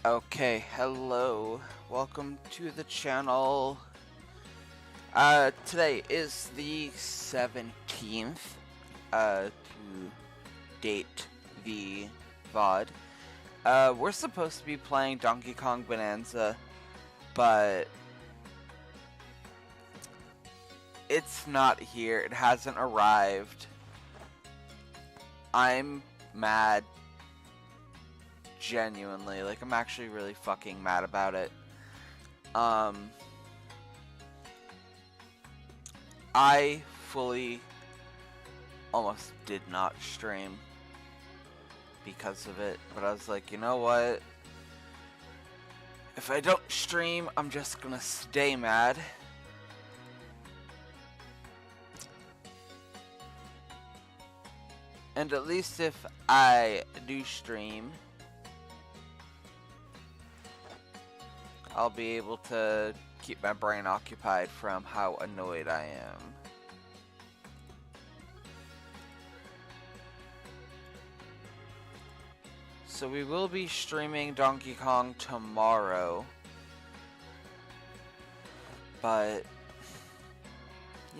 Okay, hello. Welcome to the channel. Today is the 17th, to date the VOD. We're supposed to be playing Donkey Kong Bananza, but it's not here. It hasn't arrived. I'm mad. Genuinely, like, I'm actually really fucking mad about it. I fully almost did not stream because of it, but I was like, you know what? If I don't stream, I'm just gonna stay mad. And at least if I do stream, I'll be able to keep my brain occupied from how annoyed I am. So we will be streaming Donkey Kong tomorrow, but,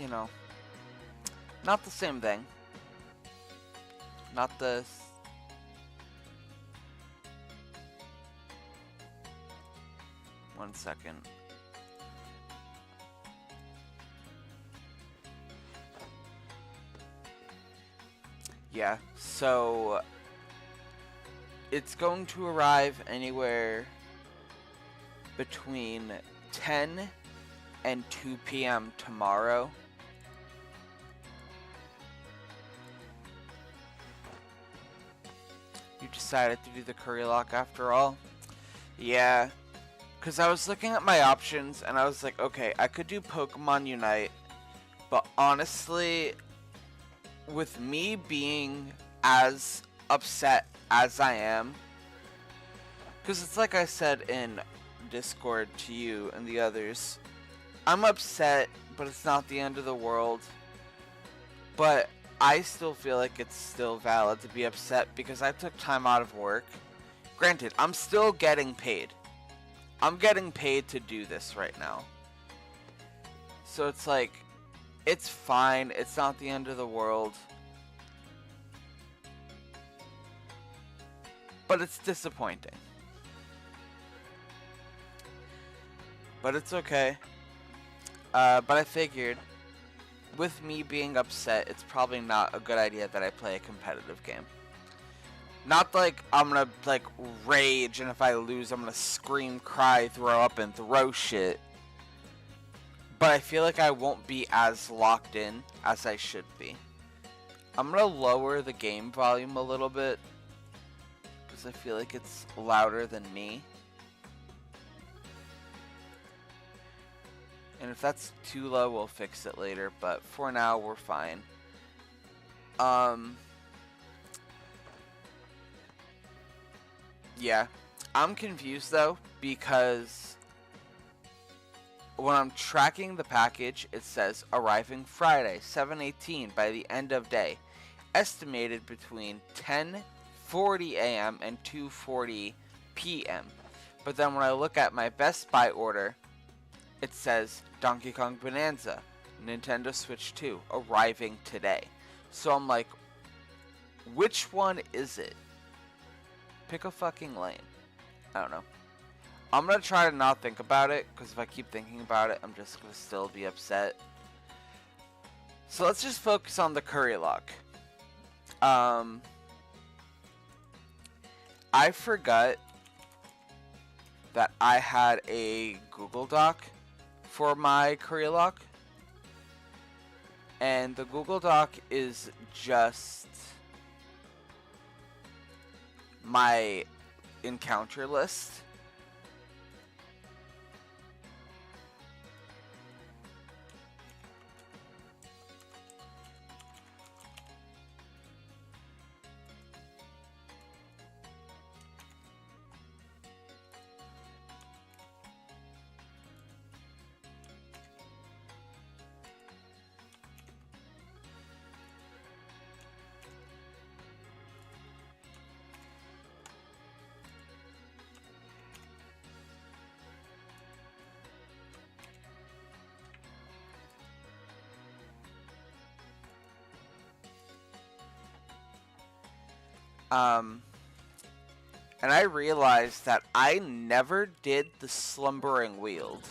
you know, not the same thing. Not the... One second. Yeah, so it's going to arrive anywhere between 10 and 2 p.m. tomorrow. You decided to do the Currylocke after all? Yeah. Because I was looking at my options, and I was like, okay, I could do Pokemon Unite, but honestly, with me being as upset as I am, because it's like I said in Discord to you and the others, I'm upset, but it's not the end of the world, but I still feel like it's still valid to be upset because I took time out of work. Granted, I'm still getting paid. I'm getting paid to do this right now. So it's like, it's fine. It's not the end of the world. But it's disappointing. But it's okay. But I figured, with me being upset, it's probably not a good idea that I play a competitive game. Not like I'm gonna like rage and if I lose I'm gonna scream, cry, throw up, and throw shit. But I feel like I won't be as locked in as I should be. I'm gonna lower the game volume a little bit because I feel like it's louder than me. And if that's too low, we'll fix it later, but for now we're fine. Yeah, I'm confused though, because when I'm tracking the package, it says arriving Friday, 7/18 by the end of day, estimated between 10:40 a.m. and 2:40 p.m. But then when I look at my Best Buy order, it says Donkey Kong Bananza, Nintendo Switch 2, arriving today. So I'm like, which one is it? Pick a fucking lane. I don't know. I'm gonna try to not think about it, because if I keep thinking about it, I'm just gonna still be upset. So let's just focus on the Currylocke. I forgot that I had a Google Doc for my Currylocke. And the Google Doc is just my encounter list. Um, and I realized that I never did the slumbering weald.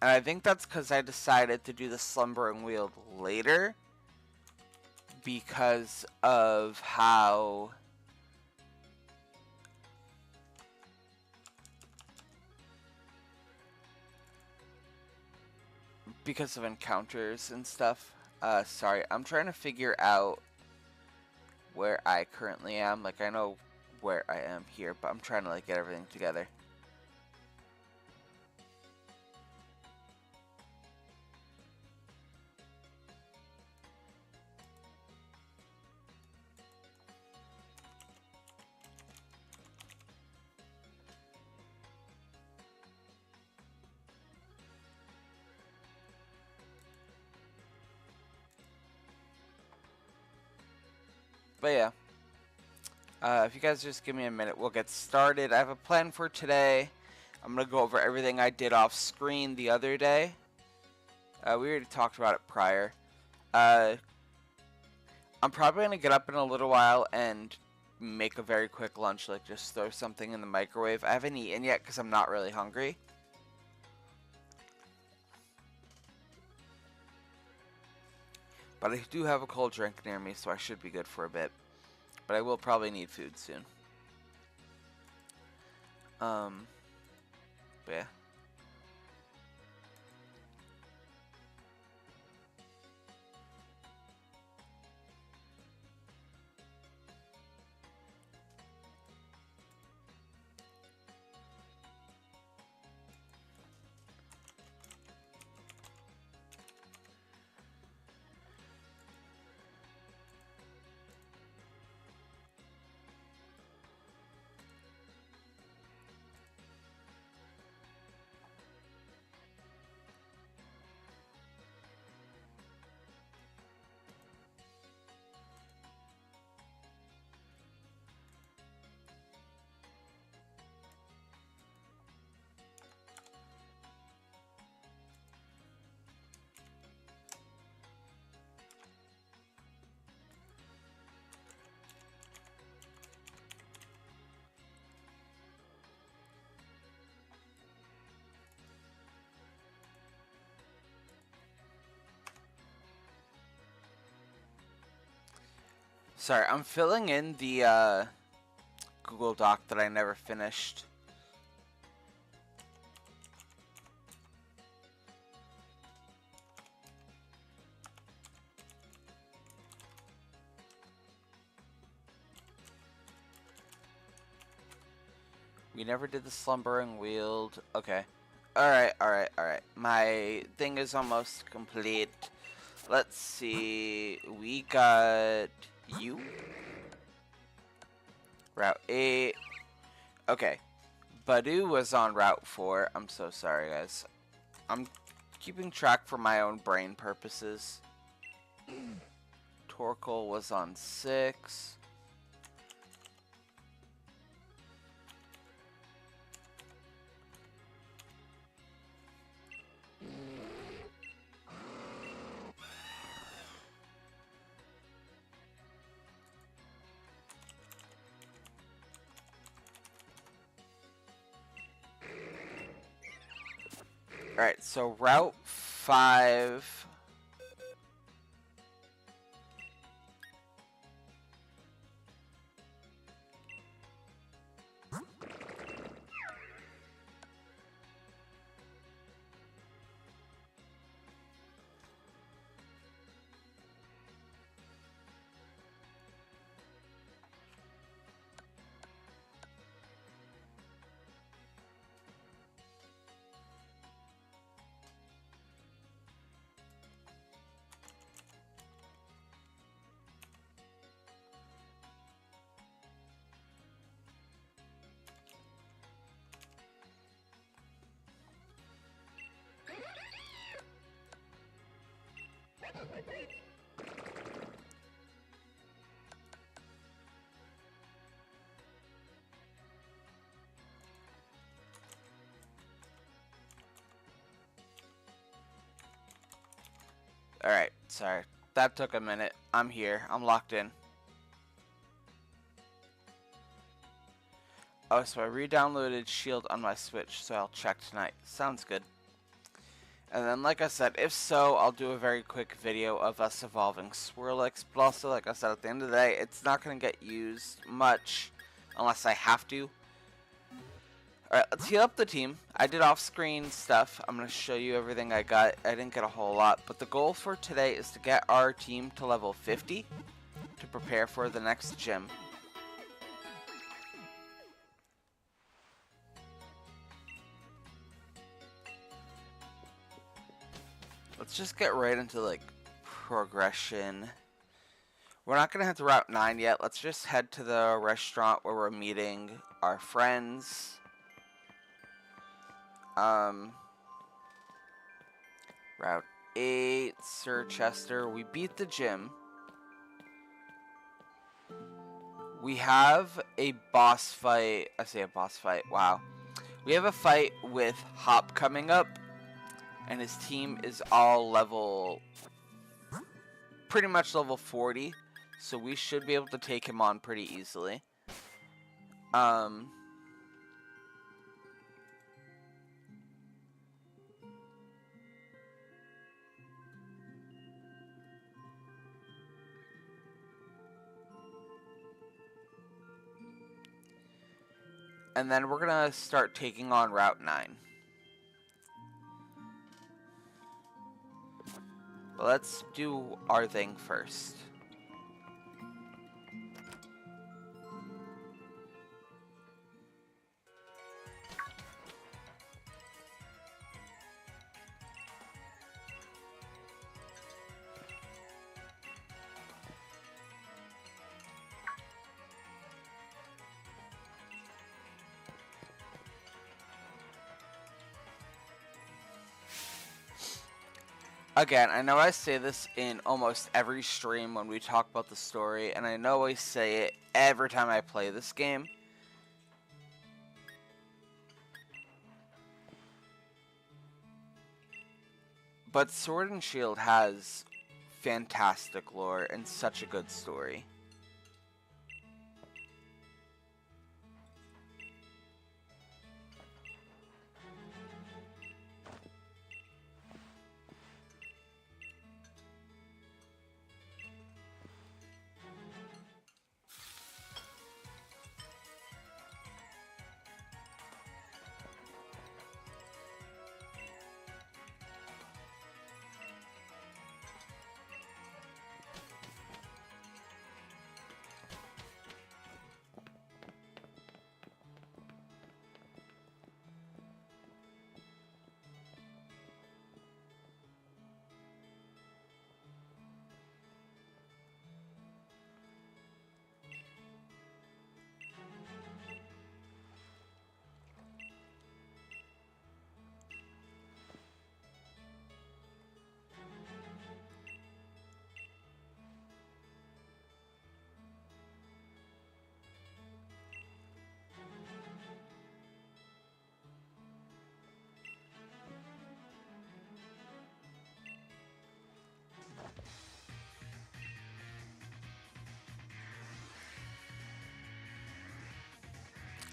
And I think that's because I decided to do the slumbering weald later because of how because of encounters and stuff. Sorry, I'm trying to figure out where I currently am. Like, I know where I am here, but I'm trying to, like, get everything together. But yeah, if you guys just give me a minute, we'll get started. I have a plan for today. I'm going to go over everything I did off screen the other day. We already talked about it prior. I'm probably going to get up in a little while and make a very quick lunch, like just throw something in the microwave. I haven't eaten yet because I'm not really hungry. But I do have a cold drink near me, so I should be good for a bit. But I will probably need food soon. But yeah. Sorry, I'm filling in the Google Doc that I never finished. We never did the slumbering weald. Okay. Alright. My thing is almost complete. Let's see. We got you. Route 8. Okay. Badu was on Route 4. I'm so sorry, guys. I'm keeping track for my own brain purposes. Torkoal was on 6. Alright, so Route 5. Alright, sorry. That took a minute. I'm here. I'm locked in. Oh, so I re-downloaded Shield on my Switch, so I'll check tonight. Sounds good. And then, like I said, if so, I'll do a very quick video of us evolving Swirlix. But also, like I said, at the end of the day, it's not going to get used much unless I have to. Alright, let's heal up the team. I did off-screen stuff. I'm going to show you everything I got. I didn't get a whole lot, but the goal for today is to get our team to level 50 to prepare for the next gym. Let's just get right into, like, progression. We're not going to head to Route 9 yet. Let's just head to the restaurant where we're meeting our friends. Route 8, Sir Chester. We beat the gym. We have a boss fight. I say a boss fight. Wow. We have a fight with Hop coming up. And his team is all level, pretty much level 40. So we should be able to take him on pretty easily. And then we're going to start taking on Route 9. But let's do our thing first. Again, I know I say this in almost every stream when we talk about the story, and I know I say it every time I play this game. But Sword and Shield has fantastic lore and such a good story.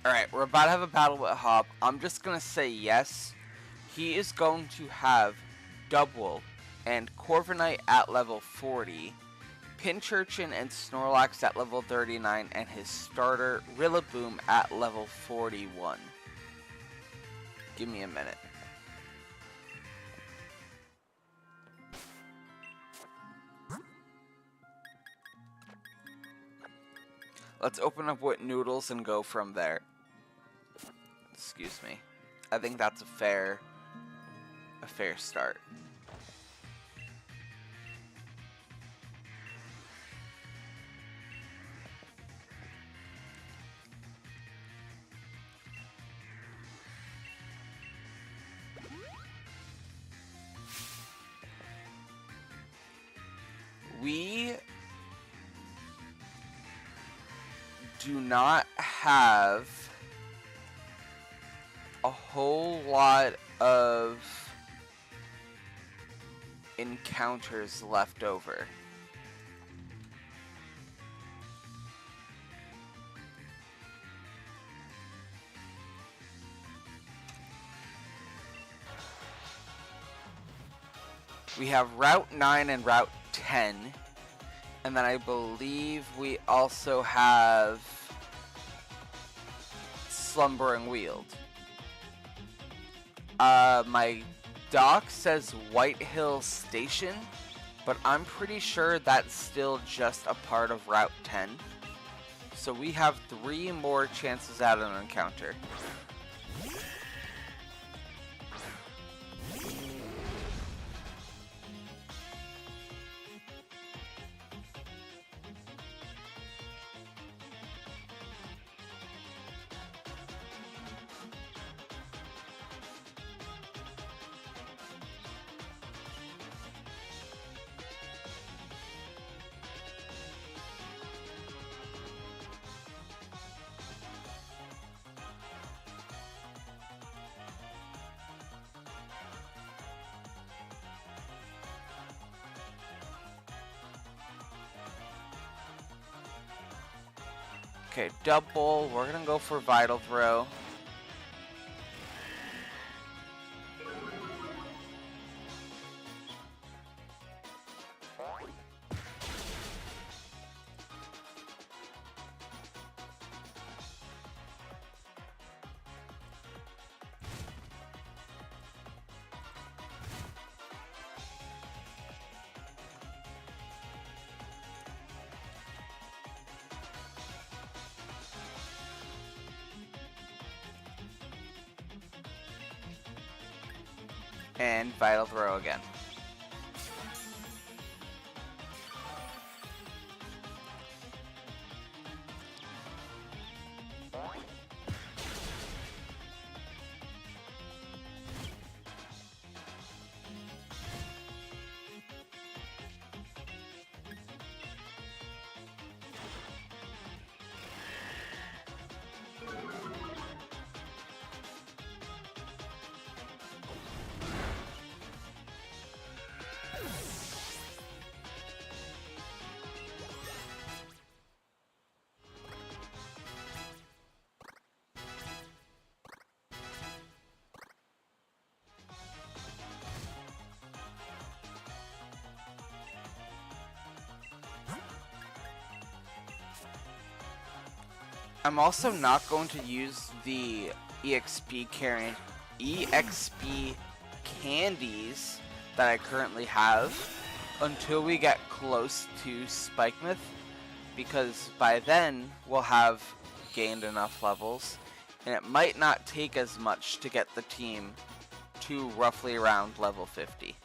Alright, we're about to have a battle with Hop. I'm just going to say yes. He is going to have Double and Corviknight at level 40, Pinchurchin and Snorlax at level 39, and his starter, Rillaboom, at level 41. Give me a minute. Let's open up with Noodles and go from there. Excuse me. I think that's a fair start. we do not have a whole lot of encounters left over. We have Route 9 and Route 10, and then I believe we also have Slumbering Weald. My doc says White Hill Station, but I'm pretty sure that's still just a part of Route 10. So we have 3 more chances at an encounter. Okay, double. We're gonna go for Vital Throw. And Vital Throw again. I'm also not going to use the EXP candies that I currently have until we get close to Spikemouth, because by then we'll have gained enough levels, and it might not take as much to get the team to roughly around level 50.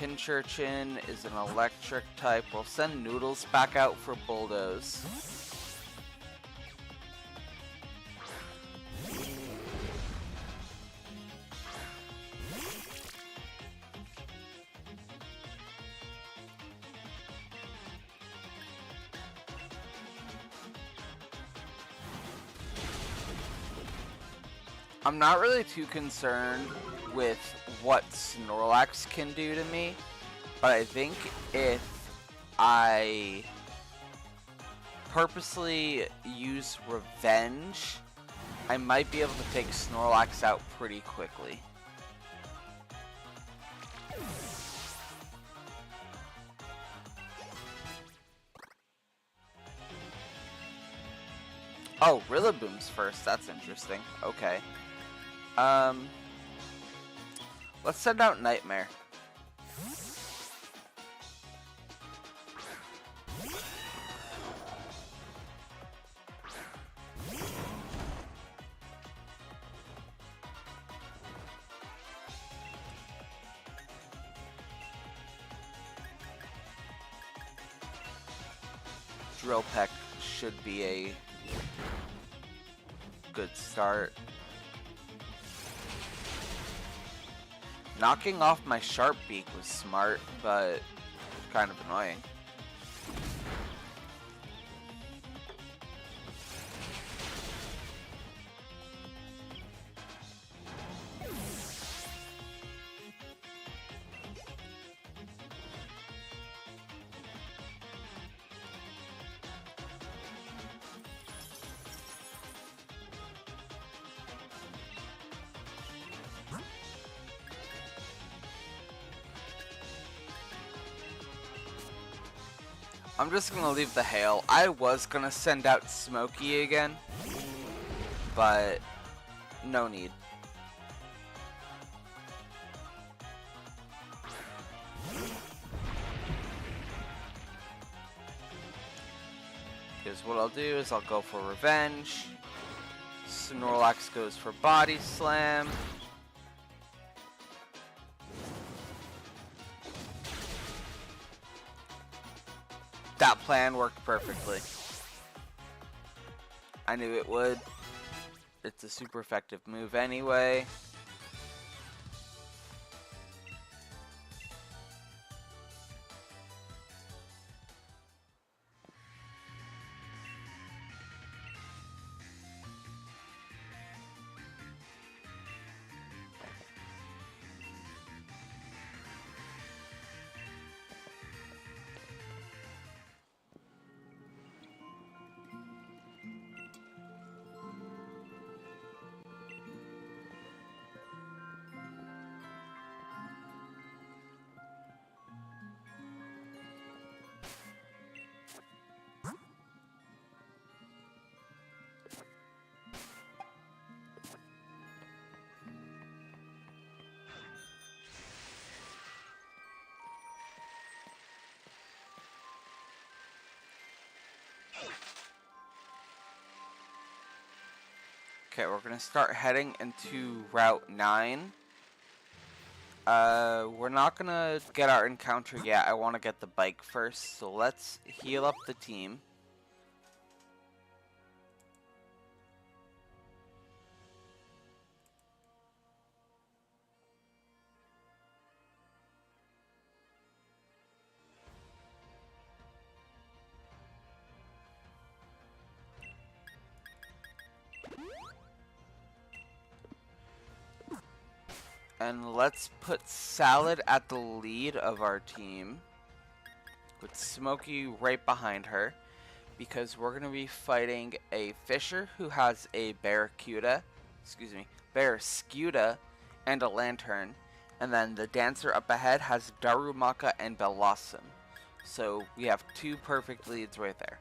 Pinchurchin is an electric type. We'll send Noodles back out for Bulldoze. I'm not really too concerned with what Snorlax can do to me, but I think if I purposely use Revenge, I might be able to take Snorlax out pretty quickly. Oh, Rillaboom's first. That's interesting. Okay. Let's send out Nightmare. Drill Peck should be a good start. Knocking off my Sharp Beak was smart, but kind of annoying. I'm just gonna leave the hail. I was gonna send out Smokey again, but no need. Because what I'll do is I'll go for Revenge. Snorlax goes for Body Slam. That plan worked perfectly. I knew it would. It's a super effective move anyway. Okay, we're gonna start heading into Route 9. We're not gonna get our encounter yet. I want to get the bike first, so let's heal up the team. And let's put Salad at the lead of our team, with Smokey right behind her, because we're going to be fighting a Fisher who has a Barracuda, and a Lantern, and then the Dancer up ahead has Darumaka and Blossom. So we have two perfect leads right there.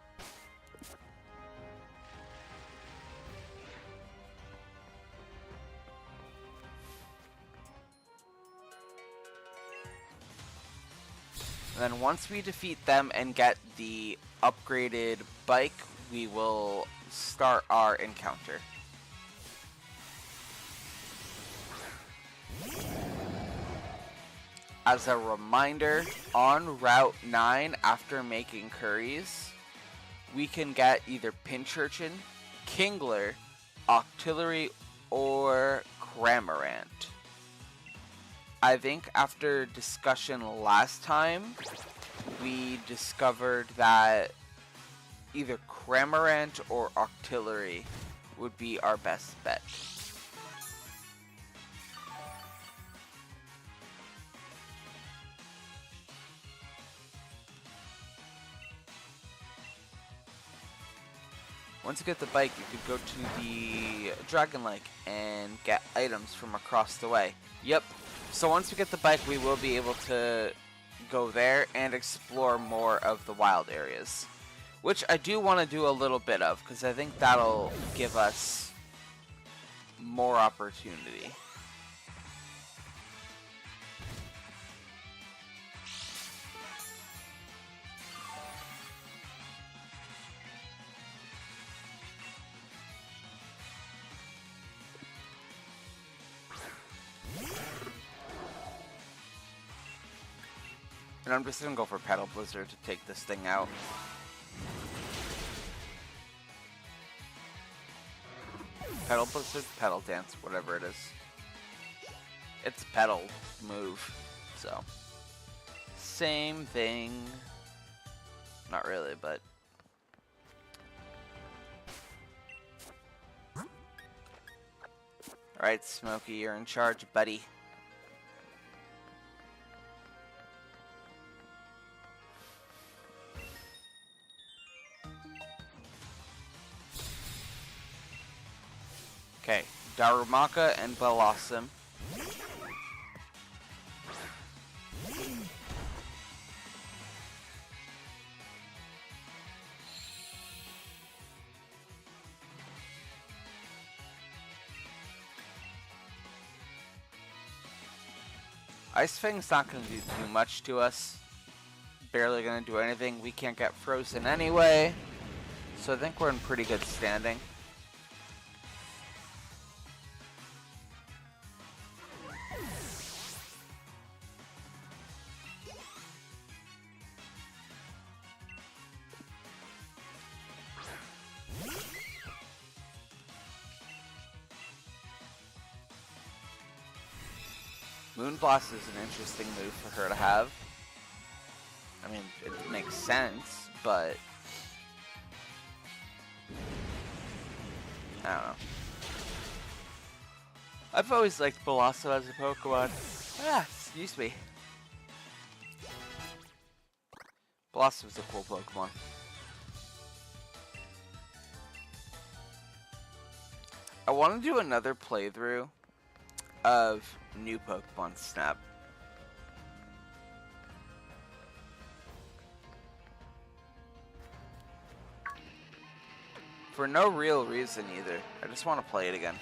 And then once we defeat them and get the upgraded bike, we will start our encounter. As a reminder, on Route 9, after making curries, we can get either Pincurchin, Kingler, Octillery, or Cramorant. I think after discussion last time, we discovered that either Cramorant or Octillery would be our best bet. Once you get the bike, you could go to the Dragon Lake and get items from across the way. Yep. So once we get the bike, we will be able to go there and explore more of the wild areas, which I do want to do a little bit of, because I think that'll give us more opportunity. And I'm just gonna go for Petal Blizzard to take this thing out. Pedal Blizzard, Pedal Dance, whatever it is. It's a pedal move, so. Same thing. Not really, but. Alright, Smokey, you're in charge, buddy. Okay, Darumaka and Blossom. Ice Fang's not going to do too much to us. Barely going to do anything. We can't get frozen anyway. So I think we're in pretty good standing. Moonblast is an interesting move for her to have. I mean, it makes sense, but I don't know. I've always liked Blossom as a Pokemon. Ah, excuse me. Blossom's a cool Pokemon. I want to do another playthrough of new Pokemon Snap. For no real reason either. I just want to play it again.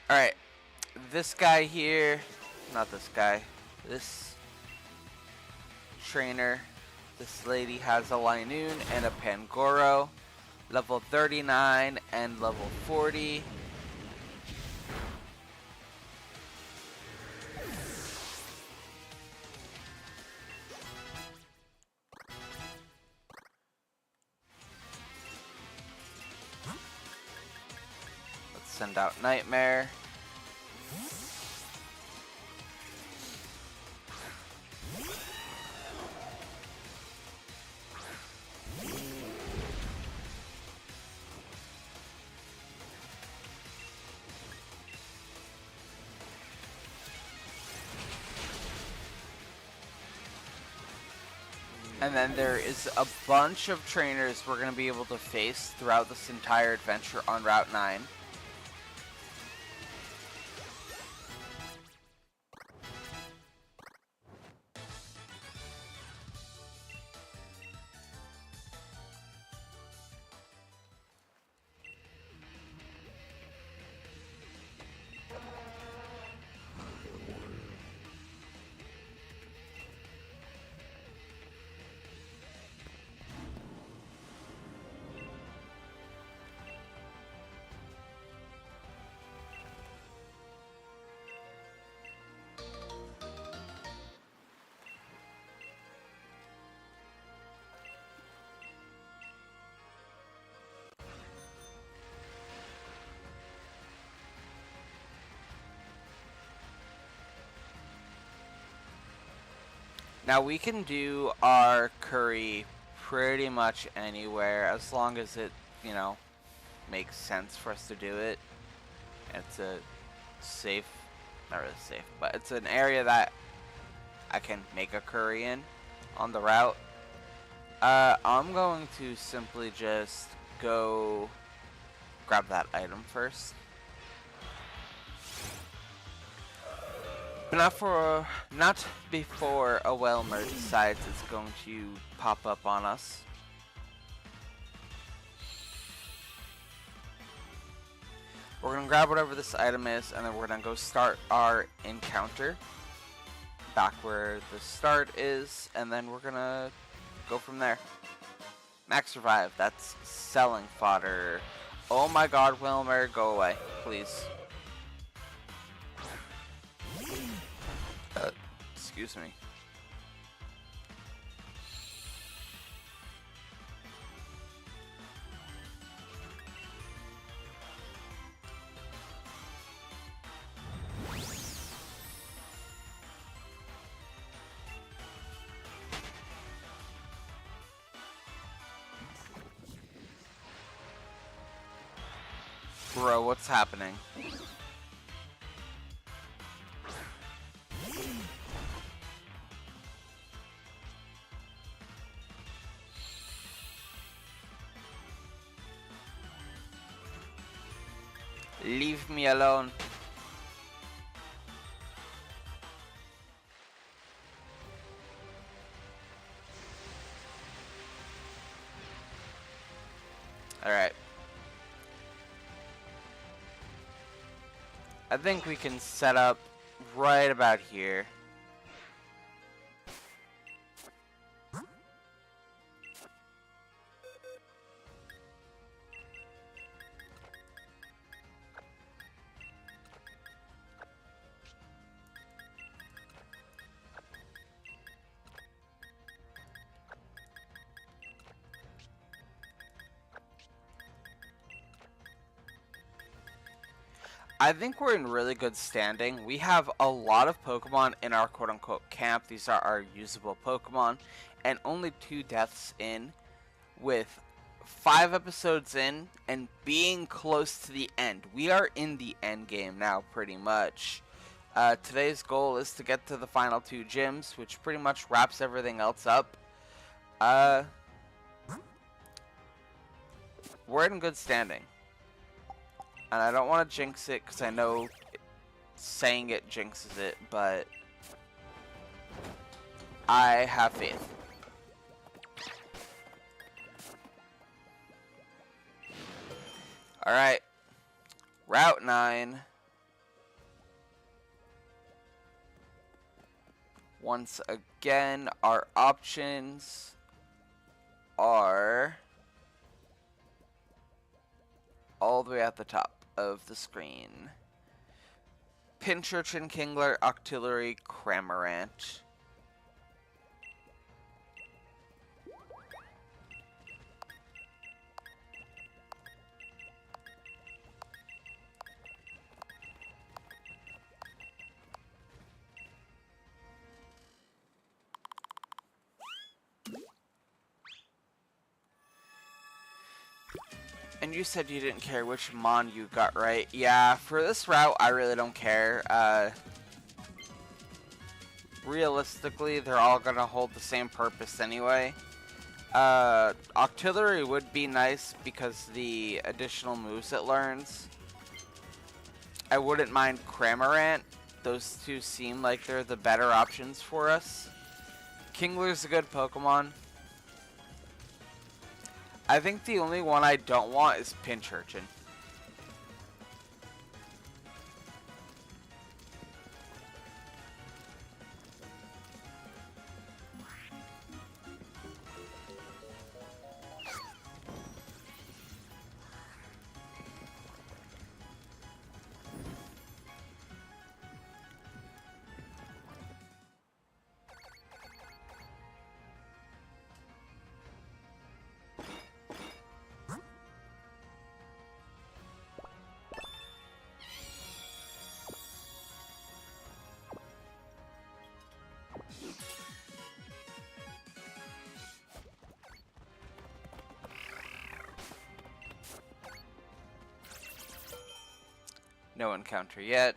Alright, this guy here, not this guy, this trainer, this lady has a Linoon and a Pangoro, level 39 and level 40. Send out Nightmare. And then there is a bunch of trainers we're going to be able to face throughout this entire adventure on Route 9. Now we can do our curry pretty much anywhere as long as it, you know, makes sense for us to do it. It's a safe, not really safe, but it's an area that I can make a curry in on the route. I'm going to simply just go grab that item first. But not before a Whelmer decides it's going to pop up on us. We're gonna grab whatever this item is, and then we're gonna go start our encounter back where the start is, and then we're gonna go from there. Max revive, that's selling fodder. Oh my god, Wilmer, go away, please. Excuse me. Bro, what's happening? Leave me alone. Alright. I think we can set up right about here. I think we're in really good standing. We have a lot of Pokemon in our quote-unquote camp. These are our usable Pokemon. And only 2 deaths in, with 5 episodes in, and being close to the end. We are in the end game now, pretty much. Today's goal is to get to the final 2 gyms, which pretty much wraps everything else up. We're in good standing. And I don't want to jinx it, because I know saying it jinxes it, but I have faith. Alright. Route 9. Once again, our options are all the way at the top of the screen. Pinchurchin, Kingler, Octillery, Cramorant. And you said you didn't care which Mon you got right. Yeah, for this route, I really don't care. Realistically, they're all gonna hold the same purpose anyway. Octillery would be nice because the additional moves it learns. I wouldn't mind Cramorant. Those two seem like they're the better options for us. Kingler's a good Pokemon. I think the only one I don't want is Pinchurchin. No encounter yet.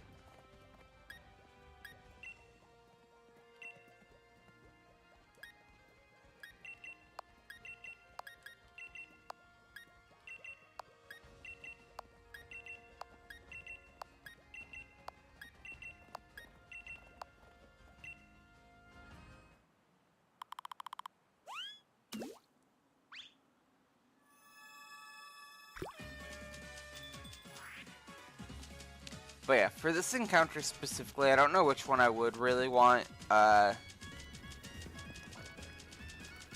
But yeah, for this encounter specifically, I don't know which one I would really want. Like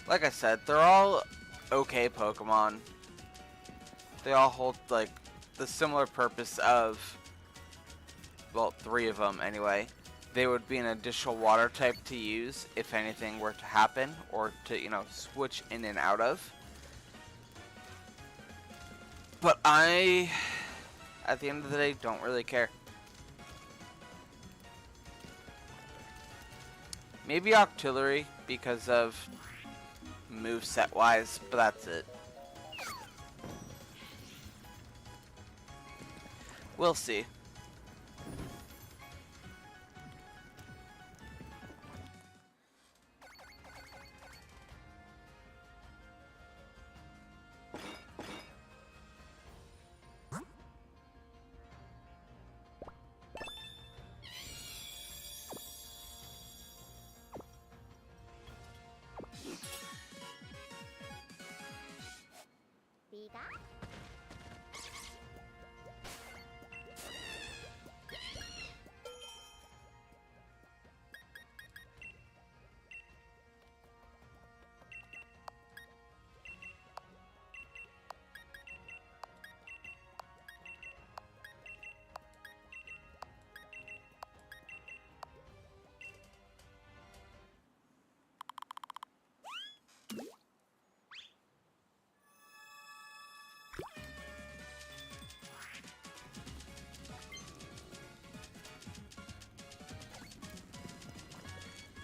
I said, they're all okay Pokemon. They all hold, like, the similar purpose of, well, 3 of them anyway. They would be an additional water type to use if anything were to happen, or to, you know, switch in and out of. But I, at the end of the day, don't really care. Maybe Octillery because of moveset wise, but that's it. We'll see.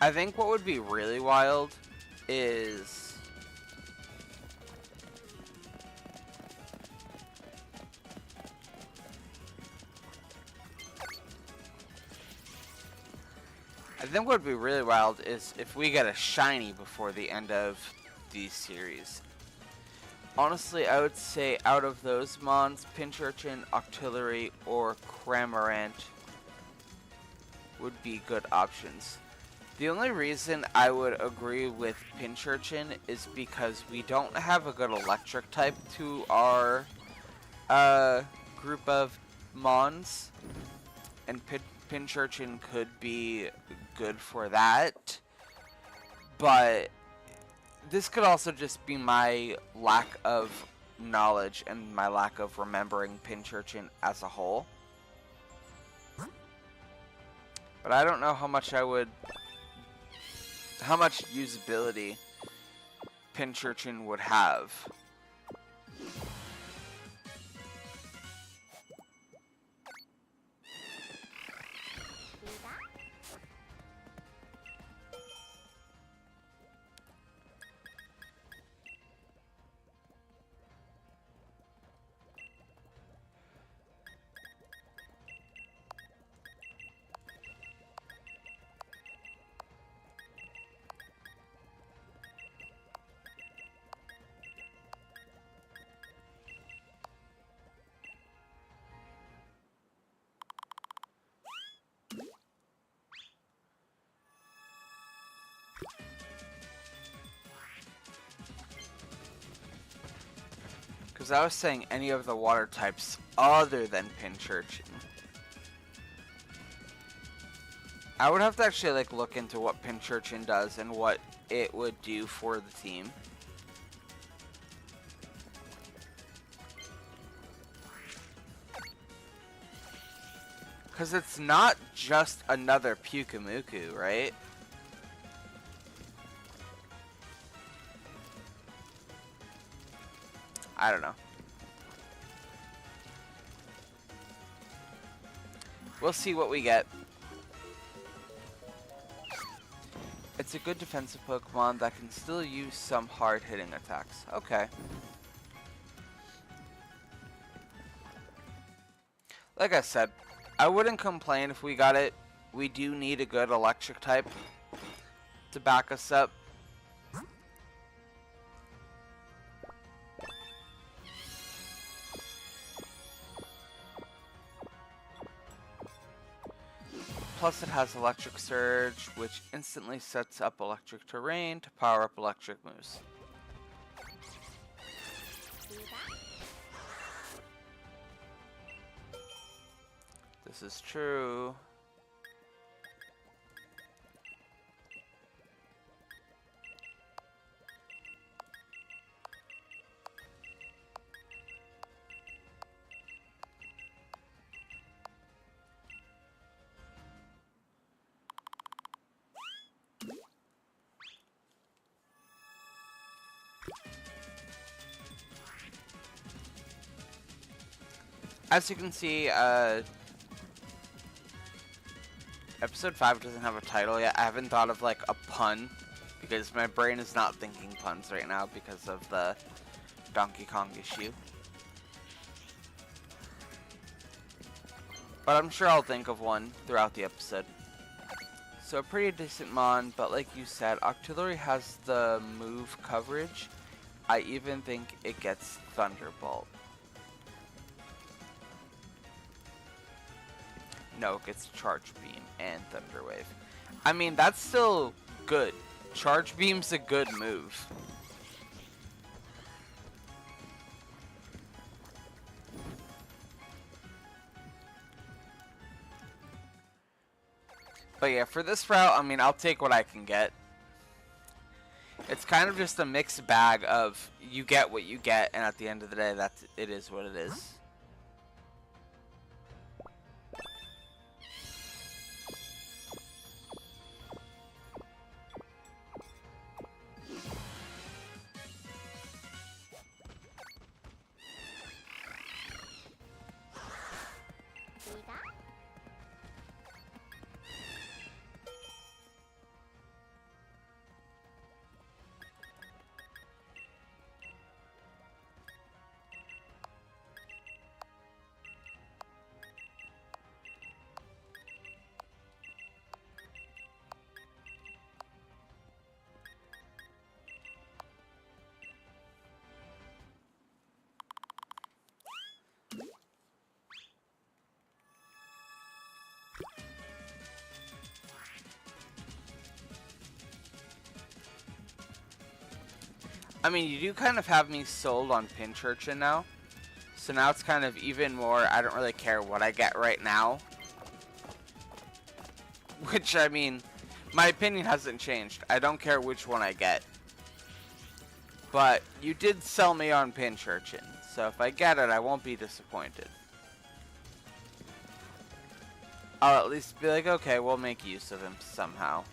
I think what would be really wild is if we get a shiny before the end of these series. Honestly, I would say out of those mons, Pincurchin, Octillery, or Cramorant would be good options. The only reason I would agree with Pincurchin is because we don't have a good electric type to our group of mons, and Pincurchin could be good for that, but this could also just be my lack of knowledge and my lack of remembering Pincurchin as a whole. But I don't know how much usability Pincurchin would have. Because I was saying any of the water types other than Pincurchin. I would have to actually like look into what Pincurchin does and what it would do for the team. Because it's not just another Pyukumuku, right? I don't know. We'll see what we get. It's a good defensive Pokemon that can still use some hard-hitting attacks. Okay. Like I said, I wouldn't complain if we got it. We do need a good electric type to back us up. Plus it has Electric Surge, which instantly sets up electric terrain to power up electric moves. This is true. As you can see, episode 5 doesn't have a title yet. I haven't thought of like a pun because my brain is not thinking puns right now because of the Donkey Kong issue. But I'm sure I'll think of one throughout the episode. So a pretty decent mon, but like you said, Octillery has the move coverage. I even think it gets Thunderbolt. No, it gets Charge Beam and Thunder Wave. I mean, that's still good. Charge Beam's a good move. But yeah, for this route, I mean, I'll take what I can get. It's kind of just a mixed bag of you get what you get, and at the end of the day, it is what it is. I mean, you do kind of have me sold on Pinchurchin now. So now it's kind of even more, I don't really care what I get right now. Which, I mean, my opinion hasn't changed. I don't care which one I get. But you did sell me on Pinchurchin. So if I get it, I won't be disappointed. I'll at least be like, okay, we'll make use of him somehow.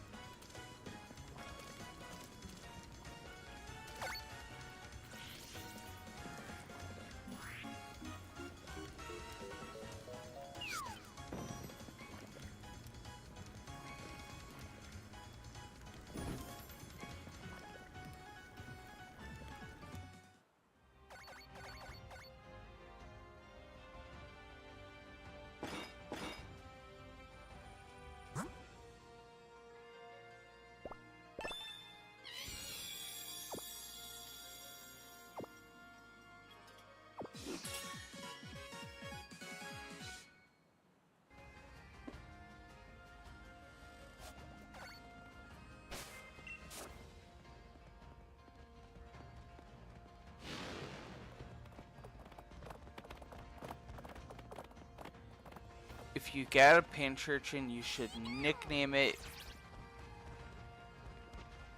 If you get a Pinchurchin, you should nickname it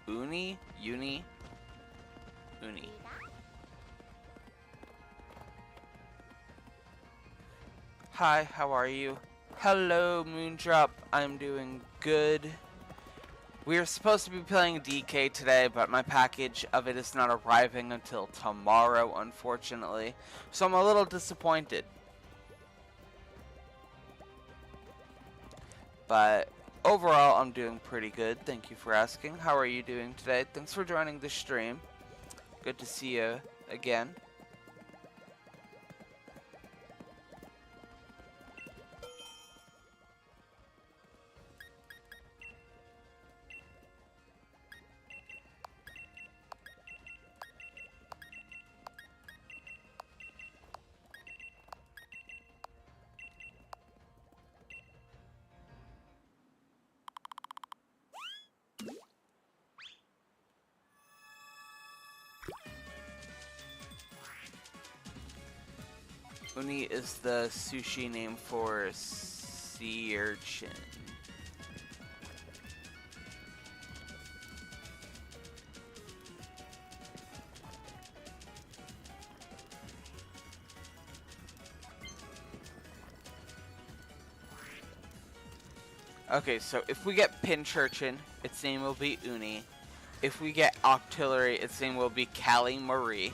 Uni? Hi, how are you? Hello, Moondrop. I'm doing good. We are supposed to be playing DK today, but my package of it is not arriving until tomorrow, unfortunately. So I'm a little disappointed. But overall, I'm doing pretty good. Thank you for asking. How are you doing today? Thanks for joining the stream. Good to see you again. Uni is the sushi name for sea urchin. Okay, so if we get pinch urchin, its name will be Uni. If we get octillery, its name will be Callie Marie.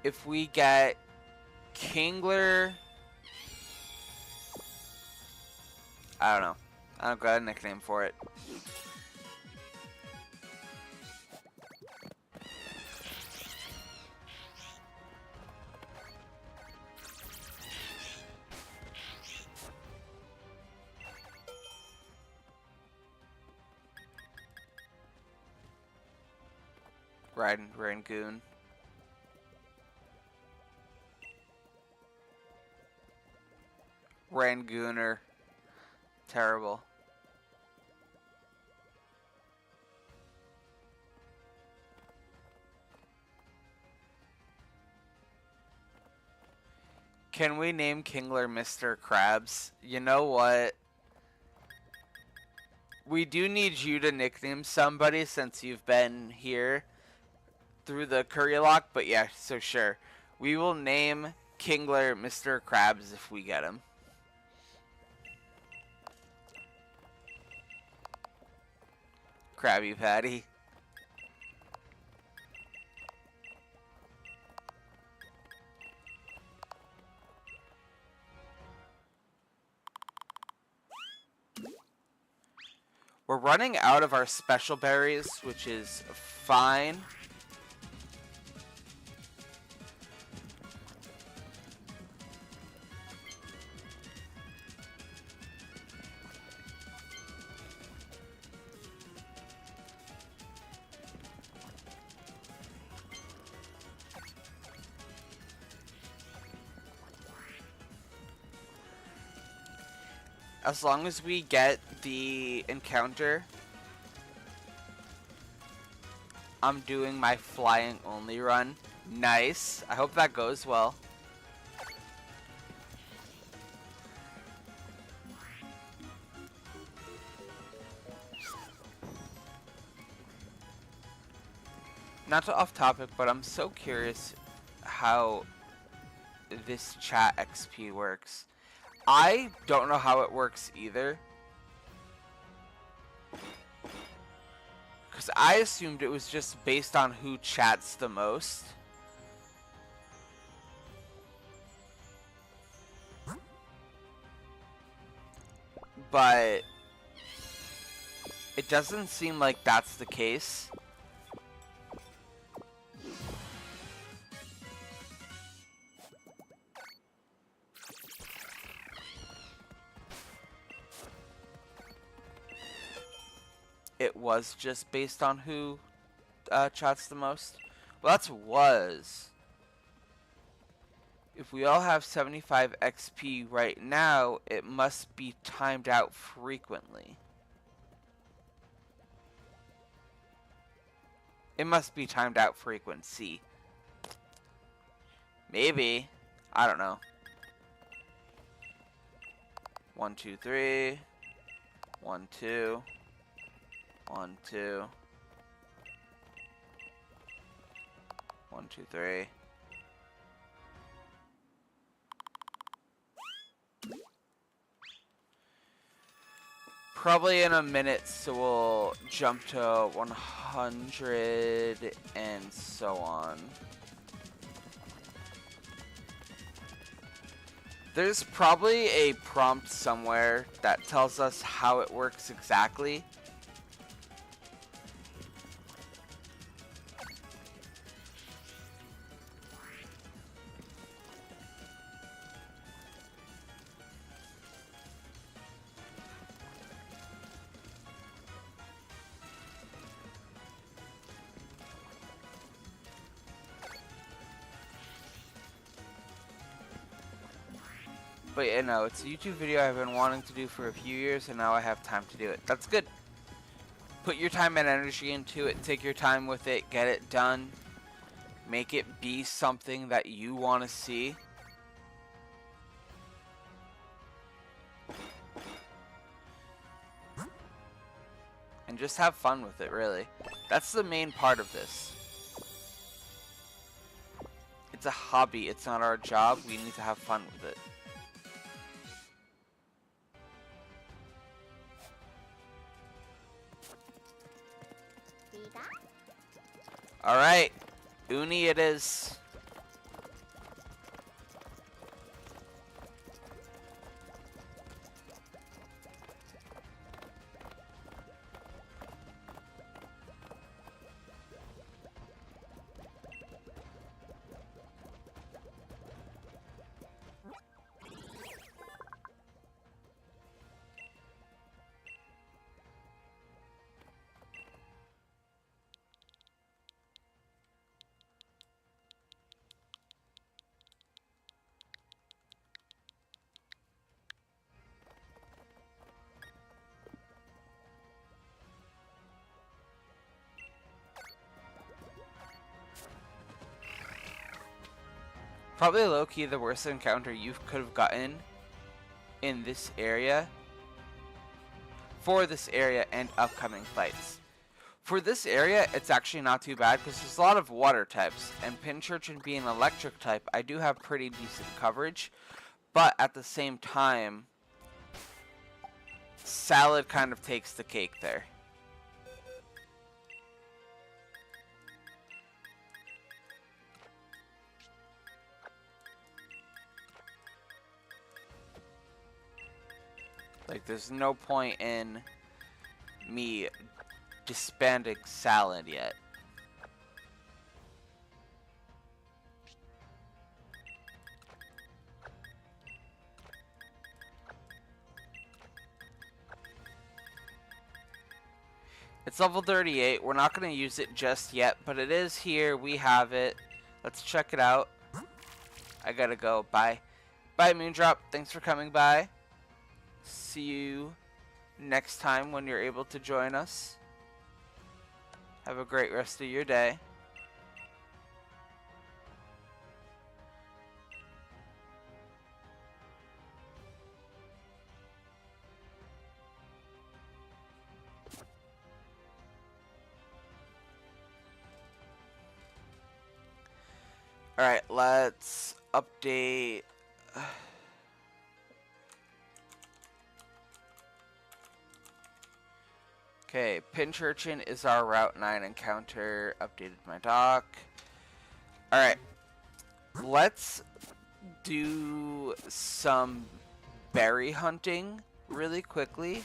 If we get Kingler, I don't know. I don't got a nickname for it. Rangoon. Rangooner. Terrible. Can we name Kingler Mr. Krabs? You know what? We do need you to nickname somebody since you've been here through the Currylocke, but yeah, so sure. We will name Kingler Mr. Krabs if we get him. Krabby Patty. We're running out of our special berries, which is fine. As long as we get the encounter, I'm doing my flying only run. Nice. I hope that goes well. Not to off topic, but I'm so curious how this chat XP works. I don't know how it works either. Because I assumed it was just based on who chats the most. But it doesn't seem like that's the case. It was just based on who chats the most. Well, that's was. If we all have 75 XP right now, it must be timed out frequently. It must be timed out frequency. Maybe. I don't know. 1, 2, 3. 1, 2. 1, 2. 1, 2, 3. Probably in a minute, so we'll jump to 100 and so on. There's probably a prompt somewhere that tells us how it works exactly. But you know, it's a YouTube video I've been wanting to do for a few years, and now I have time to do it. That's good. Put your time and energy into it. Take your time with it. Get it done. Make it be something that you want to see. And just have fun with it, really. That's the main part of this. It's a hobby. It's not our job. We need to have fun with it. Alright. Uni it is. Probably low-key the worst encounter you could have gotten in this area. For this area and upcoming fights. For this area, it's actually not too bad because there's a lot of water types. And Pinchurchin being an electric type, I do have pretty decent coverage. But at the same time, Salad kind of takes the cake there. Like, there's no point in me disbanding Salad yet. It's level 38. We're not going to use it just yet, but it is here. We have it. Let's check it out. I gotta go. Bye. Bye, Moondrop. Thanks for coming by. See you next time when you're able to join us. Have a great rest of your day. Alright, let's update. Okay, Pinchurchin is our Route 9 encounter. Updated my dock. Alright. Let's do some berry hunting really quickly.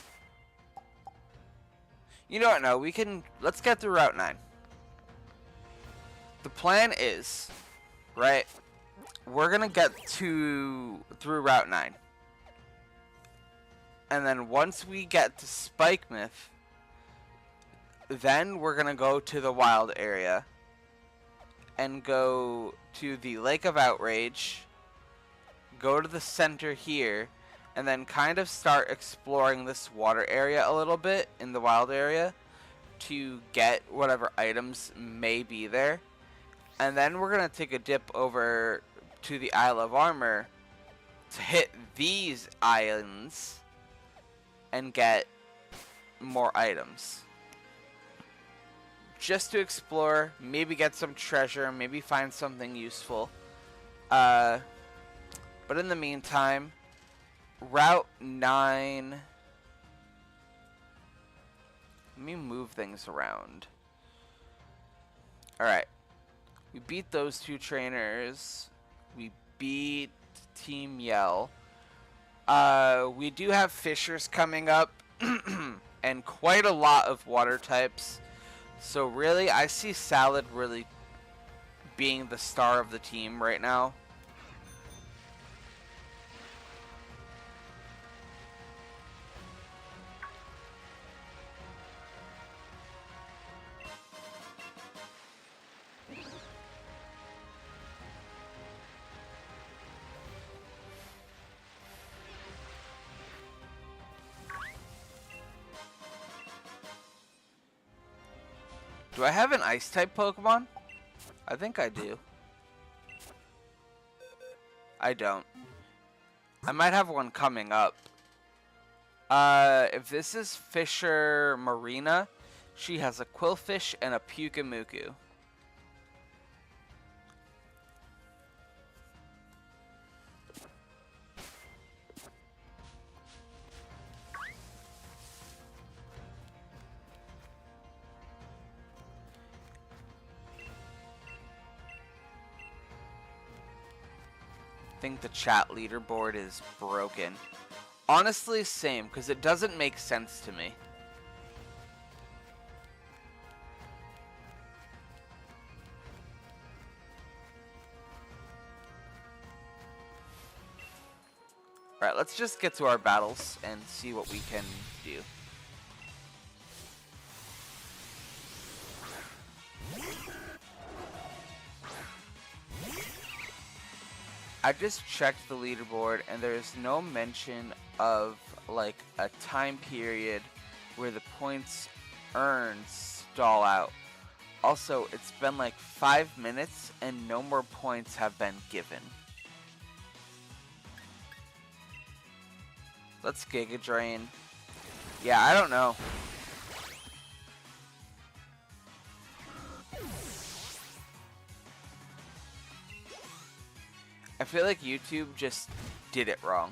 You know what? No, we can. Let's get through Route 9. The plan is, right? We're gonna get through Route 9. And then once we get to Spikemouth, then we're going to go to the wild area and go to the Lake of Outrage, go to the center here, and then kind of start exploring this water area a little bit in the wild area to get whatever items may be there. And then we're going to take a dip over to the Isle of Armor to hit these islands and get more items. Just to explore, maybe get some treasure, maybe find something useful. But in the meantime, Route 9... Let me move things around. Alright. We beat those two trainers. We beat Team Yell. We do have fishers coming up. And quite a lot of water types. So really, I see Salad really being the star of the team right now. Do I have an Ice-type Pokemon? I think I do. I don't. I might have one coming up. If this is Fisher Marina, she has a Quillfish and a Pukamuku. I think the chat leaderboard is broken. Honestly, same, because it doesn't make sense to me. Alright, let's just get to our battles and see what we can do. I just checked the leaderboard and there's no mention of like a time period where the points earned stall out. Also, it's been like 5 minutes and no more points have been given. Let's Giga Drain. Yeah, I don't know. I feel like YouTube just did it wrong.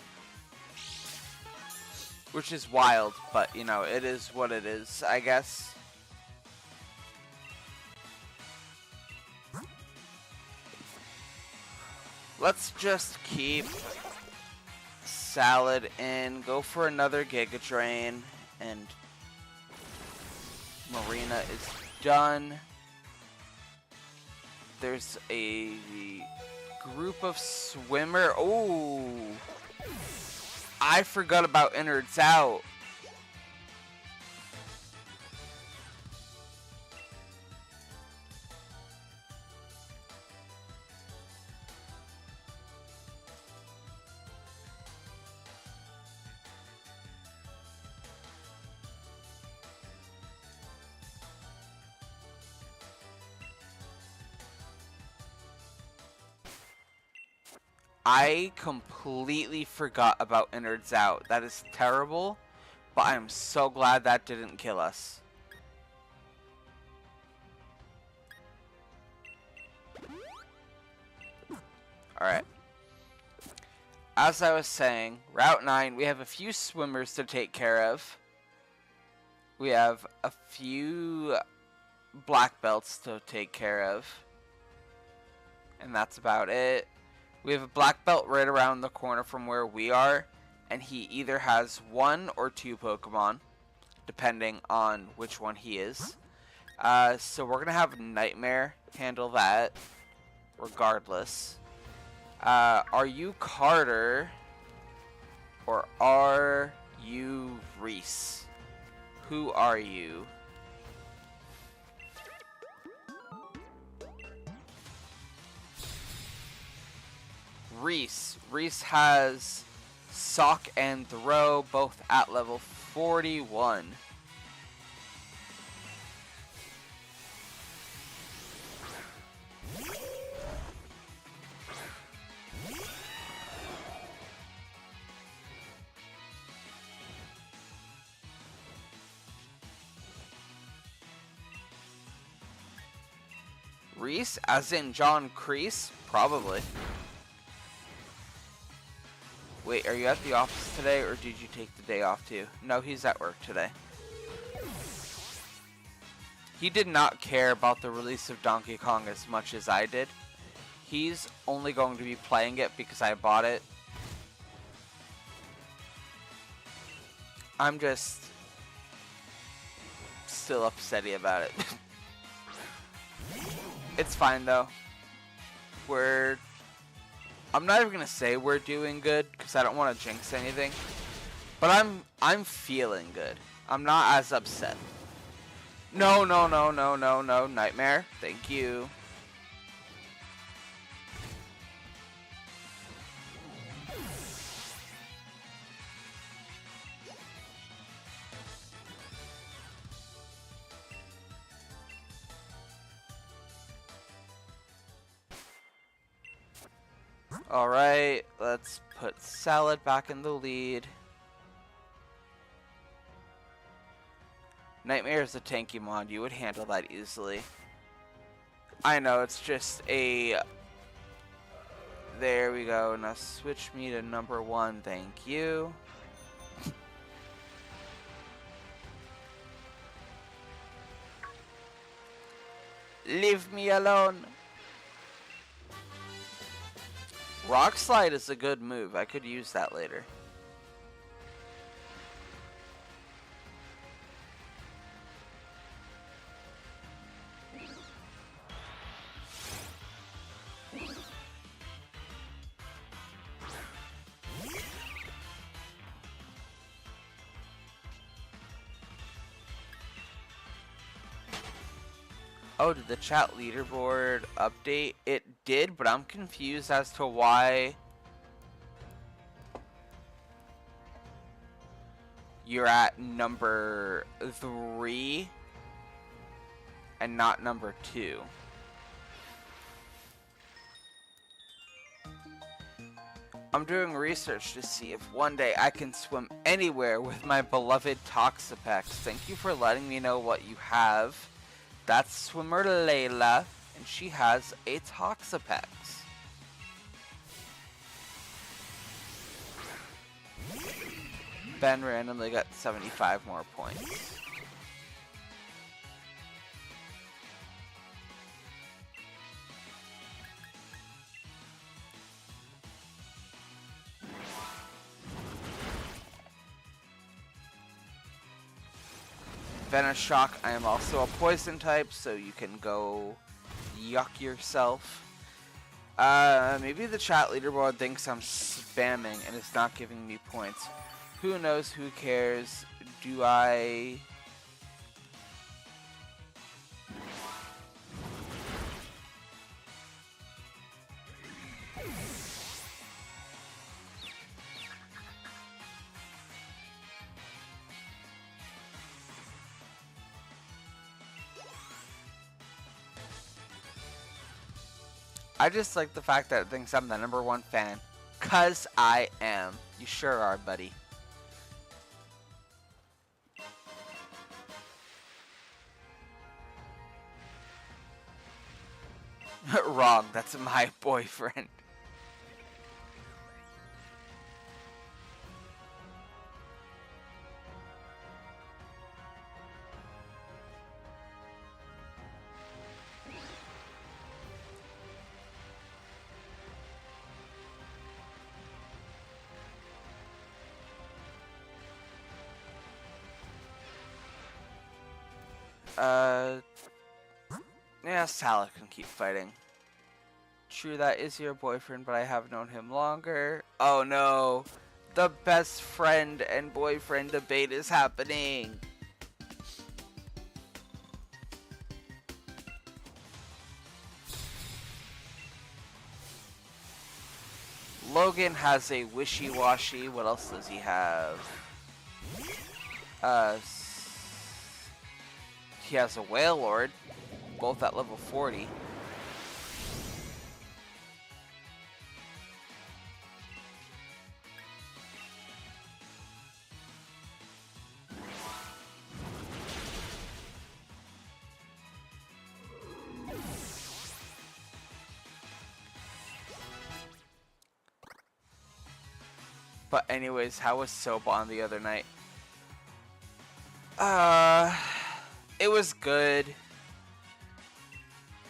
Which is wild, but you know, it is what it is, I guess. Let's just keep Salad in, go for another Giga Drain, and Marina is done. There's a group of swimmer. Oh, I forgot about Innards Out. I completely forgot about Innards Out. That is terrible, but I am so glad that didn't kill us. Alright. As I was saying, Route 9, we have a few swimmers to take care of. We have a few black belts to take care of. And that's about it. We have a black belt right around the corner from where we are, and he either has 1 or 2 Pokemon, depending on which one he is. So we're going to have Nightmare handle that, regardless. Are you Carter, or are you Reese? Who are you? Reese. Reese has Sock and Throw, both at level 41. Reese, as in John Kreese? Probably. Wait, are you at the office today, or did you take the day off too? No, he's at work today. He did not care about the release of Donkey Kong as much as I did. He's only going to be playing it because I bought it. I'm just still upsetty about it. It's fine though. I'm not even gonna say we're doing good because I don't want to jinx anything, but I'm feeling good. I'm not as upset. No, Nightmare. Thank you. Alright, let's put Salad back in the lead. Nightmare is a tanky mod. You would handle that easily. I know, it's just a... There we go. Now switch me to number 1. Thank you. Leave me alone. Rock Slide is a good move. I could use that later. Oh, did the chat leaderboard update? It did, but I'm confused as to why you're at number 3 and not number 2. I'm doing research to see if one day I can swim anywhere with my beloved Toxapex. Thank you for letting me know what you have. That's swimmer Layla, and she has a Toxapex. Ben randomly got 75 more points. Venoshock, I am also a poison type, so you can go yuck yourself. Maybe the chat leaderboard thinks I'm spamming and it's not giving me points. Who knows, who cares? Do I... I just like the fact that it thinks I'm the #1 fan. 'Cause I am. You sure are, buddy. Wrong, that's my boyfriend. Yeah, Salad can keep fighting. True, that is your boyfriend, but I have known him longer. Oh no, the best friend and boyfriend debate is happening. Logan has a wishy-washy. What else does he have? He has a Whale Lord, both at level 40. But anyways, how was Soban the other night? It was good.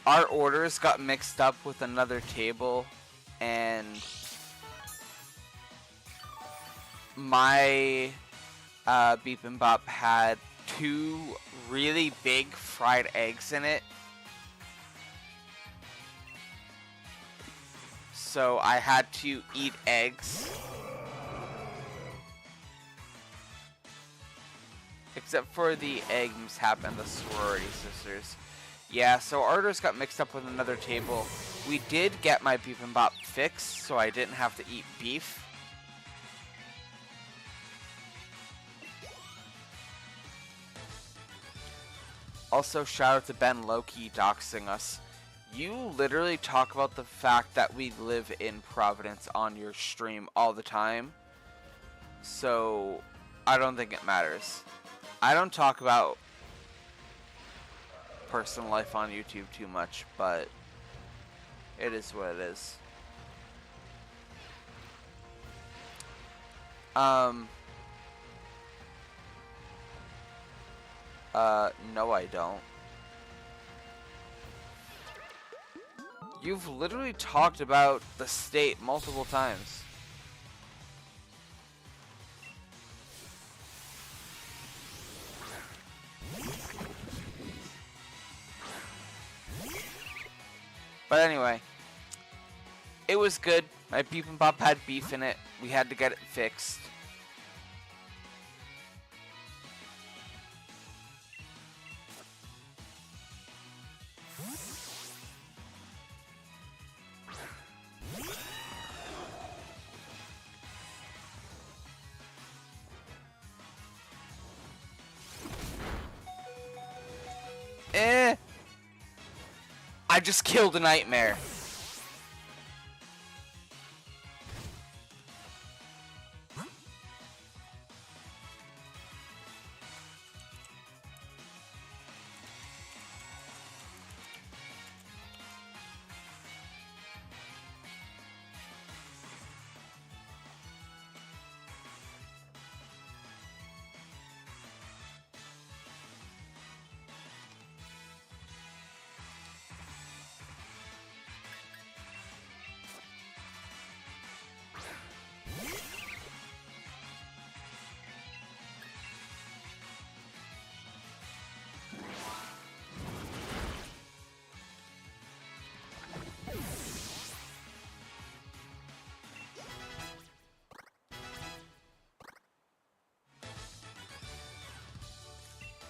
Our orders got mixed up with another table, and my Beep and Bop had 2 really big fried eggs in it. So I had to eat eggs. Except for the egg mishap and the sorority sisters. Yeah, so our orders got mixed up with another table. We did get my Beep and Bop fixed, so I didn't have to eat beef. Also, shout out to Ben Loki doxing us. You literally talk about the fact that we live in Providence on your stream all the time. So, I don't think it matters. I don't talk about personal life on YouTube too much, but it is what it is. No I don't. You've literally talked about the state multiple times. But anyway, it was good. My beef and bop had beef in it. We had to get it fixed. I just killed a nightmare.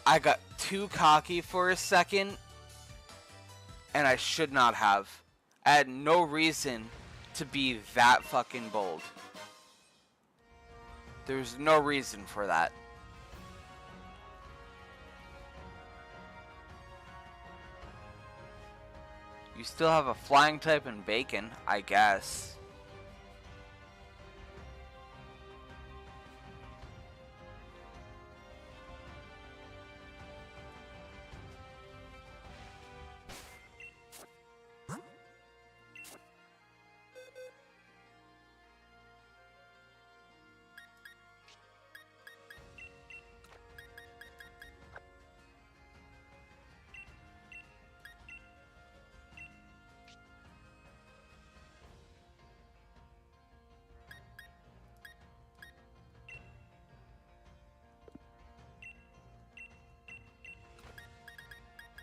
I got too cocky for a second, and I should not have. I had no reason to be that fucking bold. There's no reason for that. You still have a flying type and bacon, I guess.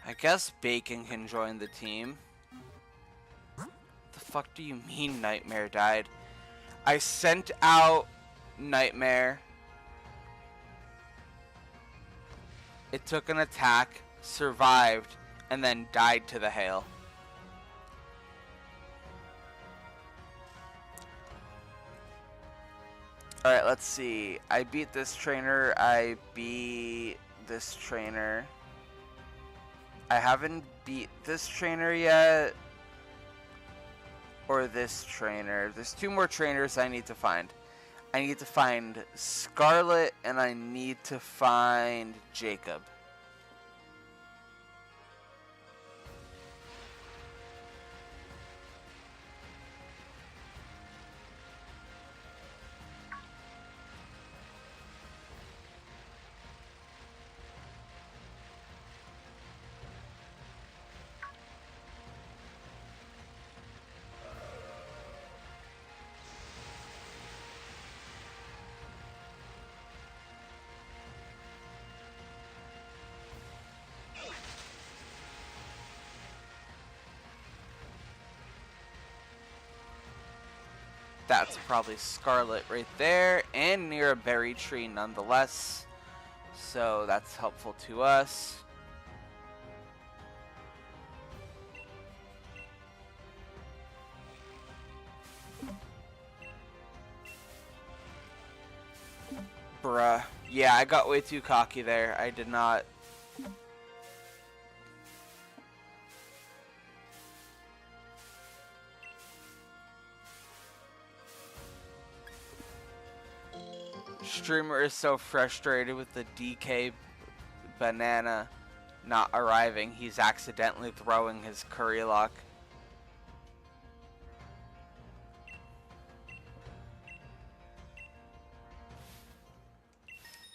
I guess Bacon can join the team. The fuck do you mean Nightmare died? I sent out Nightmare. It took an attack, survived, and then died to the hail. Alright, let's see. I beat this trainer. I beat this trainer. I haven't beat this trainer yet. Or this trainer. There's two more trainers I need to find. I need to find Scarlet and I need to find Jacob. That's probably Scarlet right there, and near a berry tree nonetheless. So that's helpful to us. Bruh. Yeah, I got way too cocky there. I did not. streamer is so frustrated with the DK banana not arriving, he's accidentally throwing his Currylocke.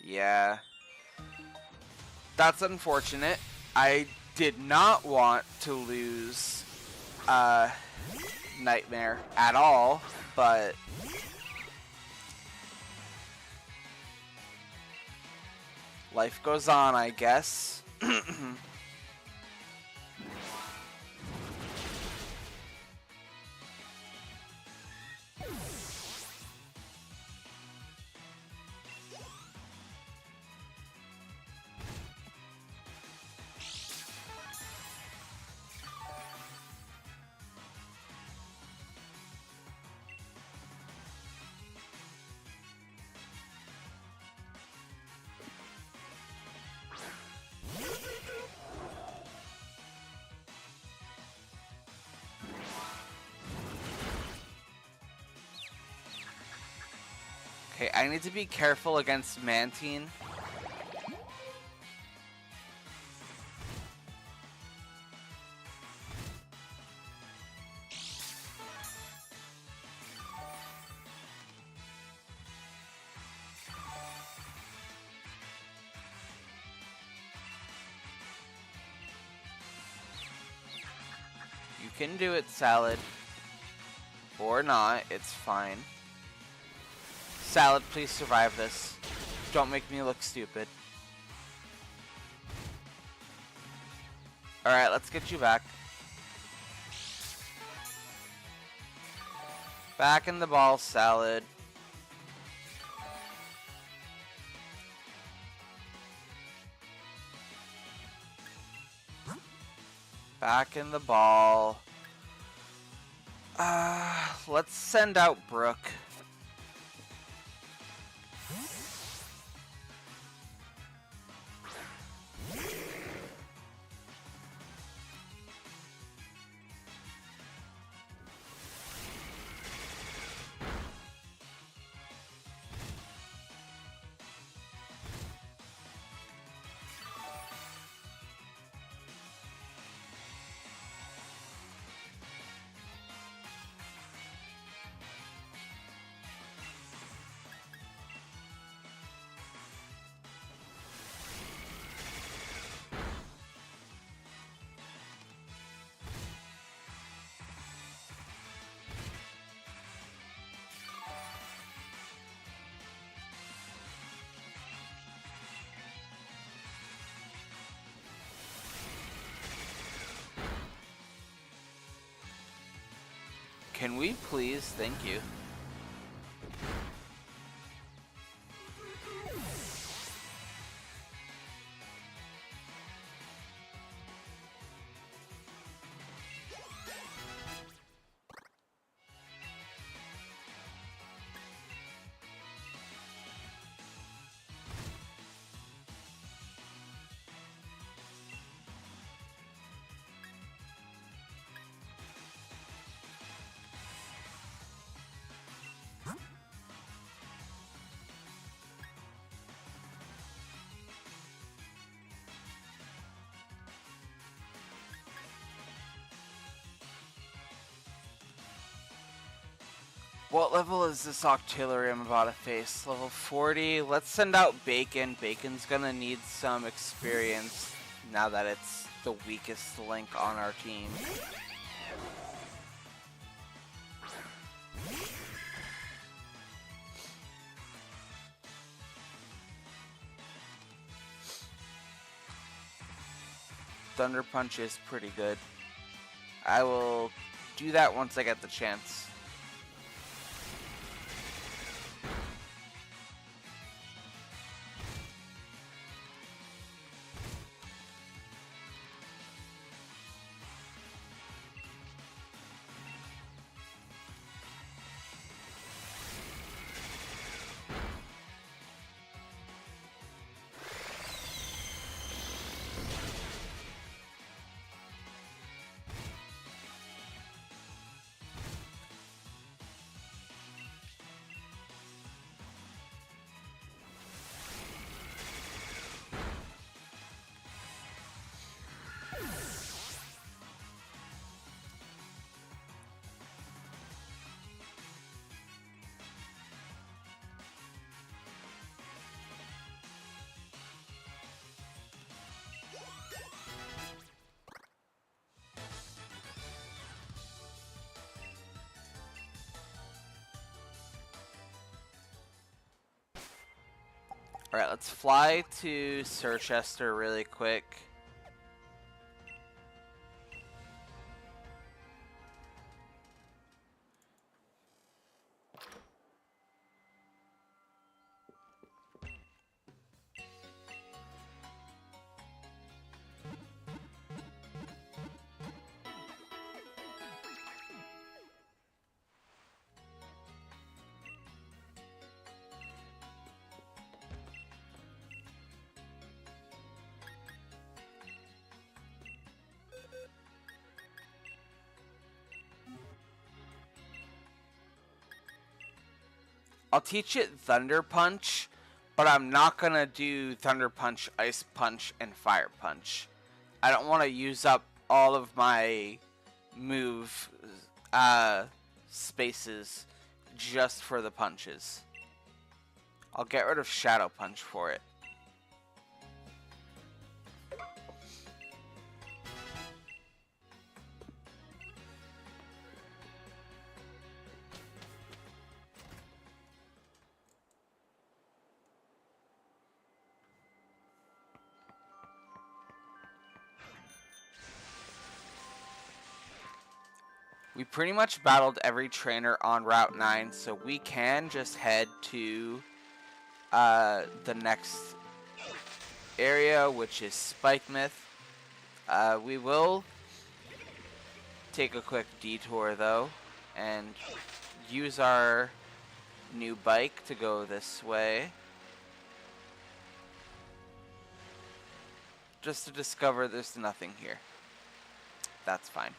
Yeah. That's unfortunate. I did not want to lose Nightmare at all, but life goes on, I guess. Okay, I need to be careful against Mantine. You can do it, Salad. Or not, it's fine. Salad, please survive this. Don't make me look stupid. Alright, let's get you back. Back in the ball, Salad. Back in the ball. Let's send out Brooke. Can we please? Thank you. What level is this Octillery I'm about to face? Level 40. Let's send out Bacon. Bacon's gonna need some experience now that it's the weakest link on our team. Thunder Punch is pretty good. I will do that once I get the chance. Alright, let's fly to Circhester really quick. I'll teach it Thunder Punch, but I'm not going to do Thunder Punch, Ice Punch, and Fire Punch. I don't want to use up all of my move spaces just for the punches. I'll get rid of Shadow Punch for it. We pretty much battled every trainer on Route 9, so we can just head to the next area, which is Spikemouth. We will take a quick detour, though, and use our new bike to go this way. Just to discover there's nothing here. That's fine.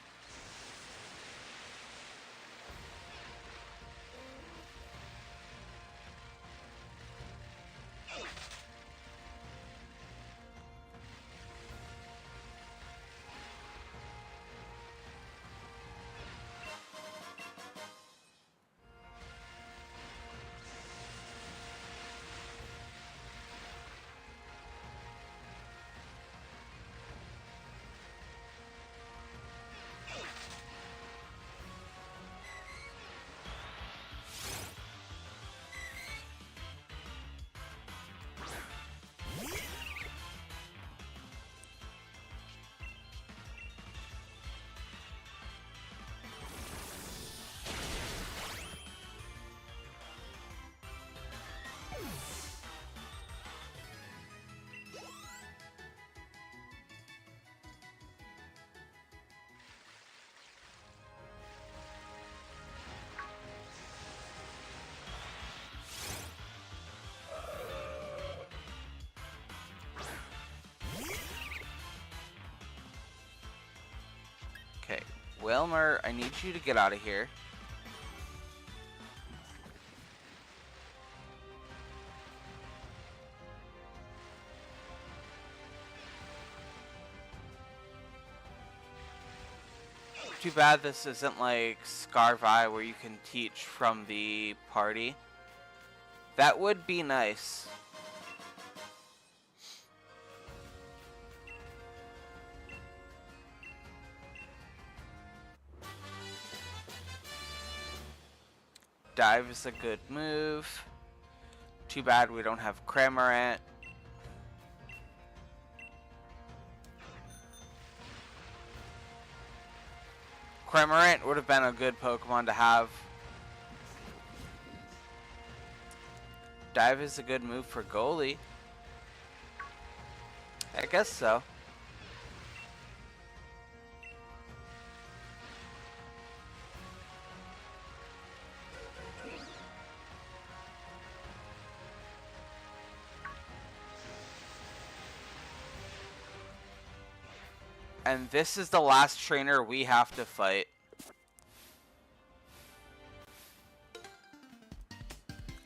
Okay, Wilmer, I need you to get out of here. Too bad this isn't like Scarvi where you can teach from the party. That would be nice. Dive is a good move. Too bad we don't have Cramorant. Cramorant would have been a good Pokemon to have. Dive is a good move for goalie. I guess so. And this is the last trainer we have to fight.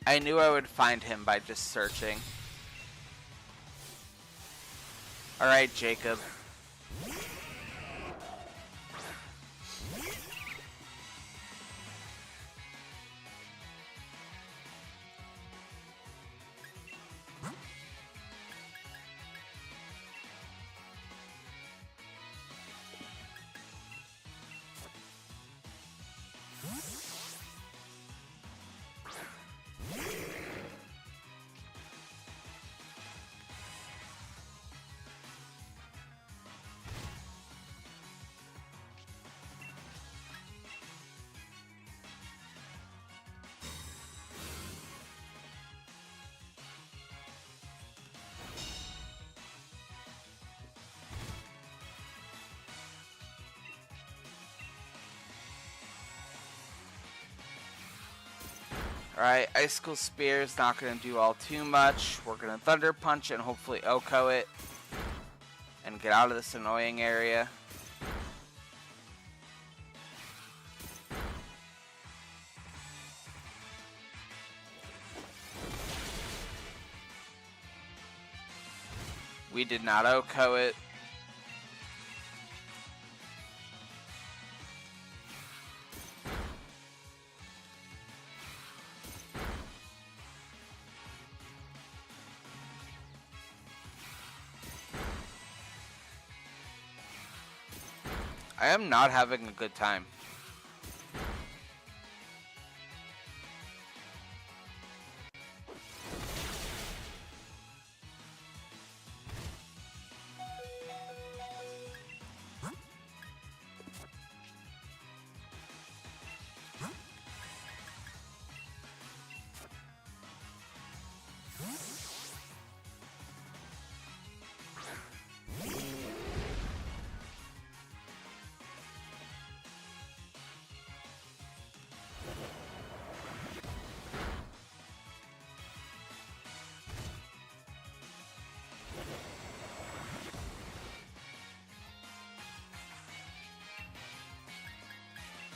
I knew I would find him by just searching. Alright, Jacob. Alright, Icicle Spear is not going to do all too much. We're going to Thunder Punch and hopefully OHKO it. And get out of this annoying area. We did not OHKO it. I am not having a good time.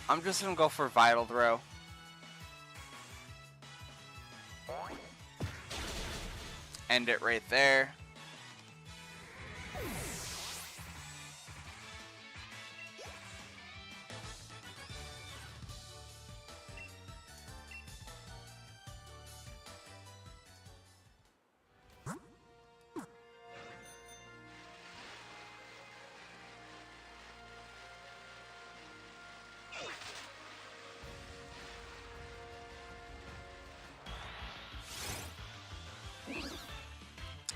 I'm just gonna go for Vital Throw. End it right there.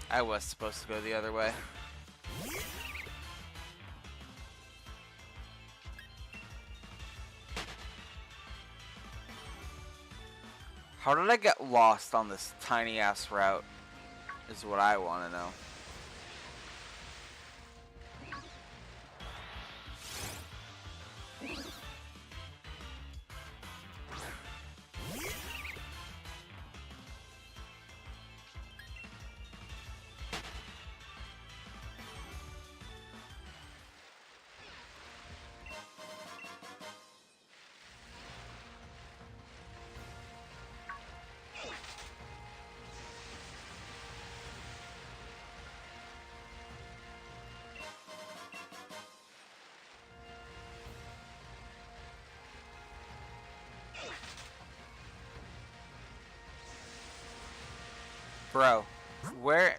I was supposed to go the other way. How did I get lost on this tiny ass route? Is what I want to know. Bro, where?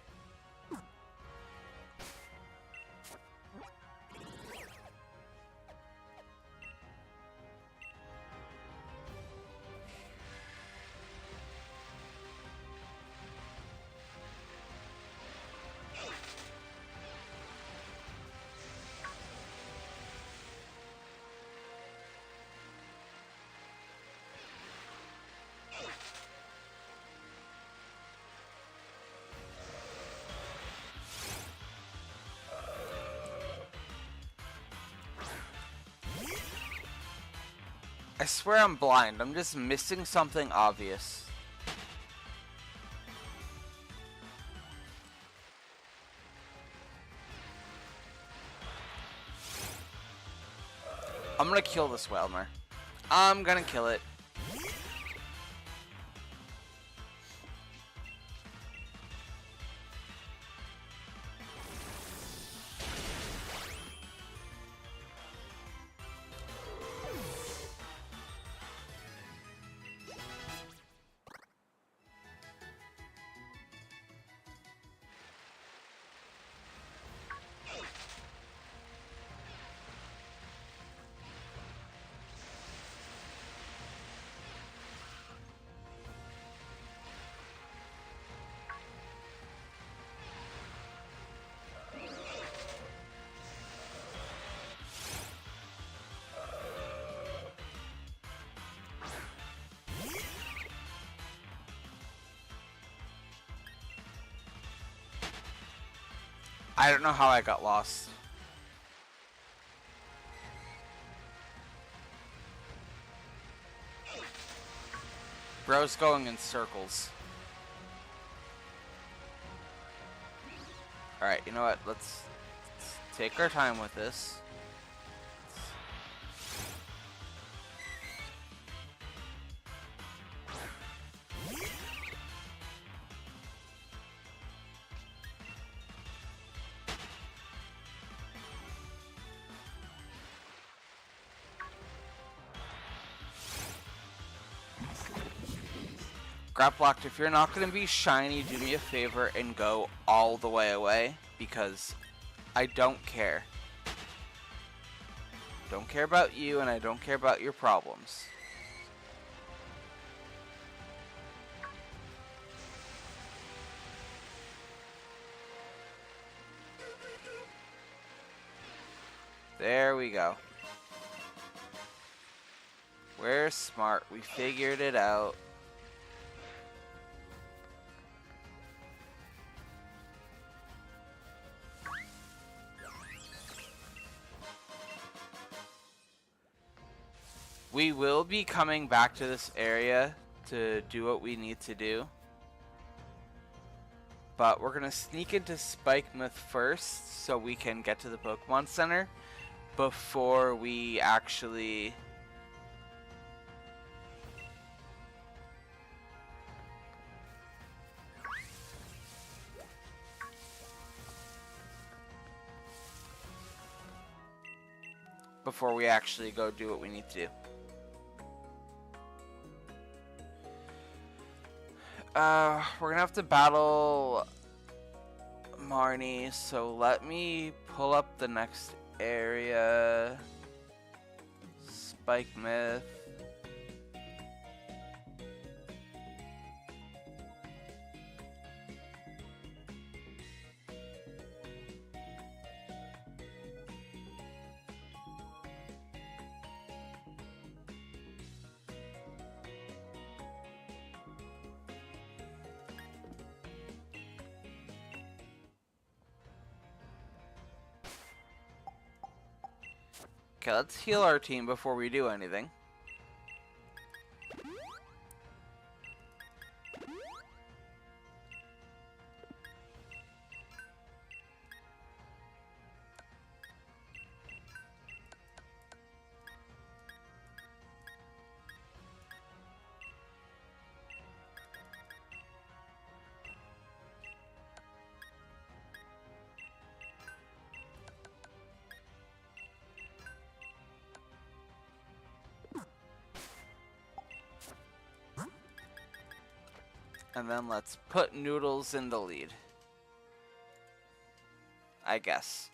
I swear I'm blind. I'm just missing something obvious. I'm gonna kill this Whelmer. I'm gonna kill it. I don't know how I got lost. Bro's going in circles. Alright, you know what? Let's take our time with this. Graplocked, if you're not going to be shiny, do me a favor and go all the way away, because I don't care. Don't care about you, and I don't care about your problems. There we go. We're smart. We figured it out. We will be coming back to this area to do what we need to do. But we're going to sneak into Spikemouth first so we can get to the Pokemon Center before we actually... go do what we need to do. We're gonna have to battle Marnie, so let me pull up the next area. Spikemouth. Okay, let's heal our team before we do anything. And then let's put Noodles in the lead. I guess.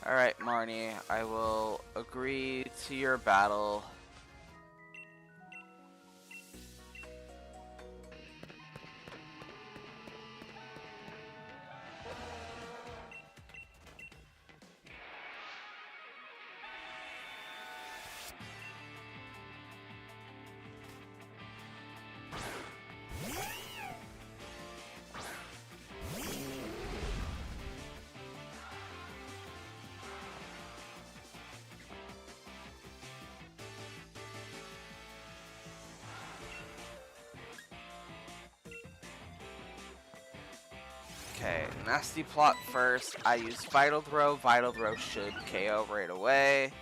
Alright, Marnie, I will agree to your battle. Okay, Nasty Plot first. I use Vital Throw. Vital Throw should KO right away.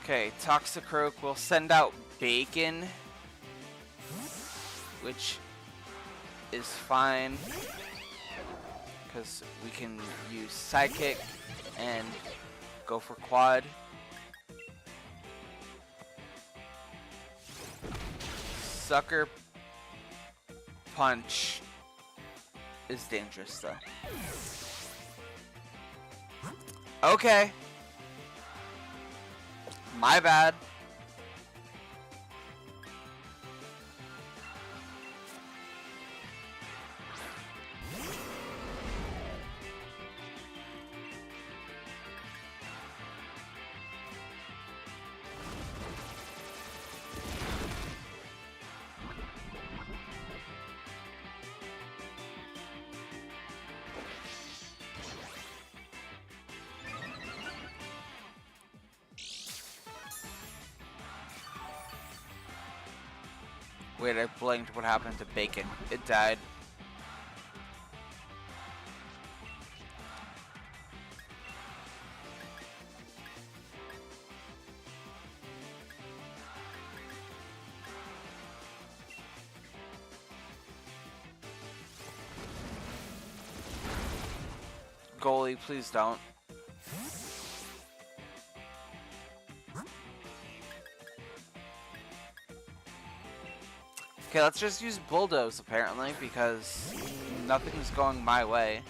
Okay, Toxicroak will send out Bacon, which is fine. because we can use Psychic and go for Quad. Sucker Punch is dangerous though. Okay. My bad. Wait, I blinked. What happened to Bacon? It died. Goalie, please don't. Okay, let's just use Bulldoze, apparently, because nothing's going my way.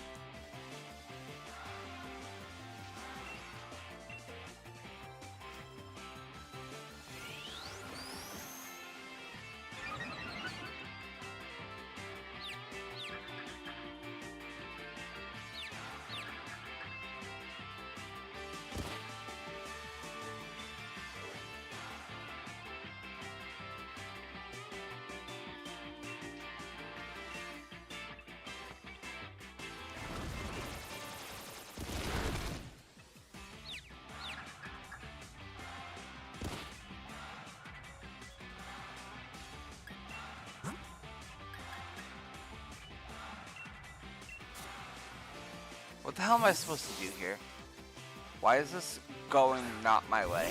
What the hell am I supposed to do here? Why is this going not my way?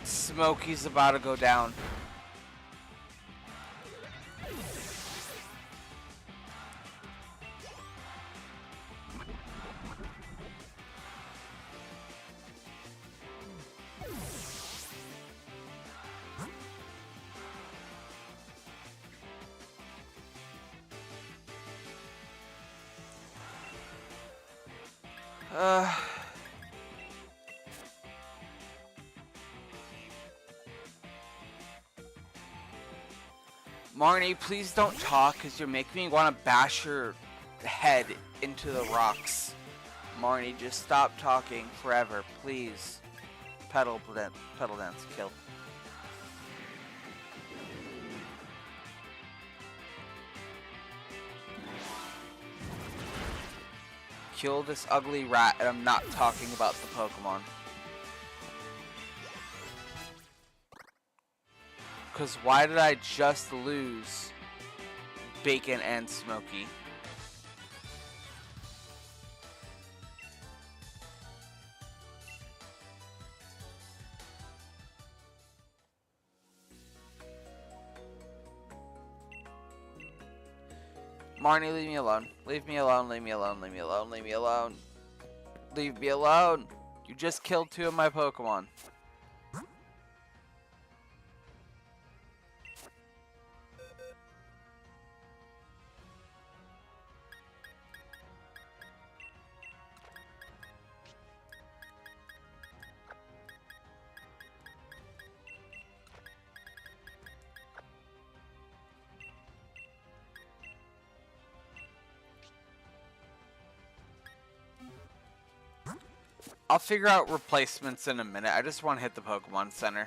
Smokey's about to go down. Marnie, please don't talk, because you're making me want to bash your head into the rocks. Marnie, just stop talking forever, please. Pedal dance, kill. Kill this ugly rat, and I'm not talking about the Pokemon. Because why did I just lose Bacon and Smokey? Marnie, leave me alone. Leave me alone, leave me alone, leave me alone, leave me alone. Leave me alone. You just killed 2 of my Pokemon. I'll figure out replacements in a minute. I just want to hit the Pokemon Center.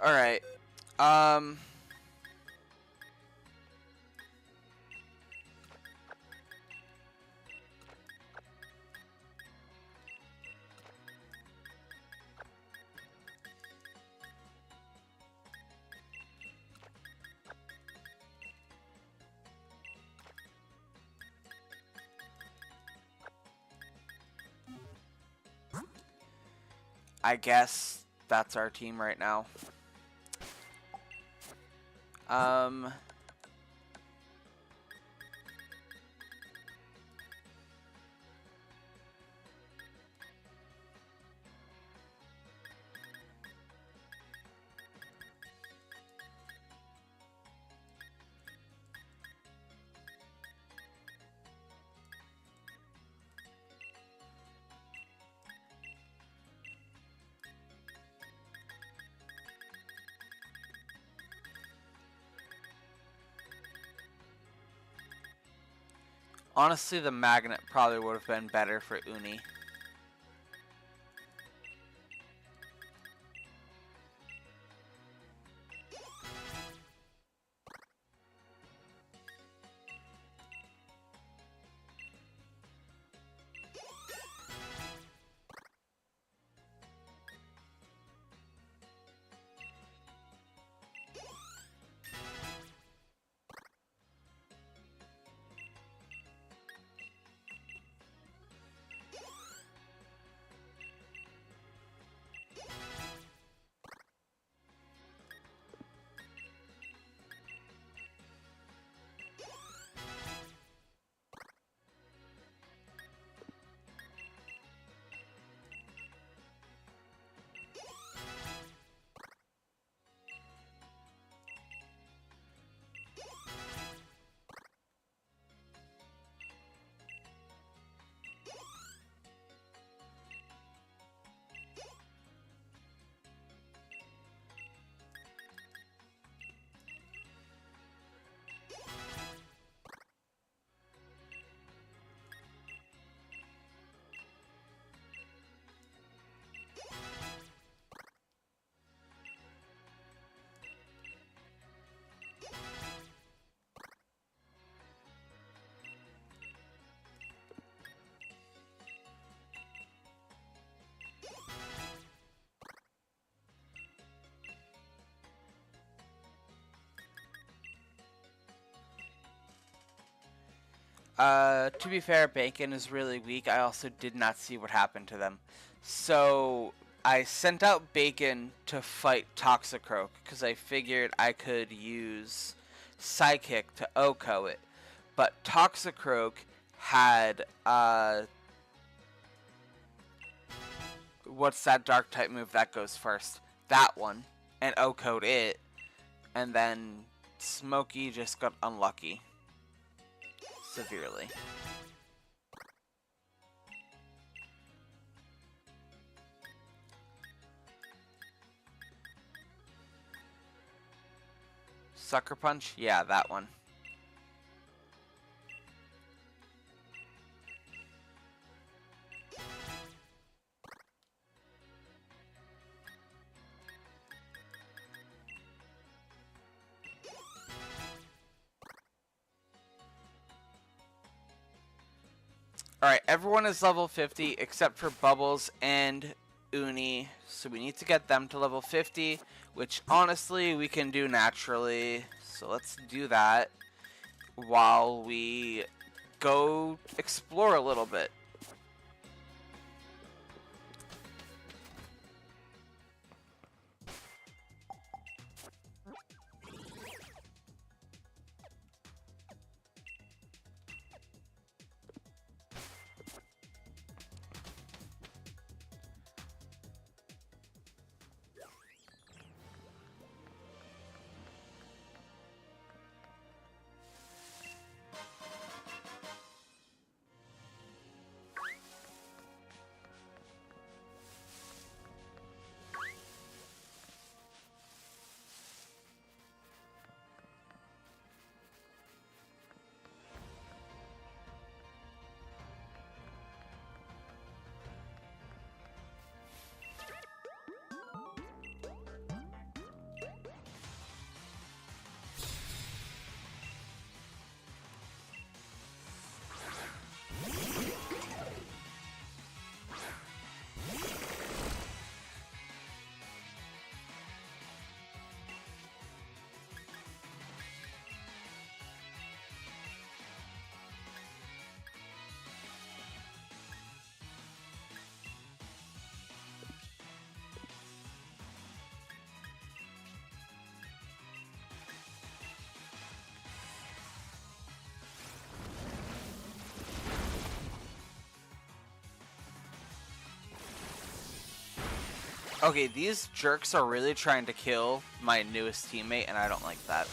Alright. I guess that's our team right now. Honestly, the magnet probably would have been better for Uni. To be fair, Bacon is really weak. I also did not see what happened to them. So, I sent out Bacon to fight Toxicroak, because I figured I could use Psychic to OHKO it. But Toxicroak had, what's that dark type move that goes first? That one. And OHKO'd it. And then Smokey just got unlucky. Severely. Sucker Punch? Yeah, that one. Alright, everyone is level 50 except for Bubbles and Uni, so we need to get them to level 50, which honestly we can do naturally, so let's do that while we go explore a little bit. Okay, these jerks are really trying to kill my newest teammate, and I don't like that.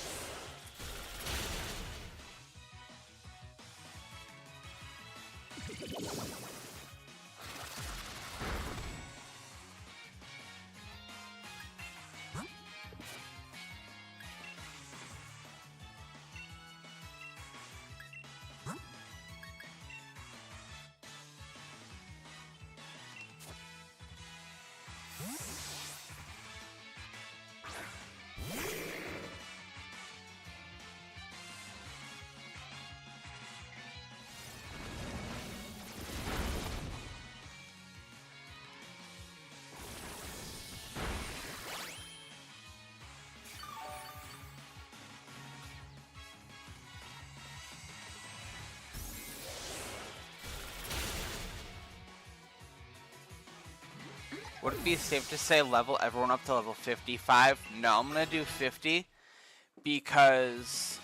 Would it be safe to say level everyone up to level 55? No, I'm gonna do 50 because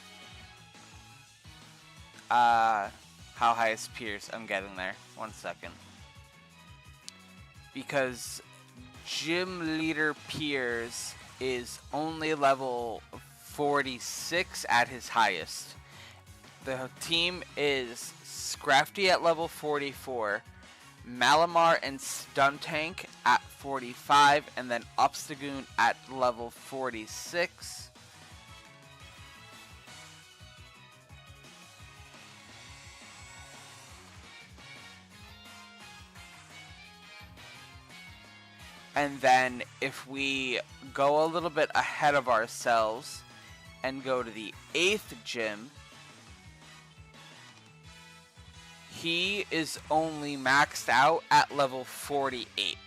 how high is Pierce? I'm getting there. 1 second. Because Gym Leader Piers is only level 46 at his highest. The team is Scrafty at level 44, Malamar and Stuntank at 45, and then Obstagoon at level 46. And then if we go a little bit ahead of ourselves and go to the 8th gym, he is only maxed out at level 48.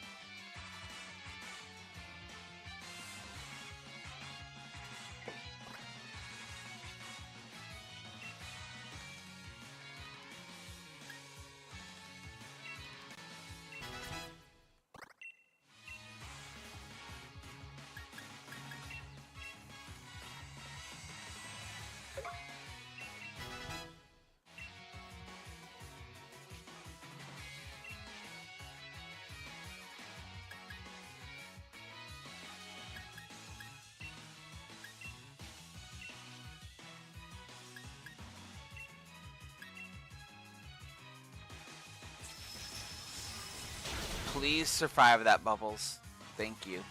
Please survive that, Bubbles. Thank you.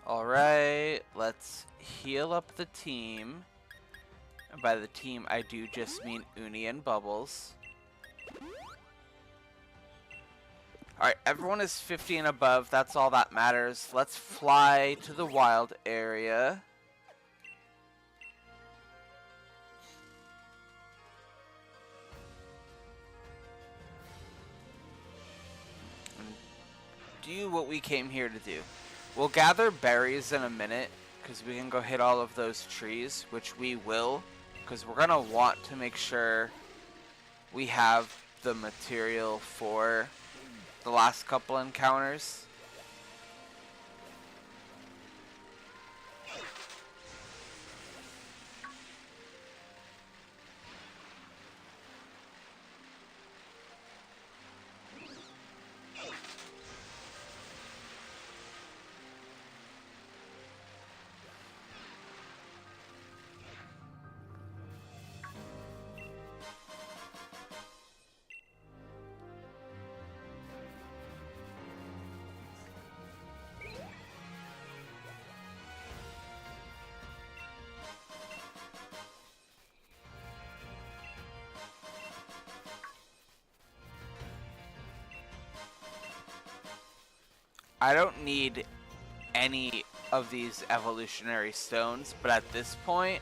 Alright, let's heal up the team. And by the team, I do just mean Uni and Bubbles. Alright, everyone is 50 and above. That's all that matters. Let's fly to the wild area. And do what we came here to do. We'll gather berries in a minute, because we can go hit all of those trees, which we will, because we're going to want to make sure we have the material for the last couple encounters. I don't need any of these evolutionary stones, but at this point,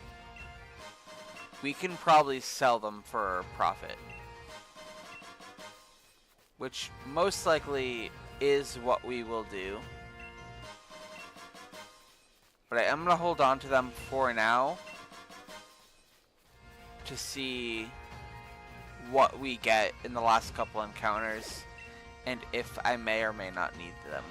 we can probably sell them for profit. Which most likely is what we will do. But I am going to hold on to them for now to see what we get in the last couple encounters and if I may or may not need them.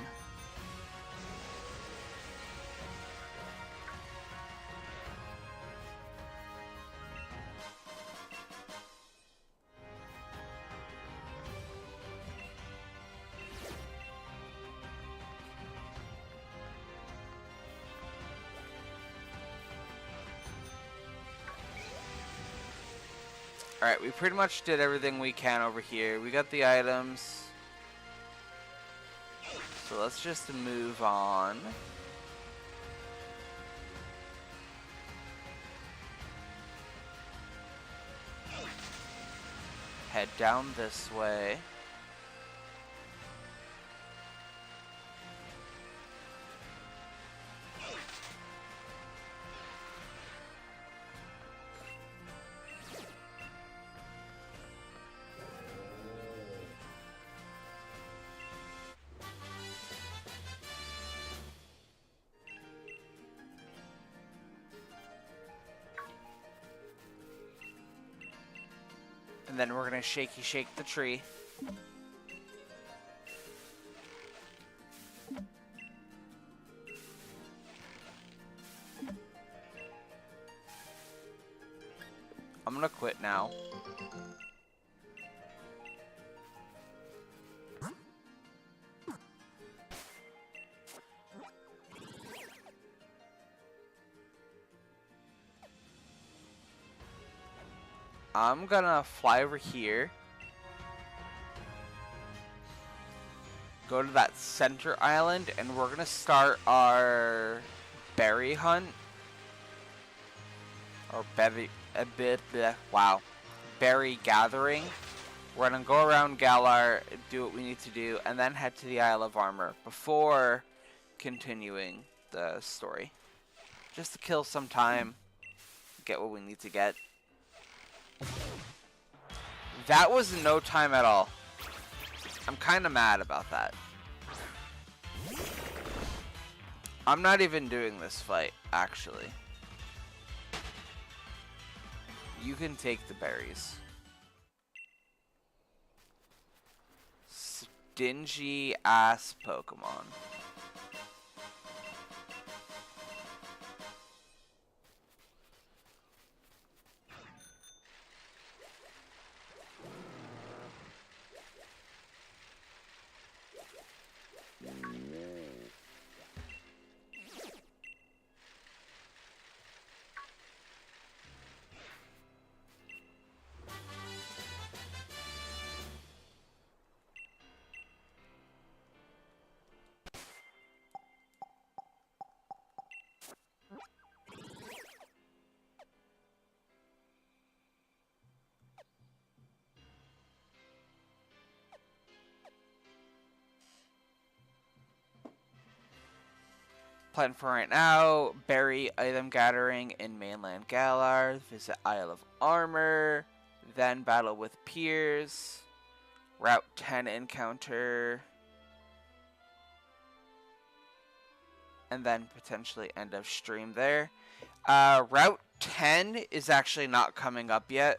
Alright, we pretty much did everything we can over here. We got the items. So let's just move on. Head down this way. And then we're gonna shaky shake the tree. I'm gonna quit now. I'm gonna fly over here. Go to that center island, and we're gonna start our berry hunt. Or berry gathering. We're gonna go around Galar, do what we need to do, and then head to the Isle of Armor before continuing the story. Just to kill some time, get what we need to get. That was no time at all. I'm kind of mad about that. I'm not even doing this fight, actually. You can take the berries. Stingy ass Pokemon. Plan for right now, berry item gathering in mainland Galar, visit Isle of Armor, then battle with peers, Route 10 encounter, and then potentially end of stream there. Route 10 is actually not coming up yet.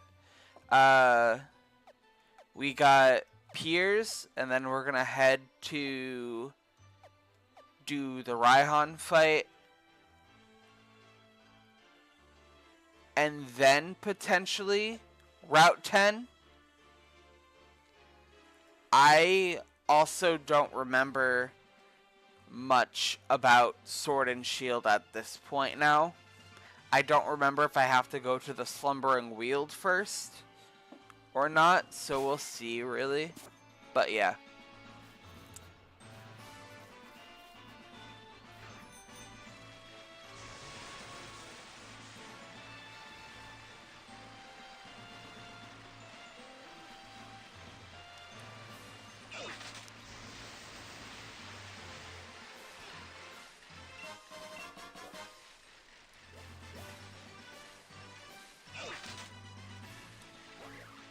We got peers, and then we're gonna head to do the Raihan fight, and then potentially Route 10. I also don't remember much about Sword and Shield at this point now. I don't remember if I have to go to the Slumbering Weald first or not, so we'll see, really. But yeah.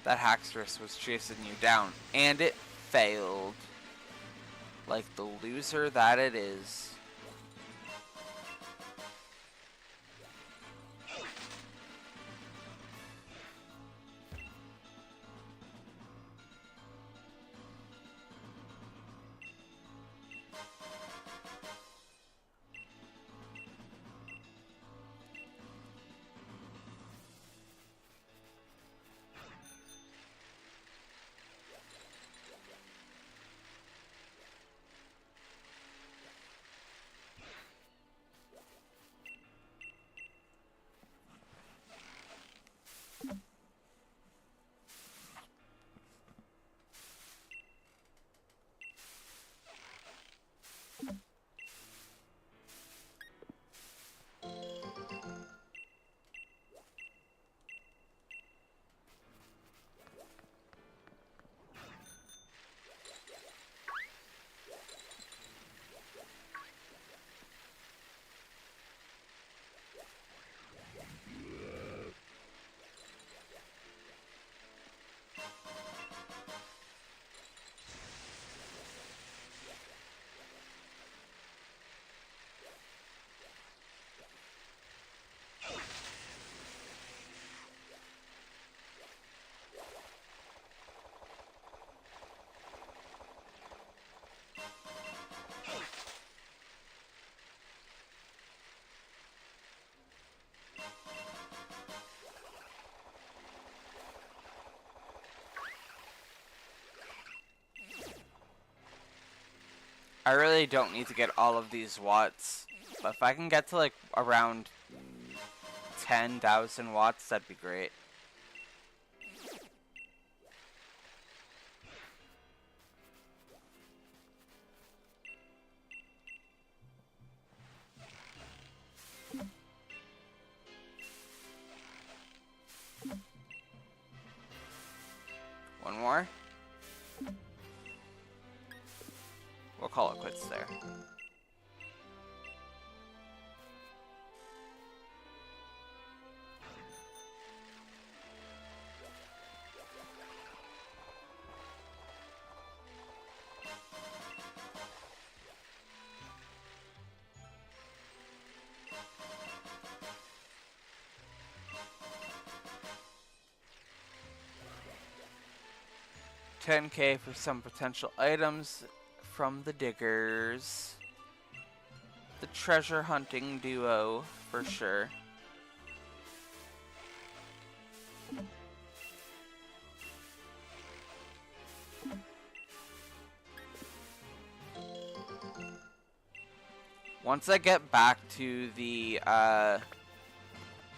that Haxorus was chasing you down, and it failed. Like the loser that it is. I really don't need to get all of these watts, but if I can get to like around 10,000 watts, that'd be great. One more. We'll call it quits there. $10K for some potential items from the diggers. The treasure hunting duo, for sure. Once I get back to the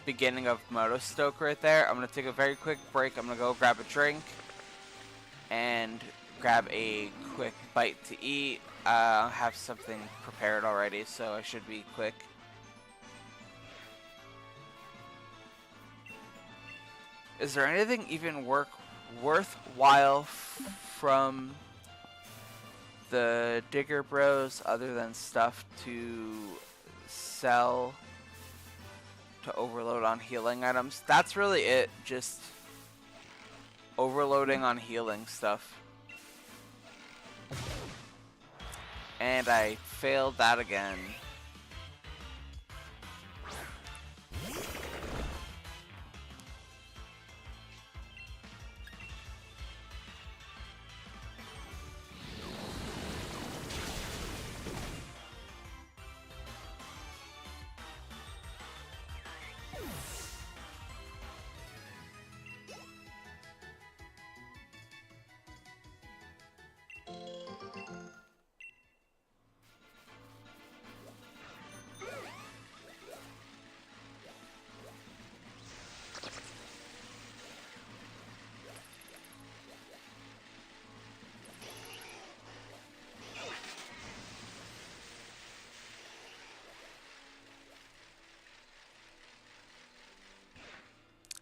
beginning of Motostoke right there, I'm going to take a very quick break. I'm going to go grab a drink and grab a quick bite to eat. I have something prepared already, so I should be quick. Is there anything even worthwhile from the Digger Bros other than stuff to sell to overload on healing items? That's really it, just overloading on healing stuff. And I failed that again.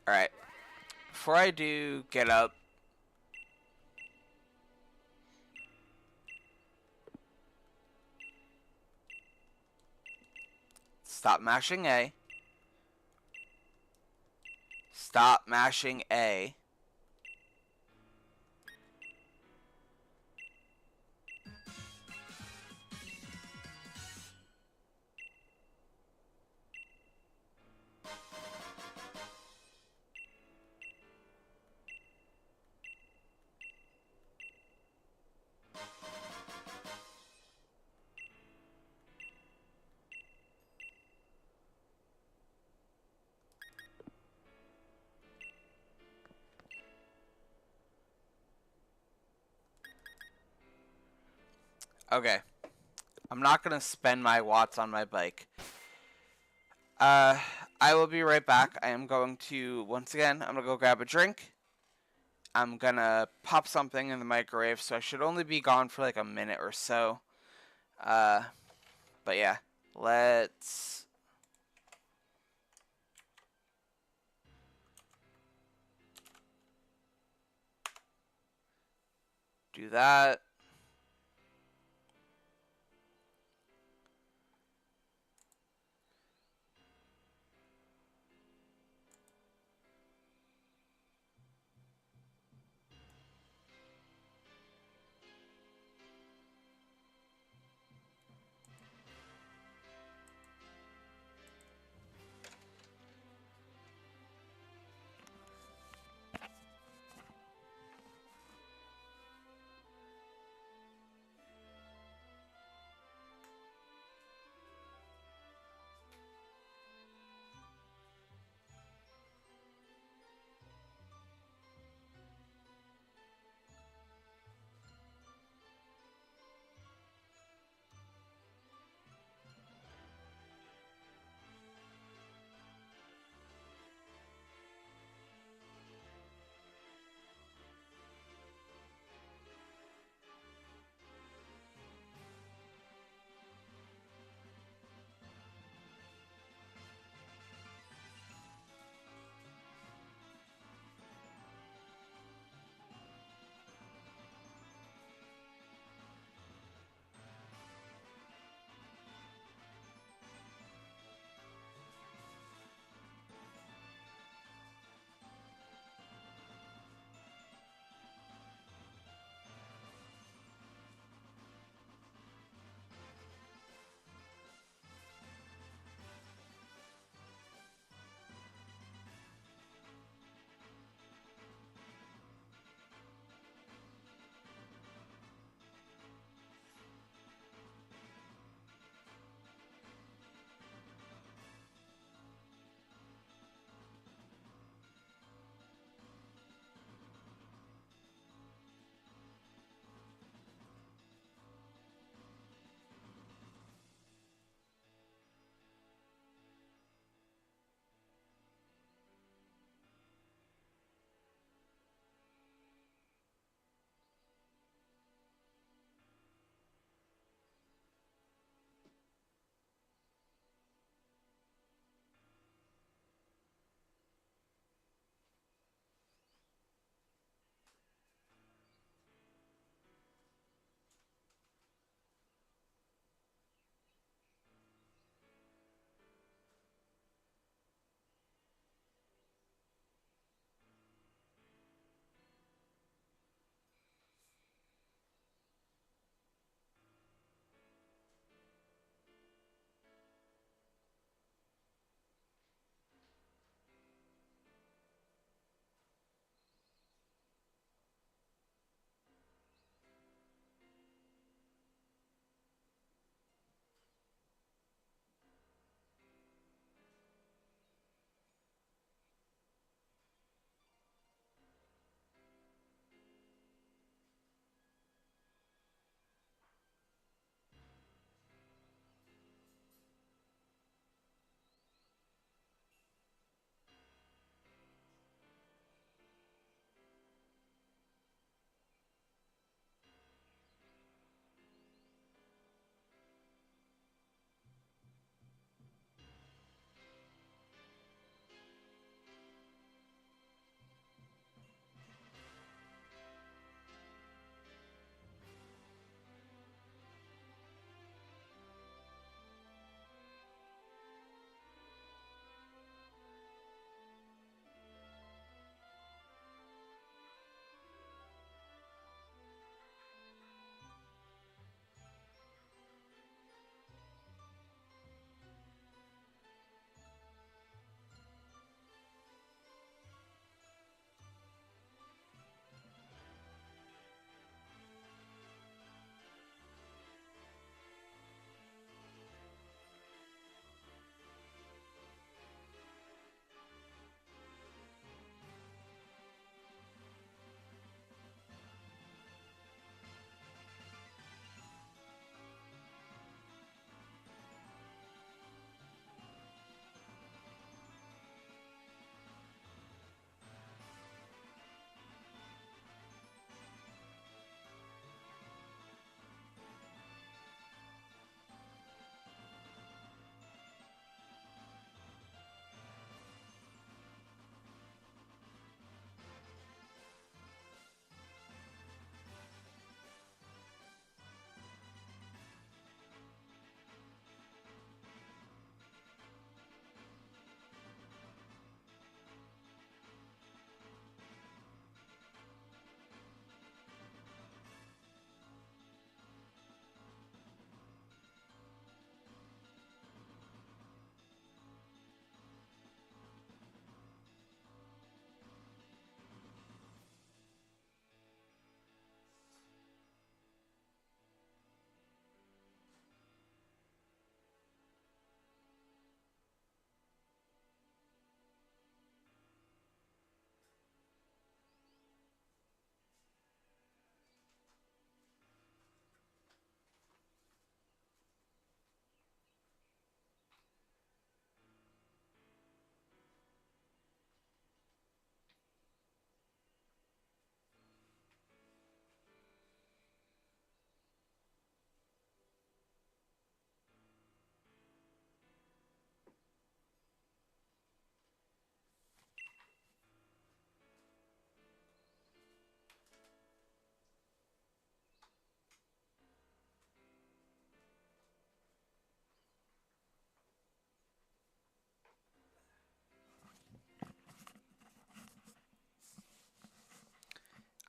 Alright, before I do get up, stop mashing A. Stop mashing A. Okay. I'm not gonna spend my watts on my bike. I will be right back. I am going to, once again, I'm gonna go grab a drink. I'm gonna pop something in the microwave, so I should only be gone for like a minute or so. Uh, but yeah, let's do that.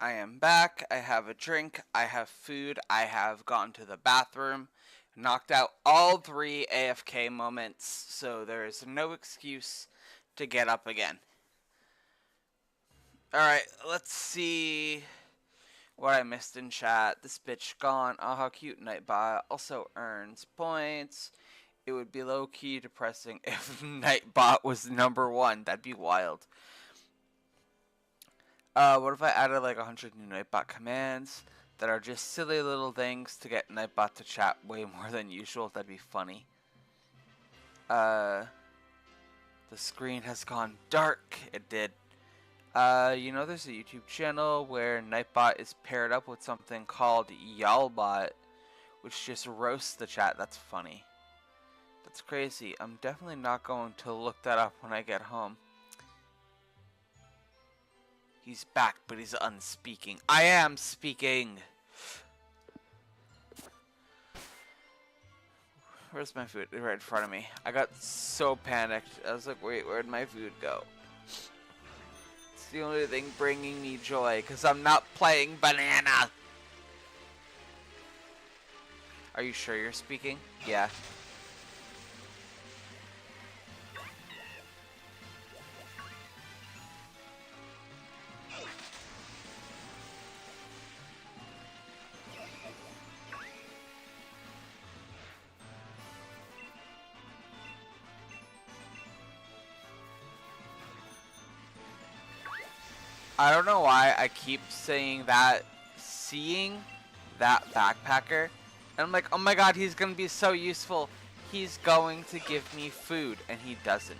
I am back. I have a drink. I have food. I have gone to the bathroom. Knocked out all 3 AFK moments, so there is no excuse to get up again. Alright, let's see what I missed in chat. This bitch gone. Oh, how cute. Nightbot also earns points. It would be low-key depressing if Nightbot was number 1. That'd be wild. What if I added like 100 new Nightbot commands that are just silly little things to get Nightbot to chat way more than usual? That'd be funny. The screen has gone dark. It did. You know there's a YouTube channel where Nightbot is paired up with something called Y'allbot, which just roasts the chat. That's funny. That's crazy. I'm definitely not going to look that up when I get home. He's back, but he's unspeaking. I am speaking! Where's my food? Right in front of me. I got so panicked. I was like, wait, where'd my food go? It's the only thing bringing me joy, because I'm not playing banana! Are you sure you're speaking? Yeah. I don't know why I keep saying that, seeing that backpacker, and I'm like, oh my god, he's gonna be so useful. He's going to give me food, and he doesn't.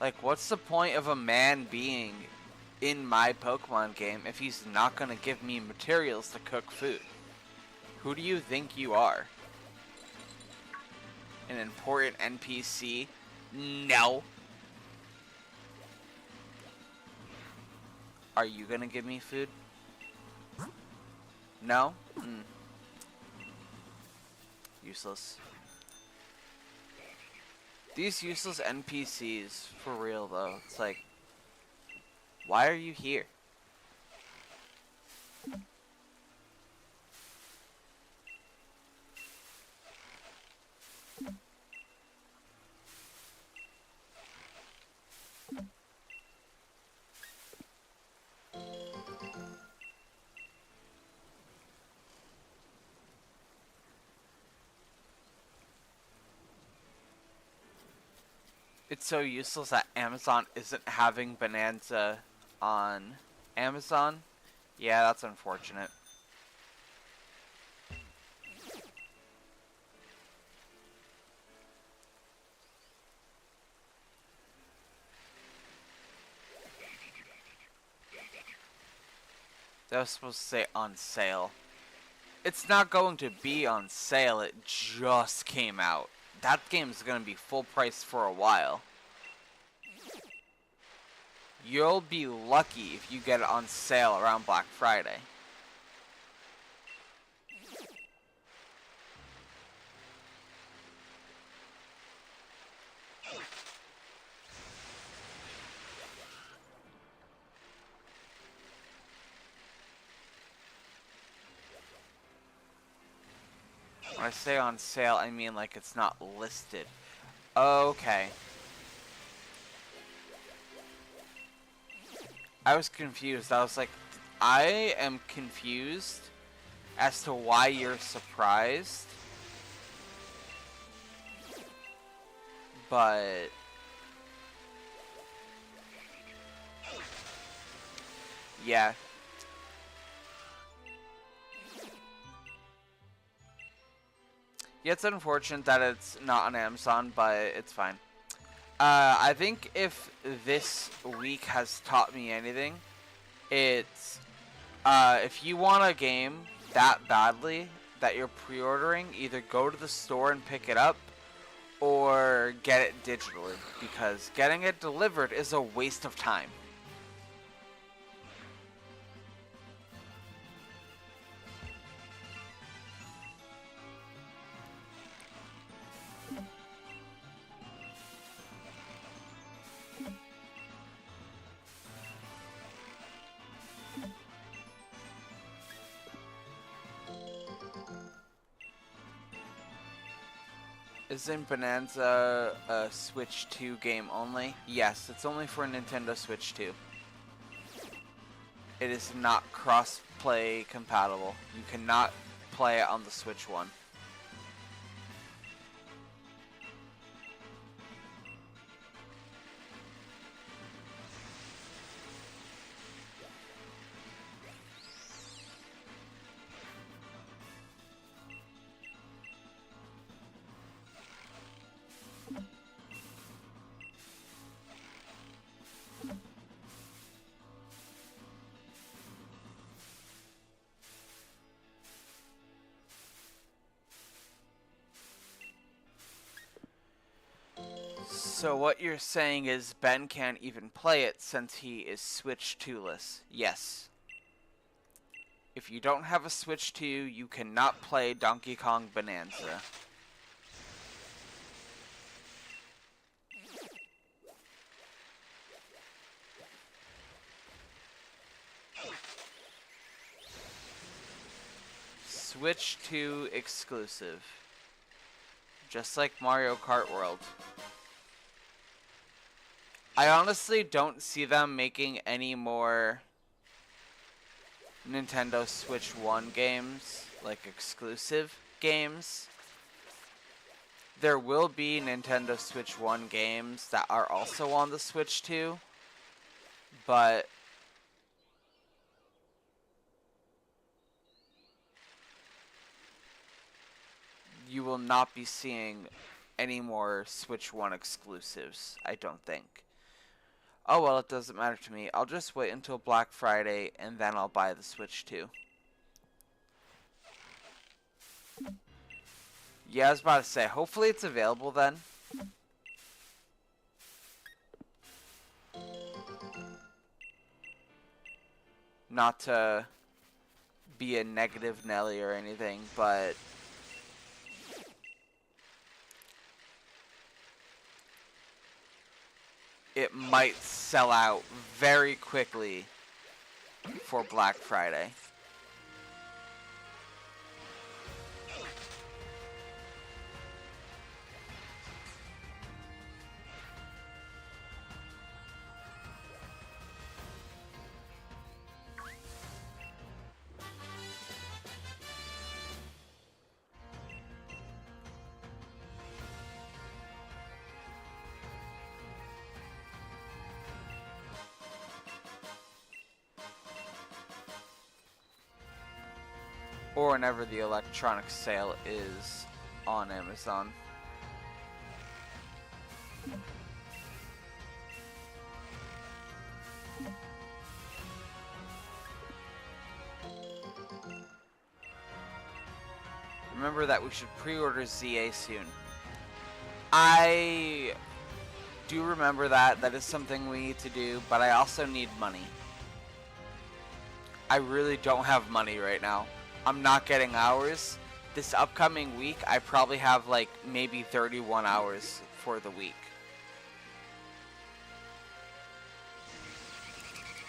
Like, what's the point of a man being in my Pokemon game if he's not gonna give me materials to cook food? Who do you think you are? An important NPC? No. Are you gonna give me food? No? Useless. These useless NPCs, for real though, it's like, why are you here? It's so useless that Amazon isn't having Bananza on Amazon. Yeah, that's unfortunate. That was supposed to say on sale. It's not going to be on sale. It just came out. That game's gonna be full price for a while. You'll be lucky if you get it on sale around Black Friday. When I say on sale, I mean like it's not listed. Okay. I was confused. I was like, I am confused as to why you're surprised. But yeah. Yeah, it's unfortunate that it's not on Amazon, but it's fine. I think if this week has taught me anything, it's if you want a game that badly that you're pre-ordering, either go to the store and pick it up or get it digitally, because getting it delivered is a waste of time. Isn't Bananza a Switch 2 game only? Yes, it's only for Nintendo Switch 2. It is not cross-play compatible. You cannot play it on the Switch 1. So what you're saying is Ben can't even play it since he is Switch 2-less. Yes. If you don't have a Switch 2, you cannot play Donkey Kong Bananza. Switch 2 exclusive. Just like Mario Kart World. I honestly don't see them making any more Nintendo Switch 1 games, like exclusive games. There will be Nintendo Switch 1 games that are also on the Switch 2, but you will not be seeing any more Switch 1 exclusives, I don't think. Oh well, it doesn't matter to me. I'll just wait until Black Friday and then I'll buy the Switch 2. Yeah, I was about to say, hopefully it's available then. Not to be a negative Nelly or anything, but it might sell out very quickly for Black Friday. Or whenever the electronic sale is on Amazon. Remember that we should pre-order ZA soon. I do remember that. That is something we need to do, but I also need money. I really don't have money right now. I'm not getting hours. This upcoming week, I probably have like maybe 31 hours for the week.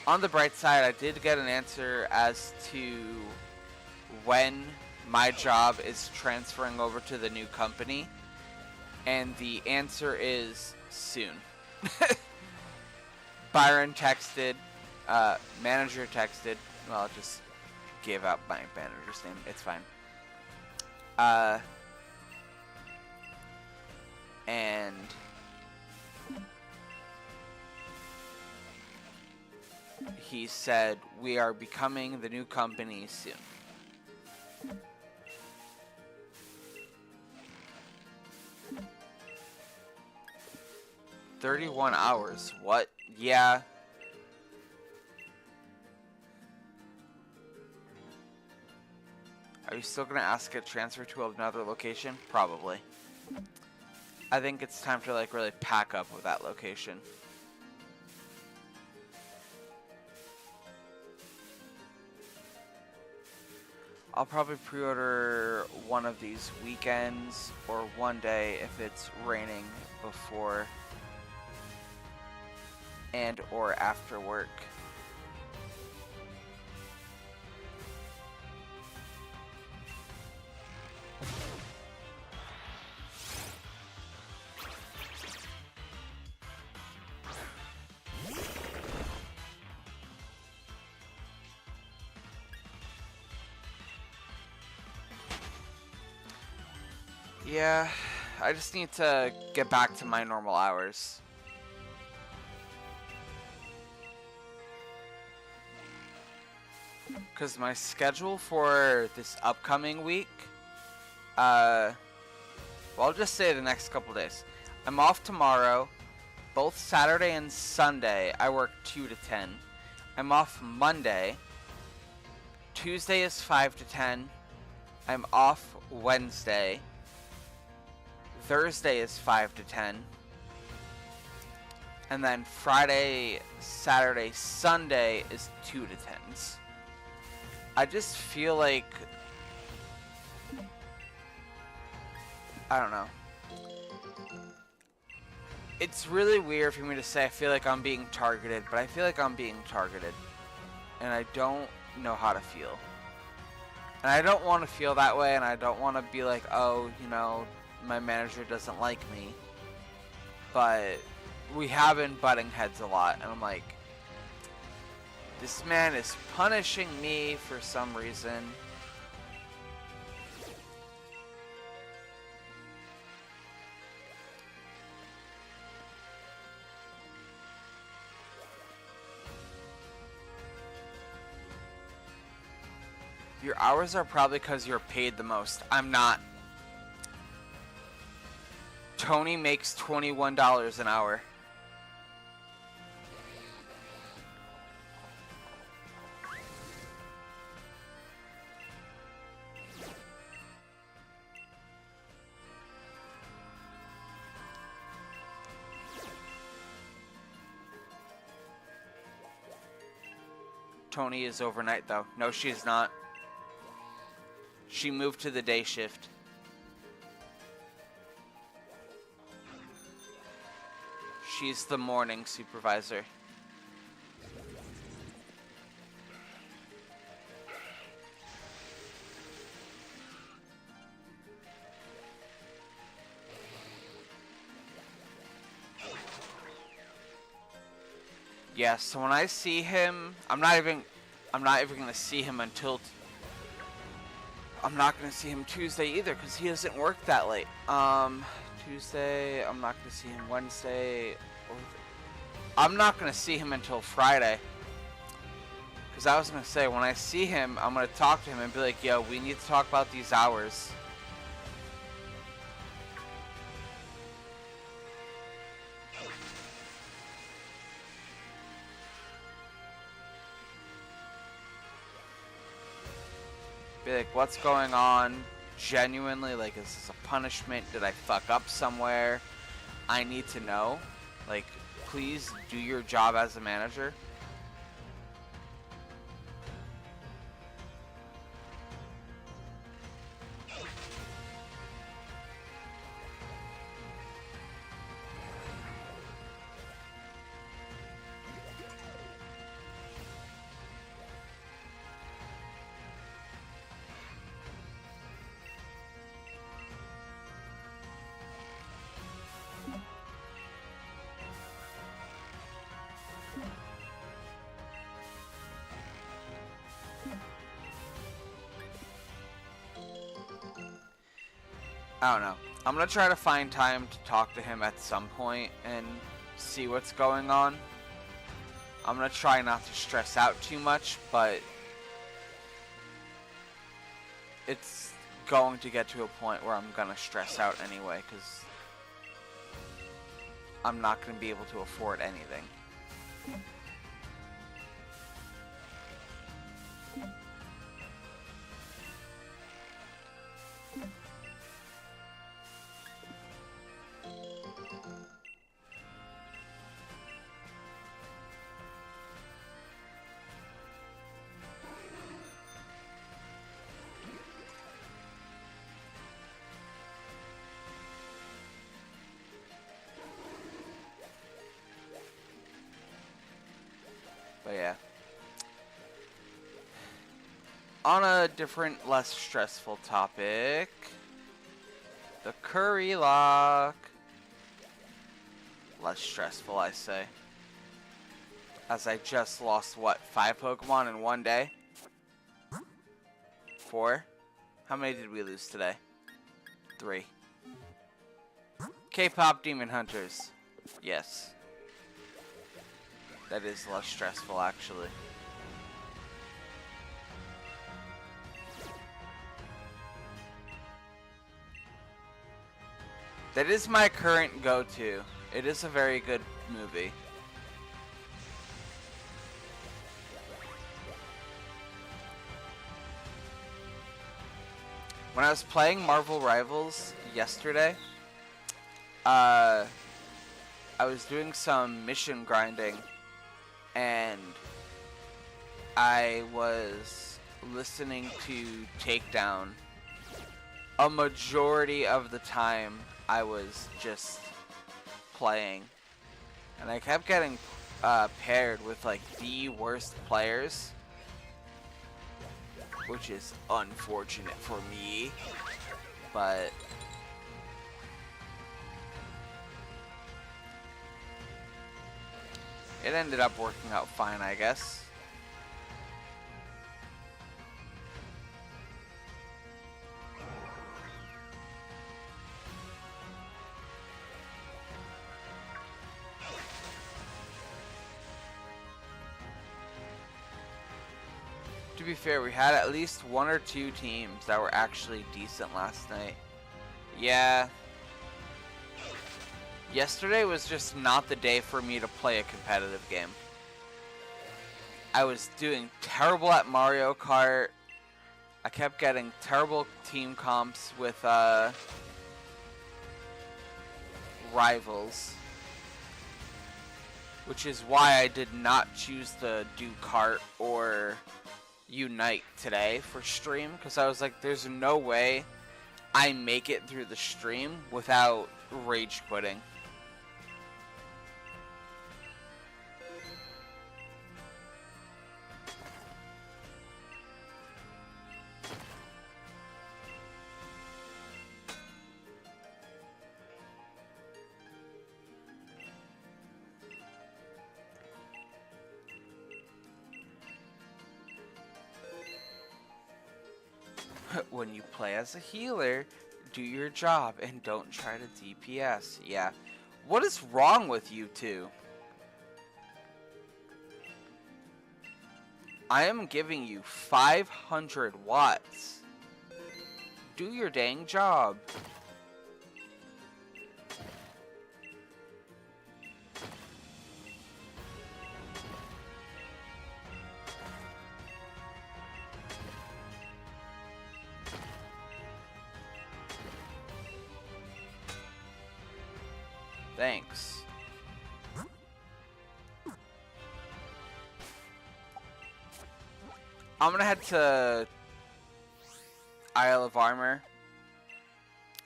On the bright side, I did get an answer as to when my job is transferring over to the new company. And the answer is soon. Byron texted, manager texted, well, just gave out my manager's name. It's fine. And he said, we are becoming the new company soon. $31 hours. What? Yeah. Are you still going to ask it transfer to another location? Probably. I think it's time to like really pack up with that location. I'll probably pre-order one of these weekends or one day if it's raining before and or after work. Yeah, I just need to get back to my normal hours. Because my schedule for this upcoming week, well, I'll just say the next couple days. I'm off tomorrow. Both Saturday and Sunday, I work 2 to 10. I'm off Monday. Tuesday is 5 to 10. I'm off Wednesday. Thursday is 5 to 10. And then Friday, Saturday, Sunday is 2 to 10s. I just feel like, I don't know. It's really weird for me to say I feel like I'm being targeted, but I feel like I'm being targeted. And I don't know how to feel. And I don't want to feel that way, and I don't want to be like, oh, you know, my manager doesn't like me. But we have been butting heads a lot, and I'm like, this man is punishing me for some reason. Your hours are probably because you're paid the most. I'm not. Tony makes $21 an hour. Tony is overnight though. No, she is not. She moved to the day shift. She's the morning supervisor. Yeah, so when I see him, I'm not even gonna see him until I'm not gonna see him Tuesday either, because he doesn't work that late. Tuesday, I'm not gonna see him Wednesday. I'm not gonna see him until Friday. Because I was gonna say, when I see him, I'm gonna talk to him and be like, yo, we need to talk about these hours. Be like, what's going on? Genuinely, like, is this a punishment? Did I fuck up somewhere? I need to know. Like, please do your job as a manager. I don't know. I'm gonna try to find time to talk to him at some point and see what's going on. I'm gonna try not to stress out too much, but it's going to get to a point where I'm gonna stress out anyway, because I'm not gonna be able to afford anything. But yeah. On a different, less stressful topic, the Currylocke. Less stressful, I say. As I just lost, what, 5 Pokemon in one day? 4? How many did we lose today? 3. K-pop Demon Hunters. Yes. That is less stressful, actually. That is my current go-to. It is a very good movie. When I was playing Marvel Rivals yesterday, I was doing some mission grinding, and I was listening to Takedown. A majority of the time, I was just playing, and I kept getting paired with like the worst players, which is unfortunate for me, but it ended up working out fine, I guess. To be fair, we had at least 1 or 2 teams that were actually decent last night. Yeah. Yesterday was just not the day for me to play a competitive game. I was doing terrible at Mario Kart. I kept getting terrible team comps with rivals. Which is why I did not choose to do Kart or Unite today for stream, because I was like, there's no way I make it through the stream without rage quitting. When you play as a healer, do your job and don't try to DPS. Yeah. What is wrong with you two? I am giving you 500 watts. Do your dang job. Thanks. I'm gonna head to Isle of Armor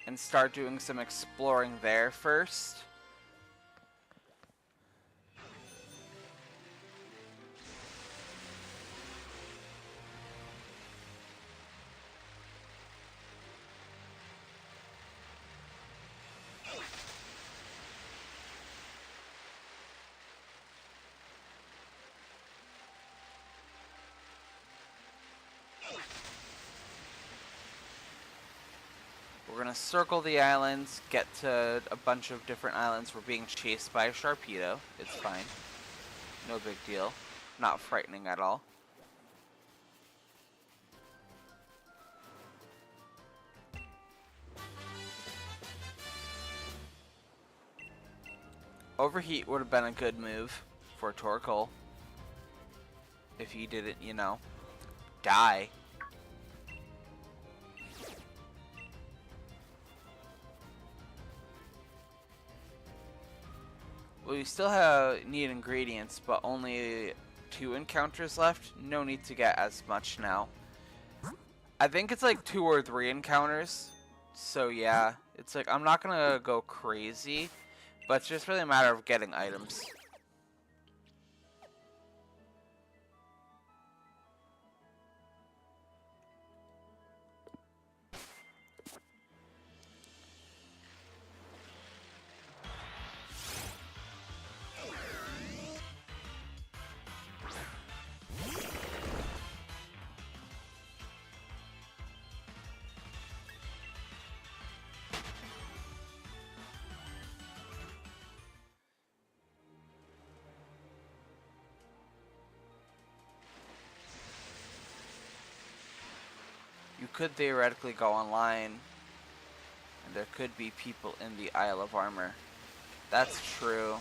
and start doing some exploring there first. We're gonna circle the islands, get to a bunch of different islands. We're being chased by a Sharpedo. It's fine. No big deal. Not frightening at all. Overheat would have been a good move for Torkoal. If he didn't, you know, die. We still need ingredients, but only 2 encounters left. No need to get as much now. I think it's like 2 or 3 encounters. So yeah, it's like I'm not gonna go crazy, but it's just really a matter of getting items. You could theoretically go online, and there could be people in the Isle of Armor. That's true.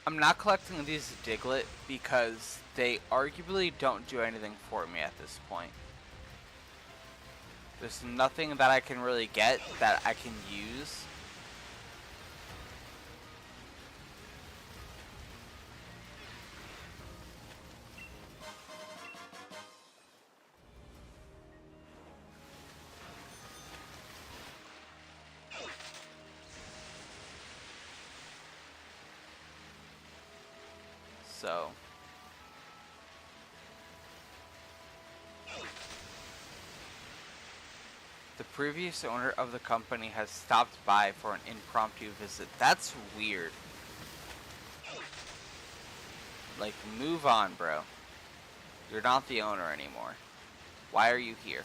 I'm not collecting these Diglett because they arguably don't do anything for me at this point. There's nothing that I can really get that I can use. So the previous owner of the company has stopped by for an impromptu visit. That's weird. Like, move on, bro. You're not the owner anymore. Why are you here?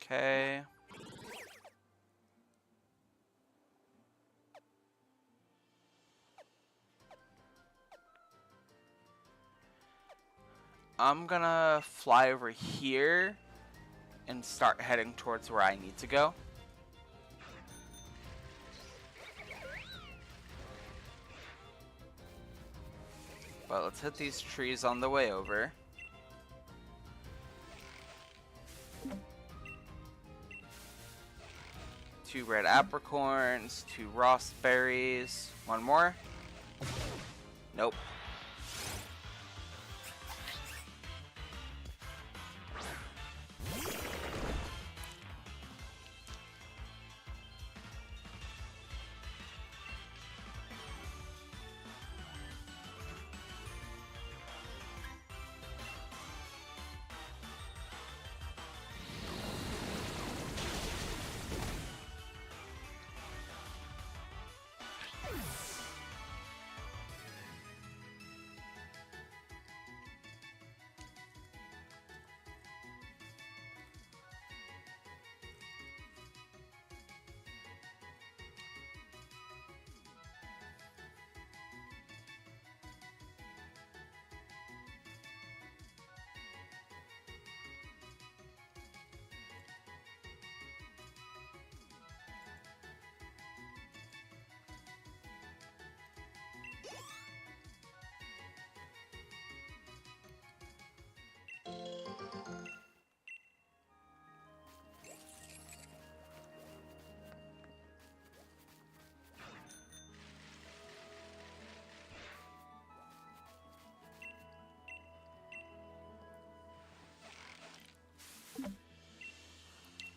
Okay. I'm gonna fly over here and start heading towards where I need to go. But let's hit these trees on the way over. Two red apricorns, two raspberries. One more? Nope.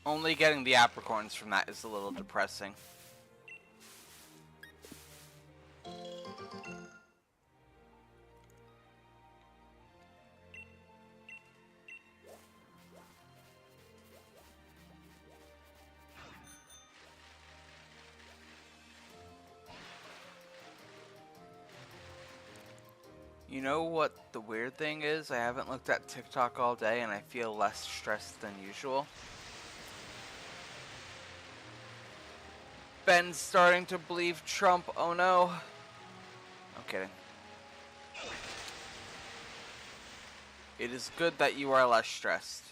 Only getting the apricorns from that is a little depressing. You know what the weird thing is? I haven't looked at TikTok all day and I feel less stressed than usual. Ben's starting to believe Trump. Oh no. I'm kidding. It is good that you are less stressed.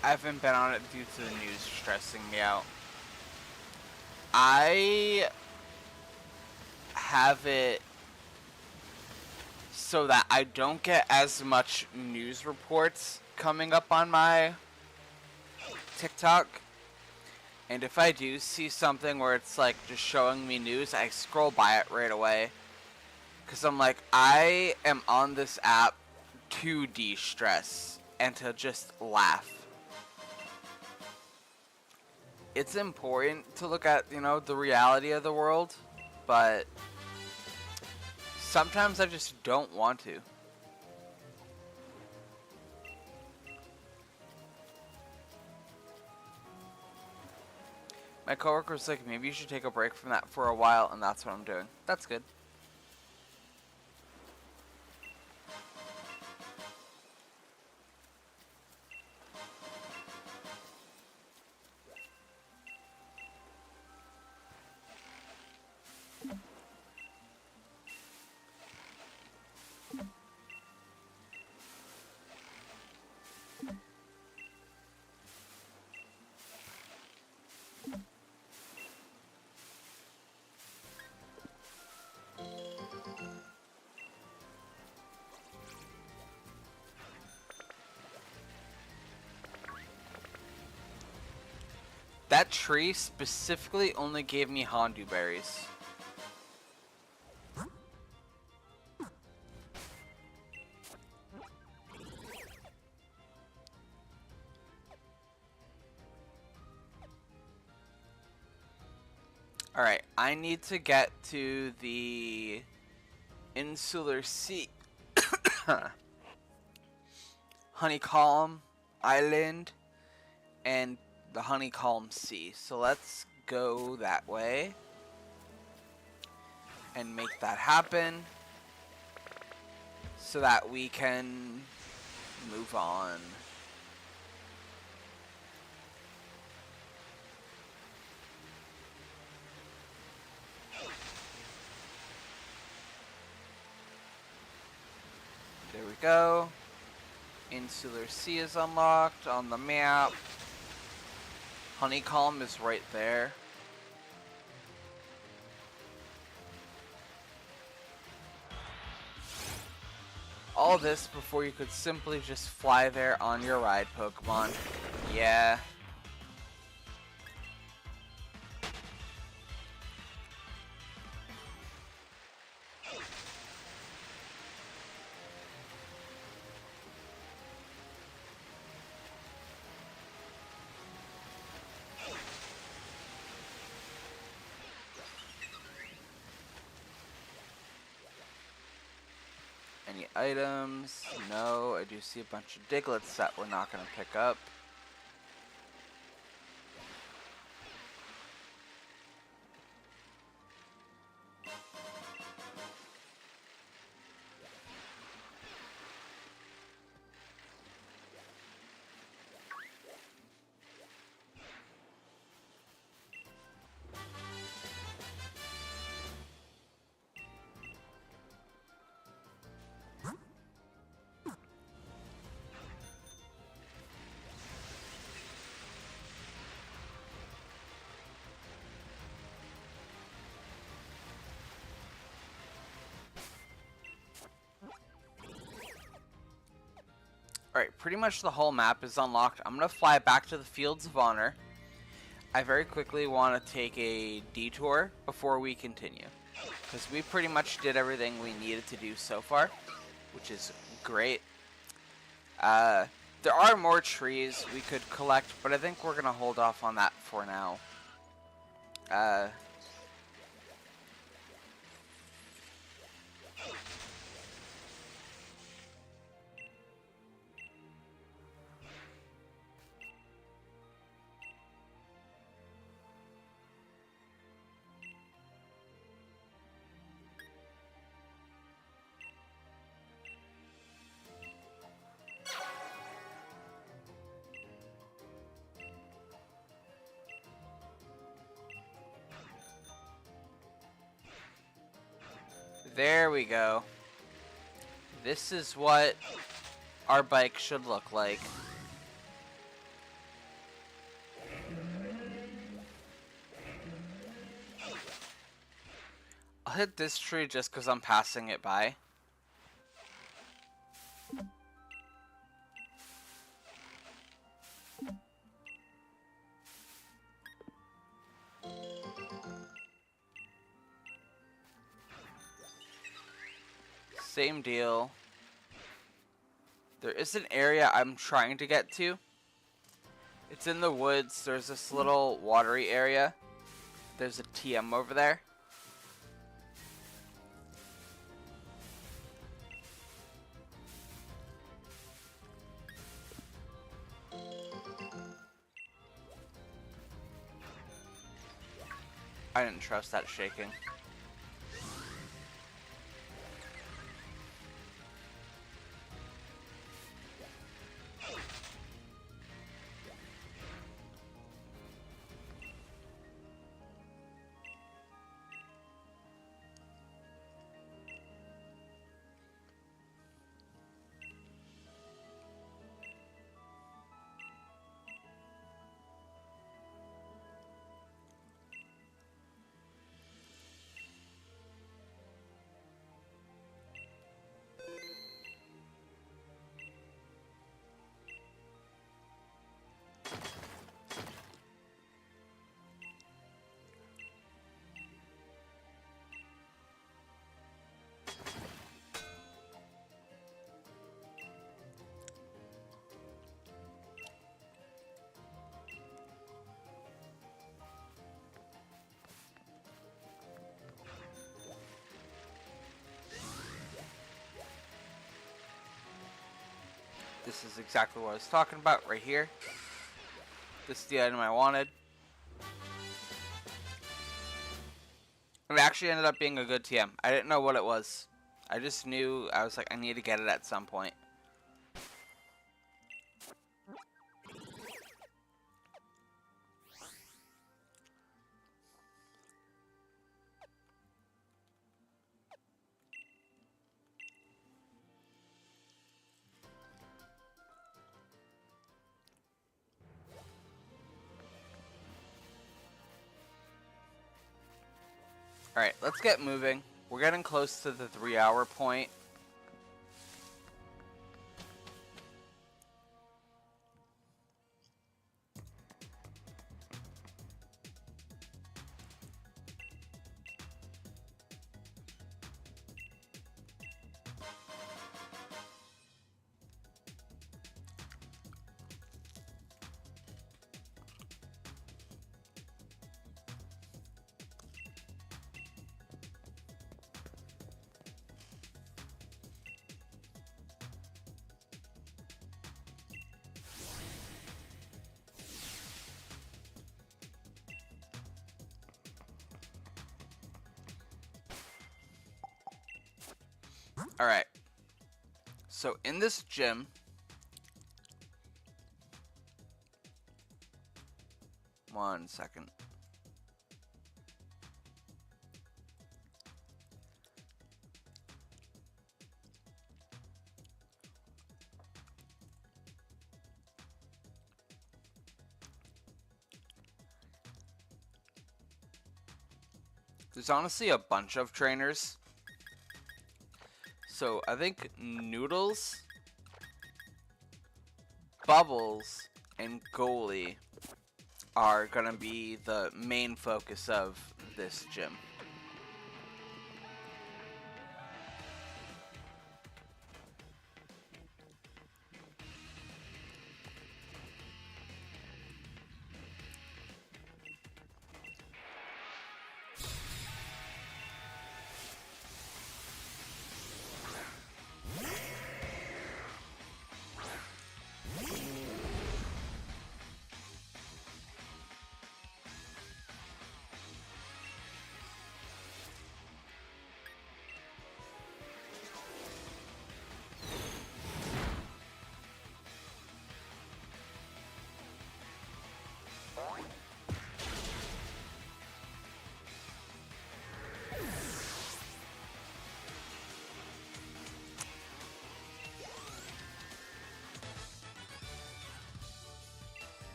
I haven't been on it due to the news stressing me out. I have it so that I don't get as much news reports coming up on my TikTok. And if I do see something where it's like just showing me news, I scroll by it right away. Because I'm like, I am on this app to de-stress and to just laugh. It's important to look at, you know, the reality of the world, but sometimes I just don't want to. My coworker was like, maybe you should take a break from that for a while, and that's what I'm doing. That's good. That tree specifically only gave me Hondu berries. Alright, I need to get to the Insular Sea Honeycomb Island and the Honeycomb Sea. So let's go that way and make that happen so that we can move on. There we go. Insular Sea is unlocked on the map. Honeycomb is right there. All this before you could simply just fly there on your ride Pokemon. Yeah. Any items? No, I do see a bunch of Diglets that we're not going to pick up. Alright, pretty much the whole map is unlocked. I'm going to fly back to the Fields of Honor. I very quickly want to take a detour before we continue, because we pretty much did everything we needed to do so far, which is great. There are more trees we could collect, but I think we're going to hold off on that for now. There we go. This is what our bike should look like. I'll hit this tree just because I'm passing it by. Same deal. There is an area I'm trying to get to. It's in the woods. There's this little watery area. There's a TM over there. I didn't trust that shaking. This is exactly what I was talking about right here. This is the item I wanted. It actually ended up being a good TM. I didn't know what it was. I just knew, I was like, I need to get it at some point. Alright, let's get moving. We're getting close to the 3-hour point. Alright. So in this gym, one second. There's honestly a bunch of trainers. So I think Noodles Bubbles and Goalie are gonna be the main focus of this gym.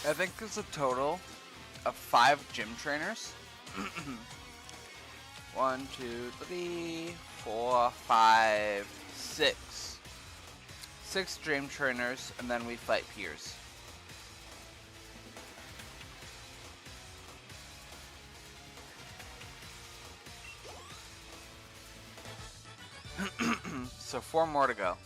I think there's a total of 5 gym trainers. 1, 2, 3, 4, 5, 6. 6 gym trainers, and then we fight peers. So 4 more to go.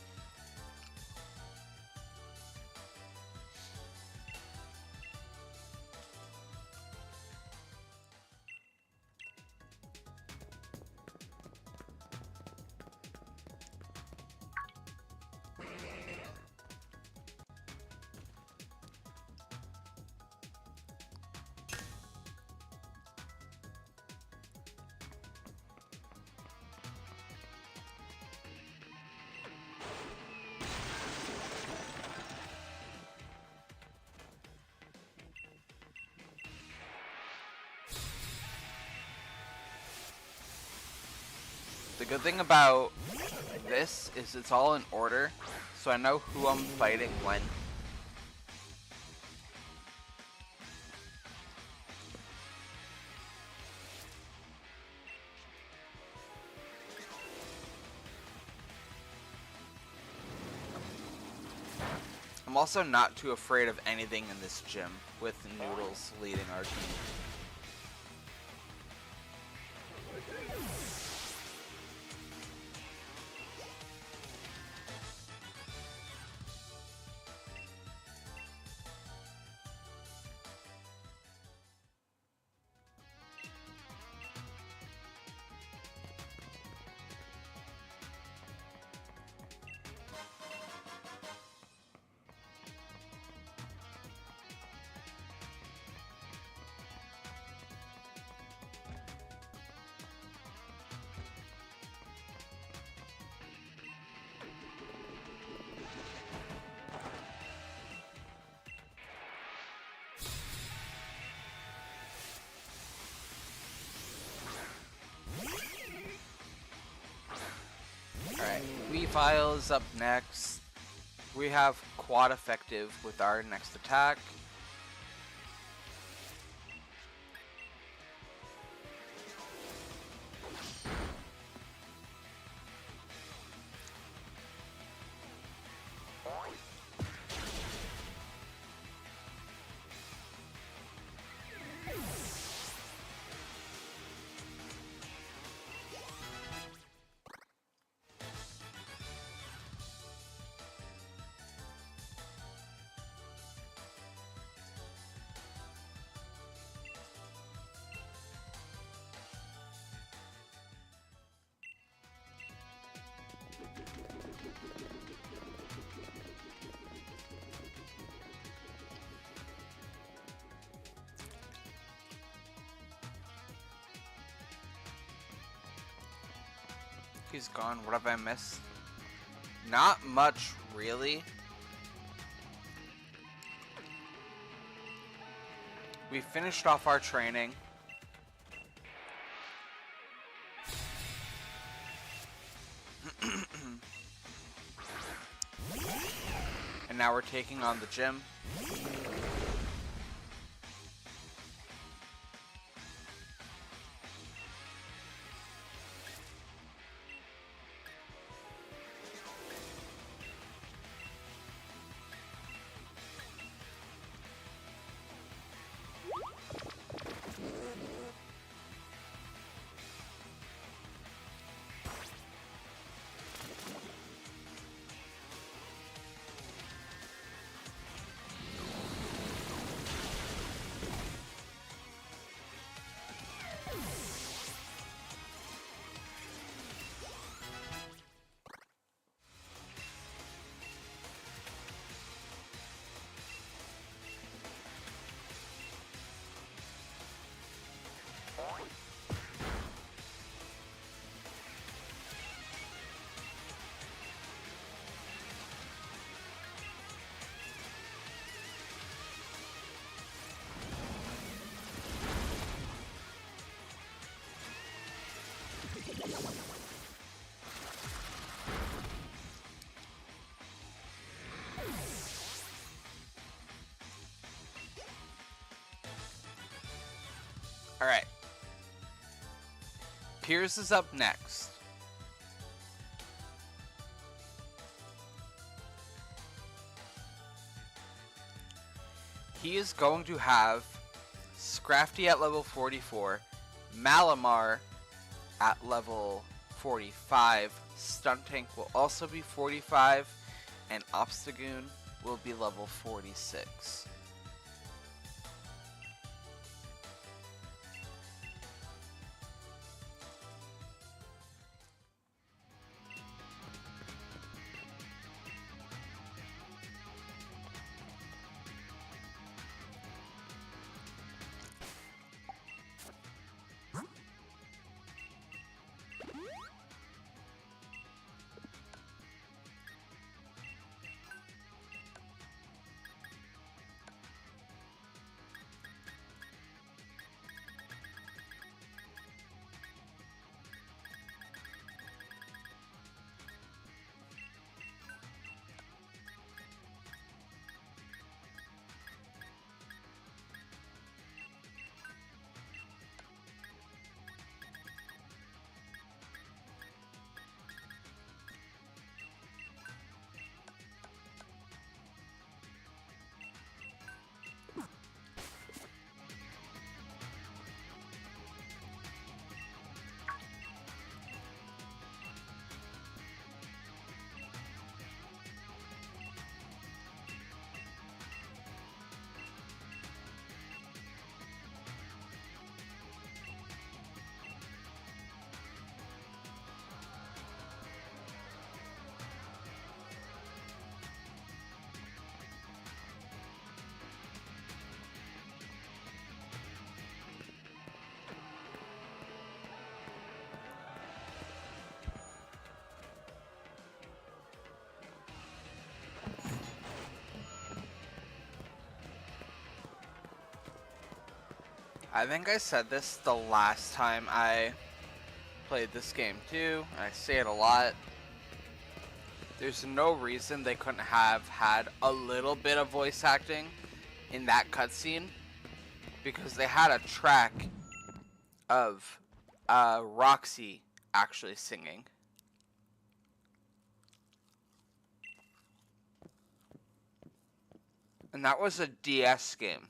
The good thing about this is it's all in order, so I know who I'm fighting when. I'm also not too afraid of anything in this gym, with Noodles leading our team. Alright, Weavile is up next. We have quad effective with our next attack. he's gone. What have I missed? Not much, really. We finished off our training. And now we're taking on the gym. Alright. Piers is up next. He is going to have Scrafty at level 44, Malamar at level 45, Stuntank will also be 45, and Obstagoon will be level 46. I think I said this the last time I played this game too, and I say it a lot. There's no reason they couldn't have had a little bit of voice acting in that cutscene, because they had a track of Roxy actually singing. And that was a DS game.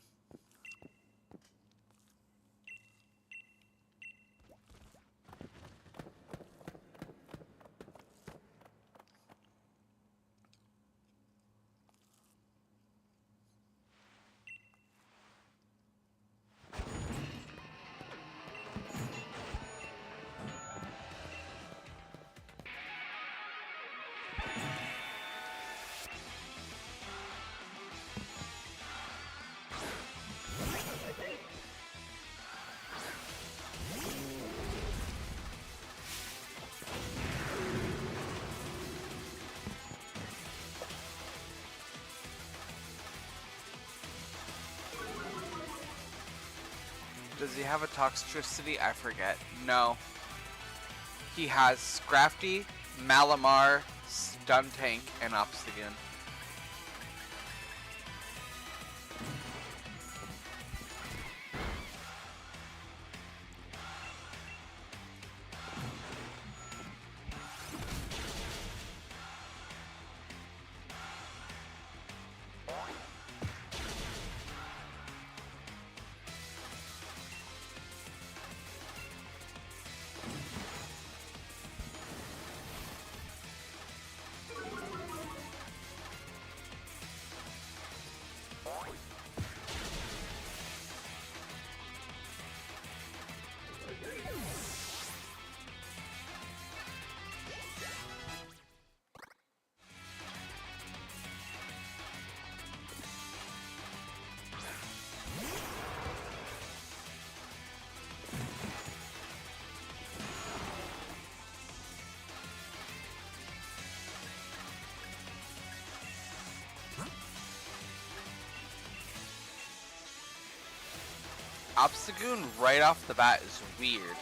Does he have a Toxtricity? I forget. No. He has Scrafty, Malamar, Stuntank, and Obstagoon. Obstagoon right off the bat is weird.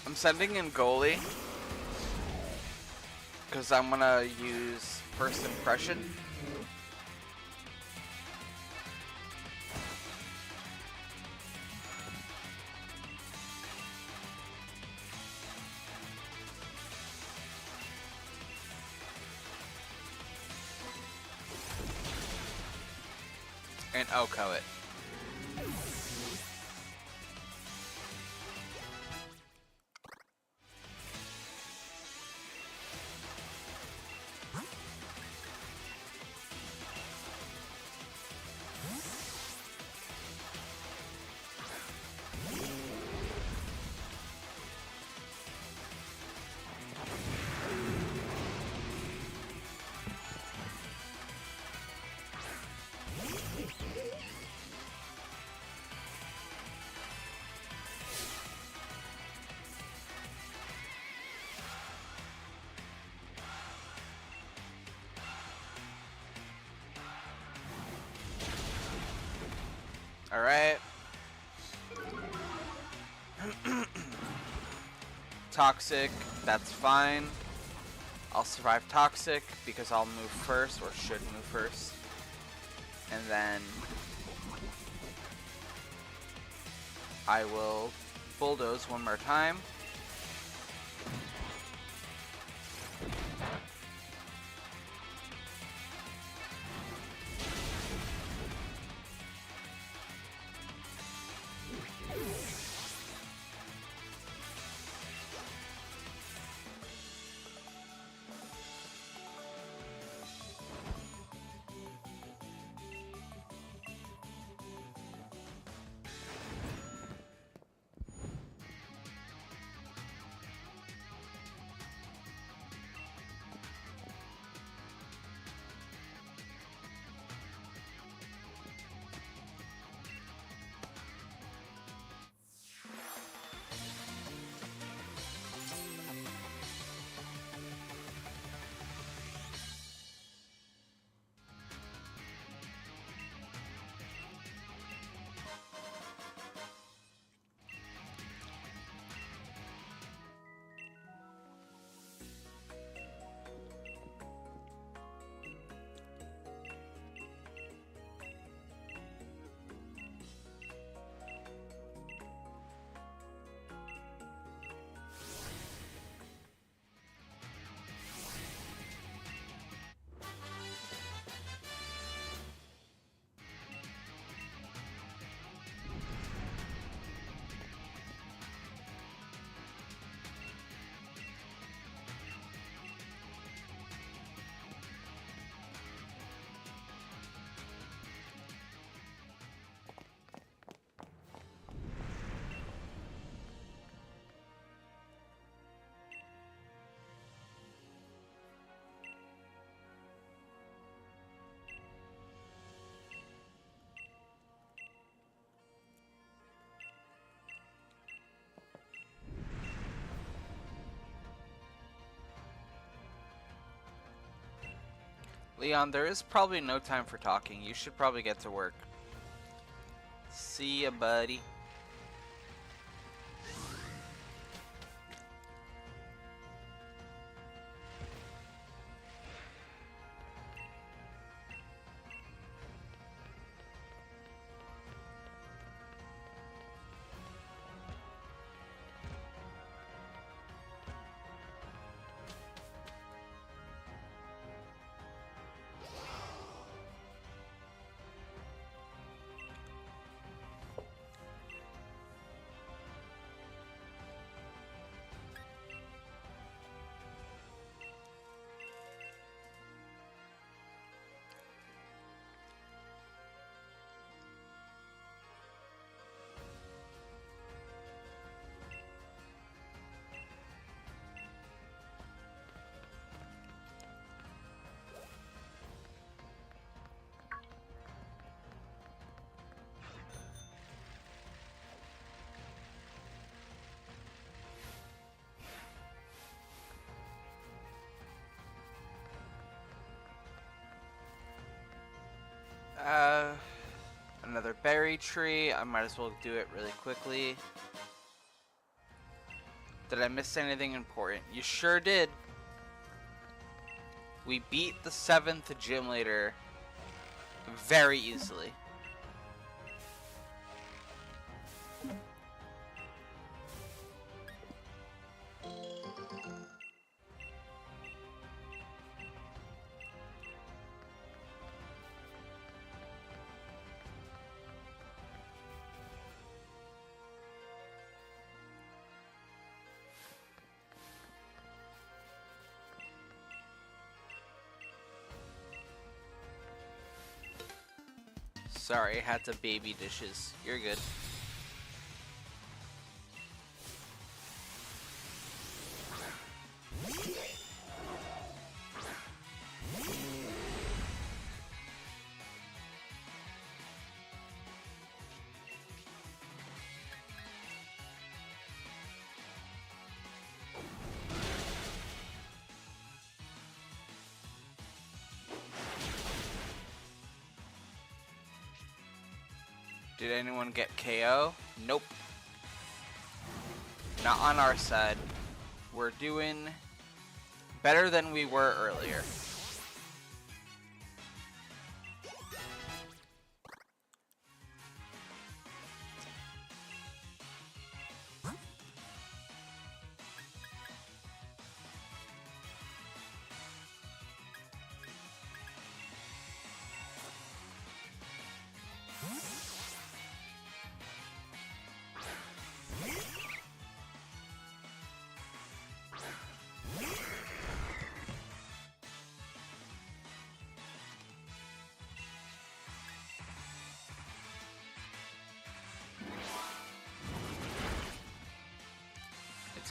I'm sending in goalie because I'm gonna use first impression. And Oko it. Alright. Toxic, that's fine. I'll survive Toxic because I'll move first, or should move first. And then I will Bulldoze one more time. Leon, there is probably no time for talking. You should probably get to work. See ya, buddy. Another berry tree. I might as well do it really quickly. Did I miss anything important? You sure did. We beat the 7th gym leader very easily. Sorry, I had to baby dishes. You're good. Did anyone get KO? Nope. Not on our side. We're doing better than we were earlier.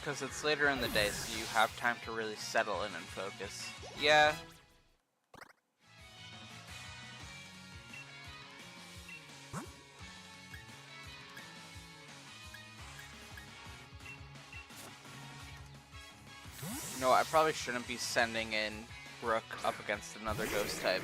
Because it's later in the day, so you have time to really settle in and focus. Yeah. No, I probably shouldn't be sending in Rook up against another ghost type.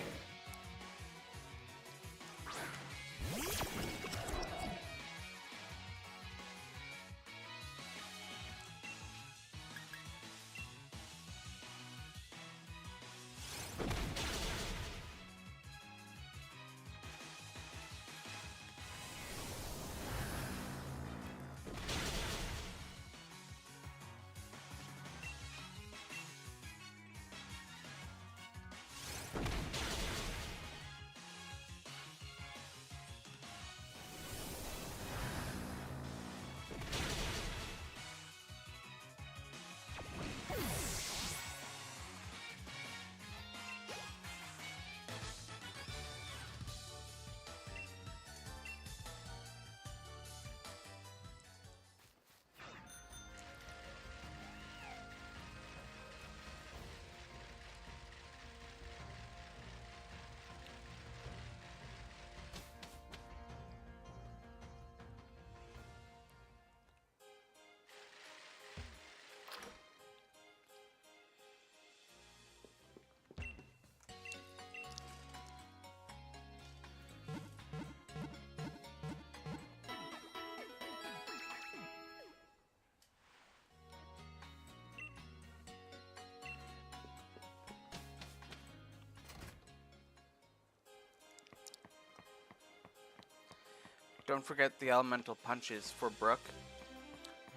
don't forget the elemental punches for Brooke.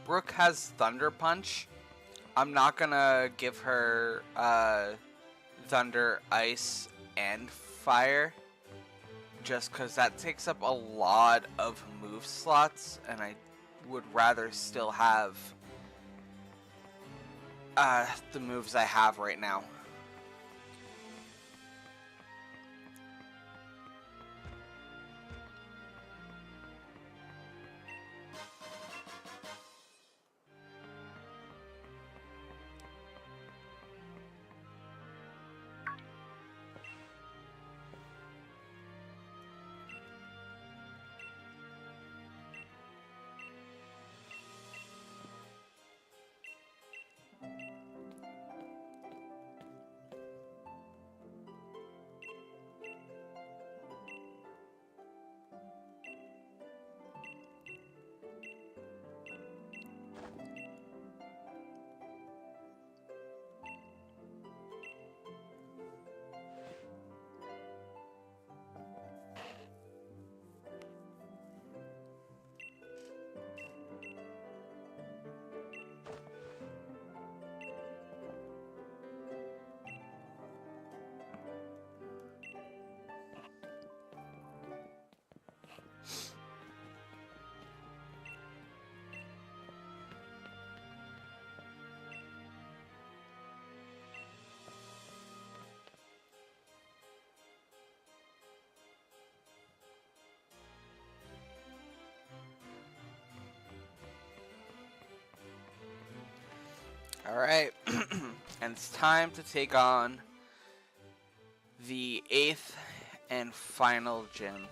Brooke has Thunder Punch. I'm not gonna give her Thunder, Ice, and Fire, just because that takes up a lot of move slots, and I would rather still have the moves I have right now. Alright, and it's time to take on the 8th and final gym.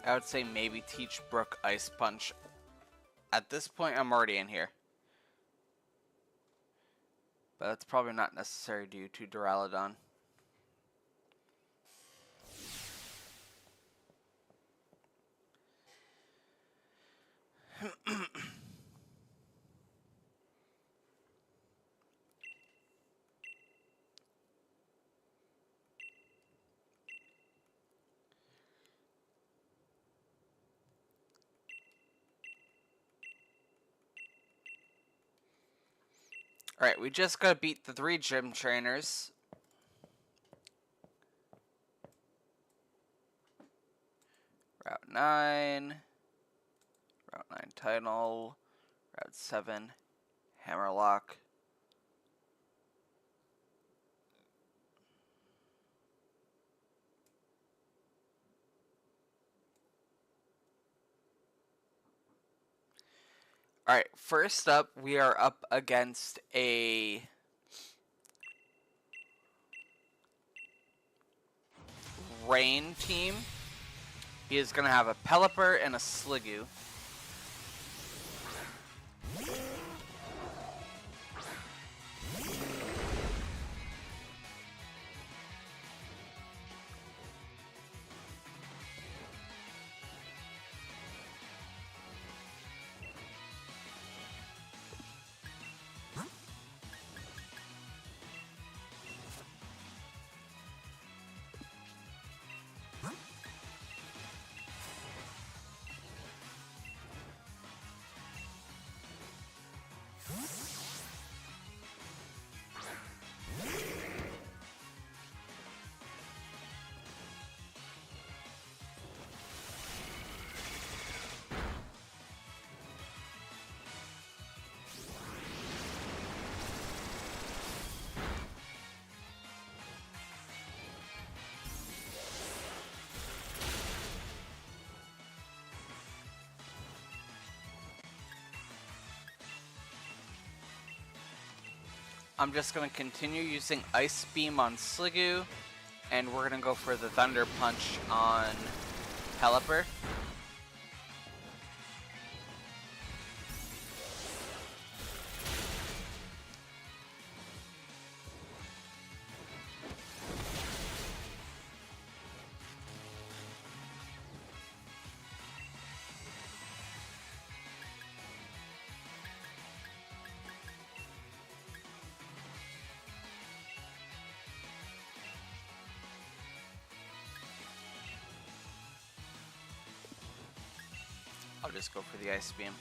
I would say maybe teach Brooke Ice Punch. At this point, I'm already in here. But that's probably not necessary due to Duraludon. Alright, we just gotta beat the 3 gym trainers. Route 9. Route 9 Title. Route 7 Hammerlock. Alright, first up, we are up against a Rain team. He is going to have a Pelipper and a Sliggoo. I'm just going to continue using Ice Beam on Sliggoo, and we're going to go for the Thunder Punch on Pelipper. I'll just go for the Ice Beam.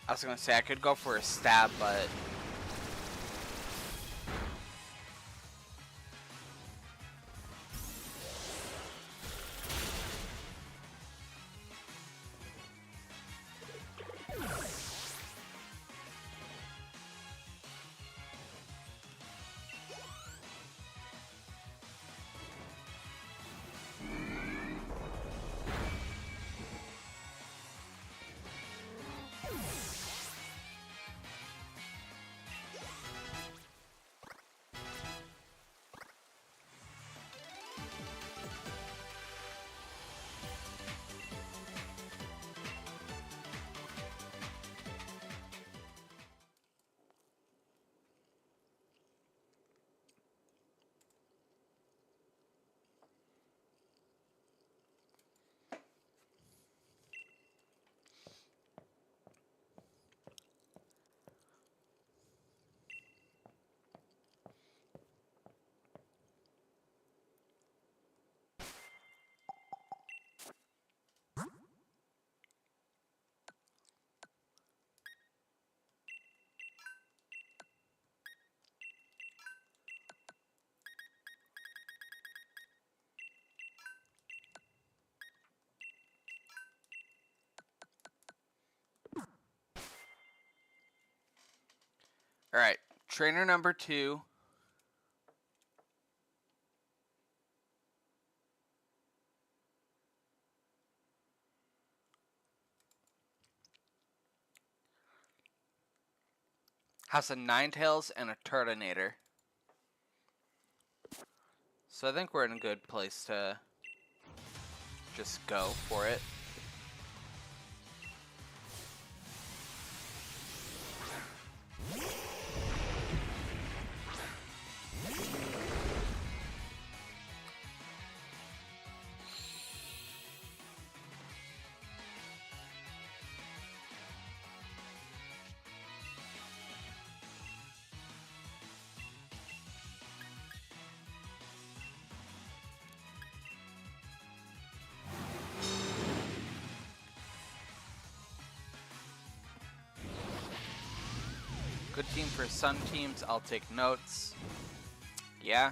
I was gonna say I could go for a stab, but alright. Trainer number 2. Has a Ninetales and a Turtonator. So I think we're in a good place to just go for it. Good team for Sun teams, I'll take notes. Yeah.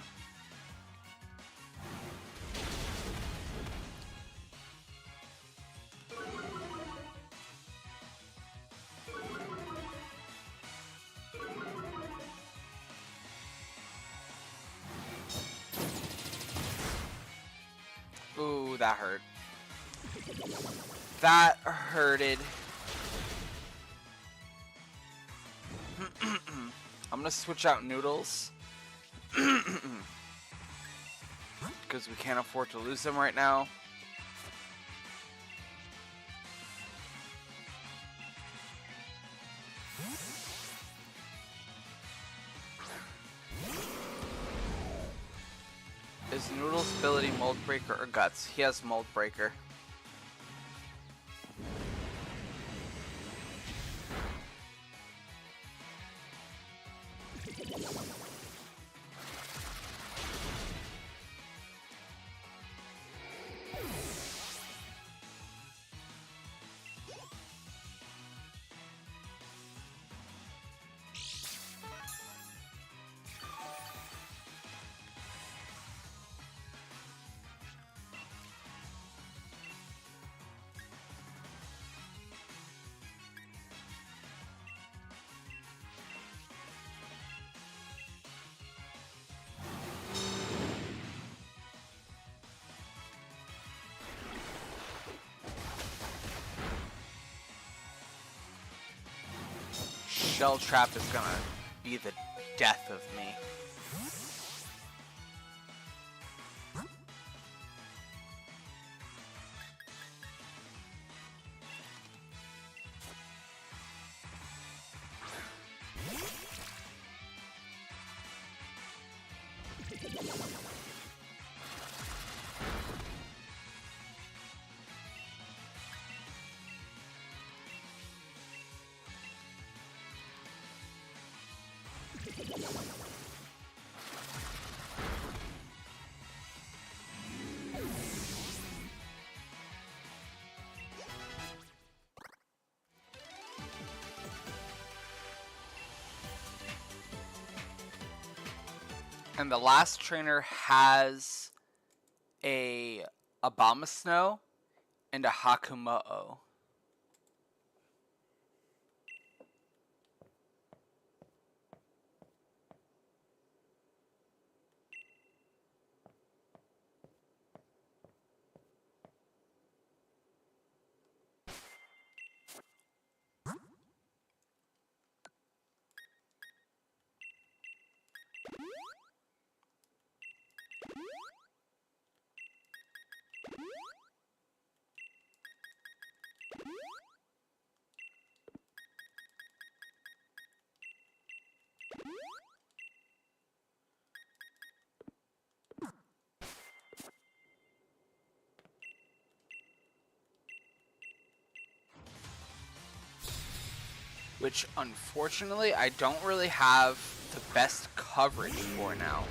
Ooh, that hurt. That hurted. I'm gonna switch out Noodles because we can't afford to lose them right now. Is Noodles' ability Mold Breaker or Guts? He has Mold Breaker. Shell Trap is gonna be the death of me. And the last trainer has a Abomasnow and a Hakumo-o. Which, unfortunately, I don't really have the best coverage for now.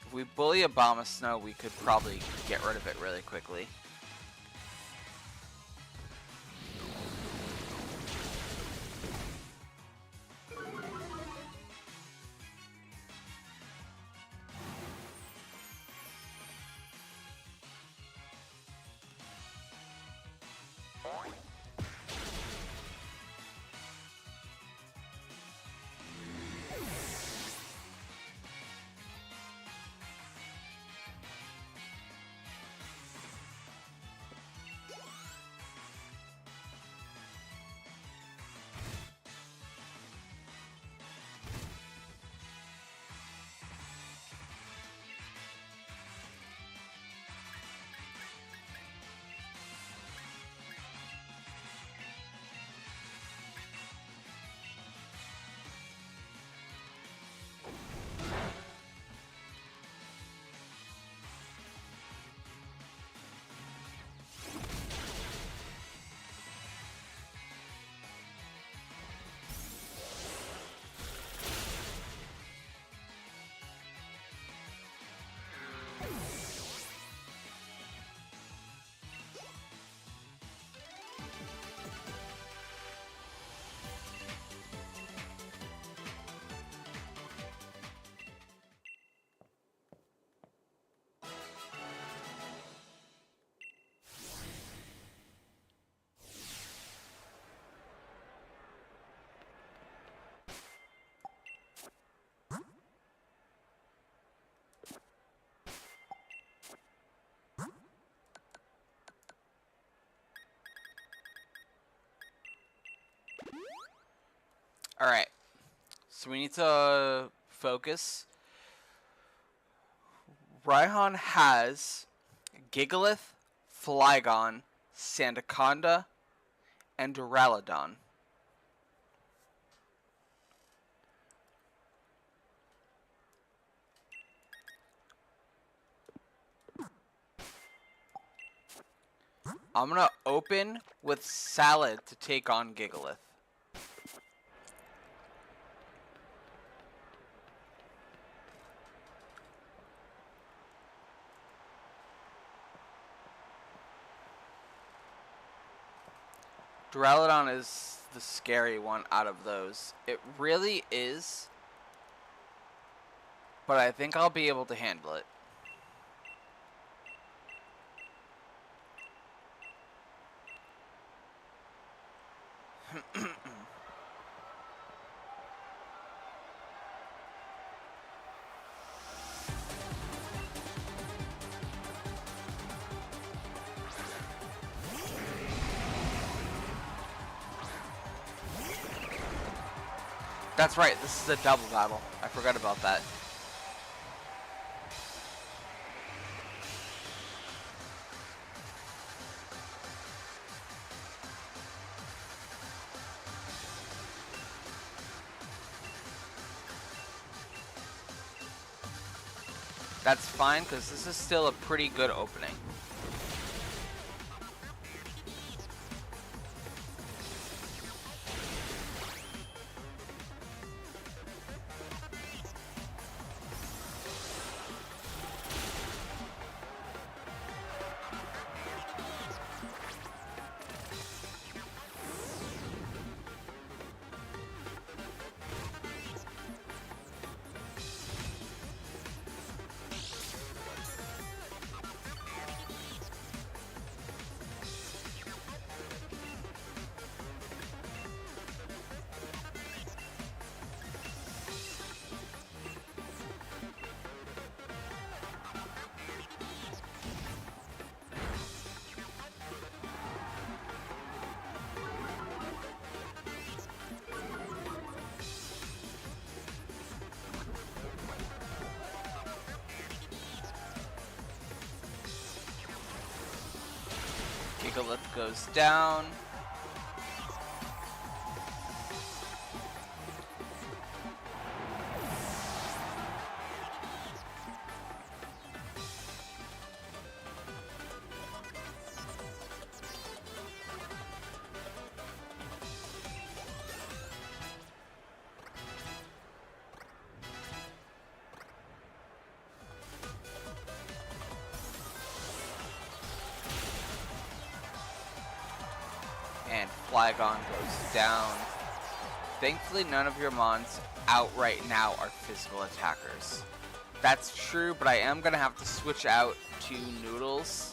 If we bully Abomasnow, we could probably get rid of it really quickly. Alright, so we need to focus. Raihan has Gigalith, Flygon, Sandaconda, and Duraludon. I'm gonna open with Salad to take on Gigalith. Duraludon is the scary one out of those. It really is. But I think I'll be able to handle it. That's right, this is a double battle. I forgot about that. That's fine, because this is still a pretty good opening. Gigalith goes down. And Flygon goes down. Thankfully, none of your mons out right now are physical attackers. That's true, but I am going to have to switch out to Noodles.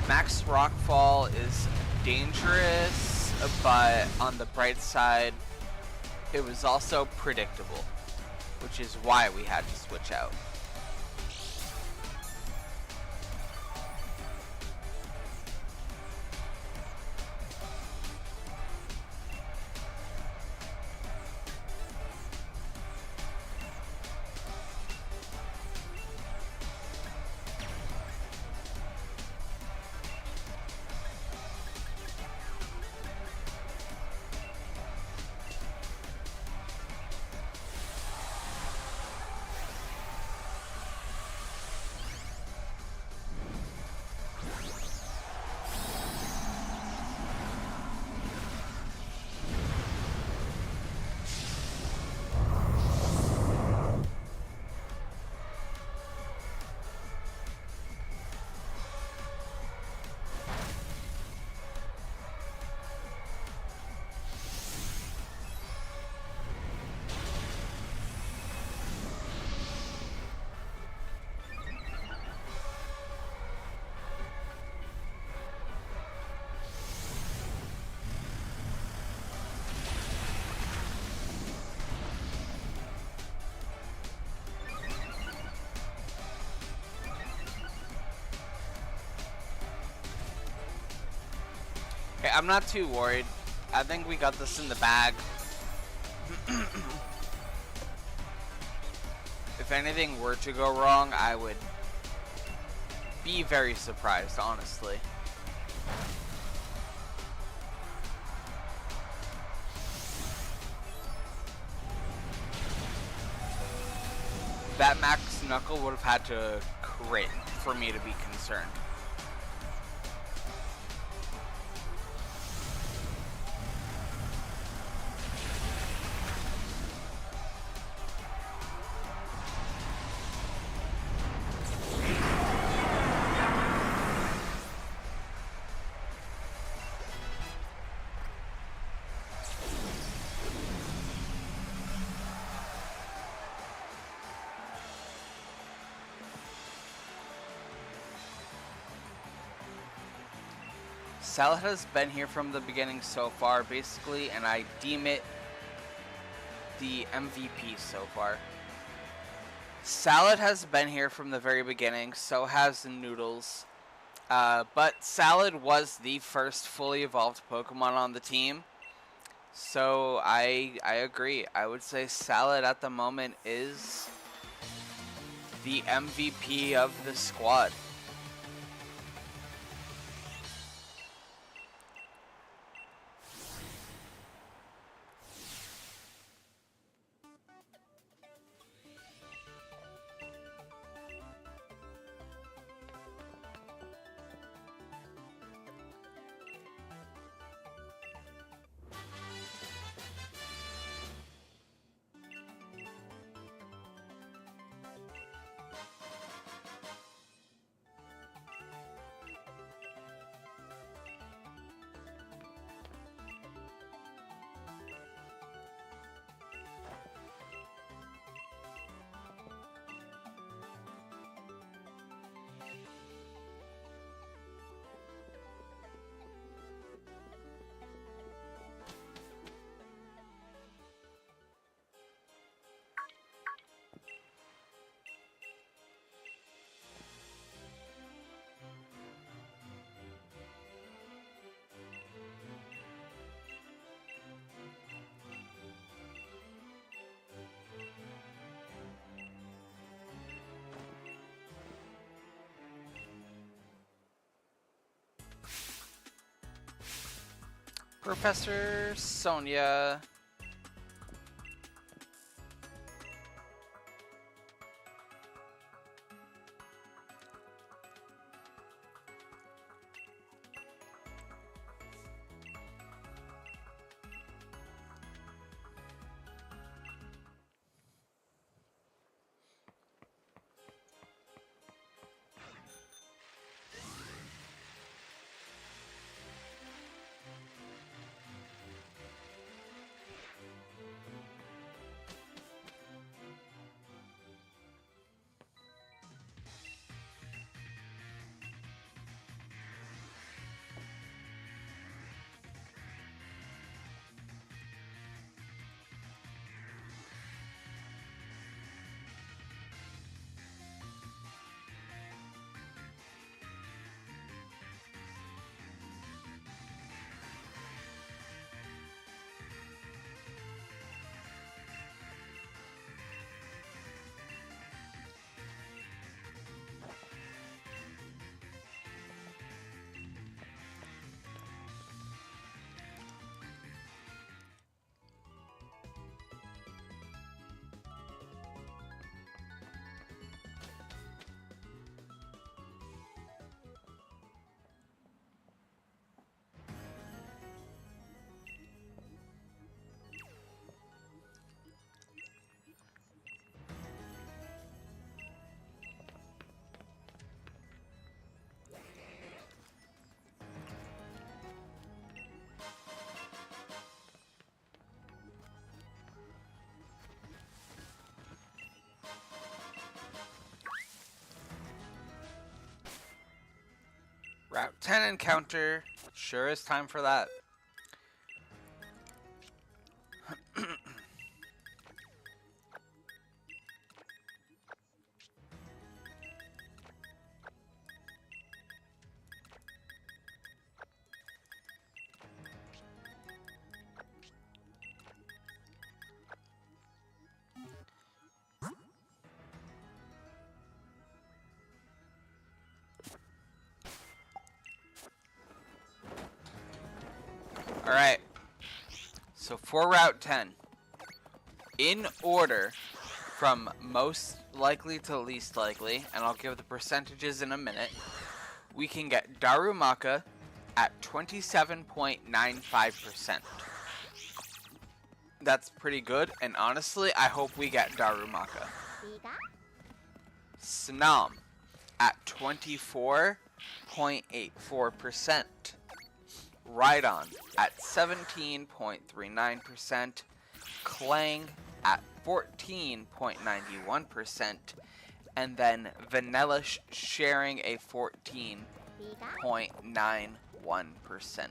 Max Rockfall is dangerous, but on the bright side, it was also predictable, which is why we had to switch out. Okay, I'm not too worried. I think we got this in the bag. If anything were to go wrong, I would be very surprised, honestly. That max knuckle would have had to crit for me to be concerned. Salad has been here from the beginning so far, basically, and I deem it the MVP so far. Salad has been here from the very beginning, so has Noodles. But Salad was the first fully evolved Pokemon on the team. So I agree. I would say Salad at the moment is the MVP of the squad. Professor Sonia. Route 10 encounter. Sure is time for that. Alright. So for Route 10, in order from most likely to least likely, and I'll give the percentages in a minute, we can get Darumaka at 27.95%. That's pretty good, and honestly, I hope we get Darumaka. Snam at 24.84%. Rhydon at 17.39%. Clang at 14.91%. And then Vanillish sharing a 14.91%.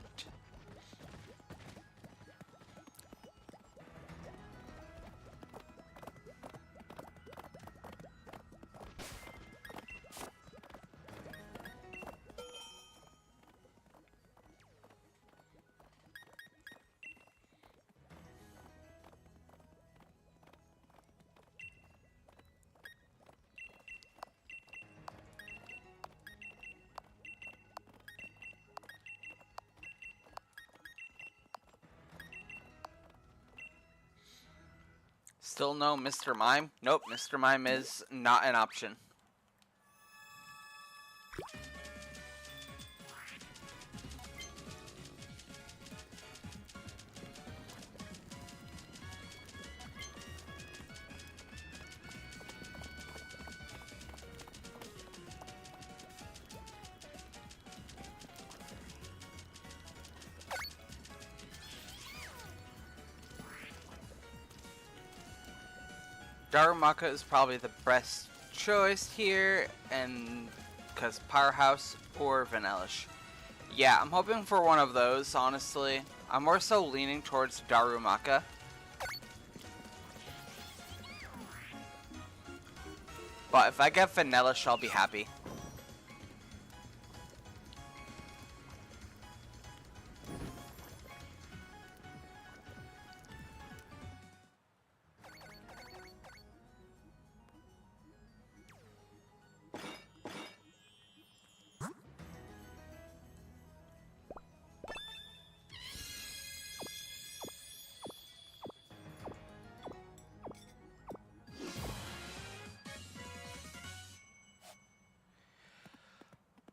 Still no Mr. Mime? Nope, Mr. Mime is not an option. Darumaka is probably the best choice here, and because Powerhouse or Vanillish. Yeah, I'm hoping for one of those, honestly. I'm more so leaning towards Darumaka. But if I get Vanillish, I'll be happy.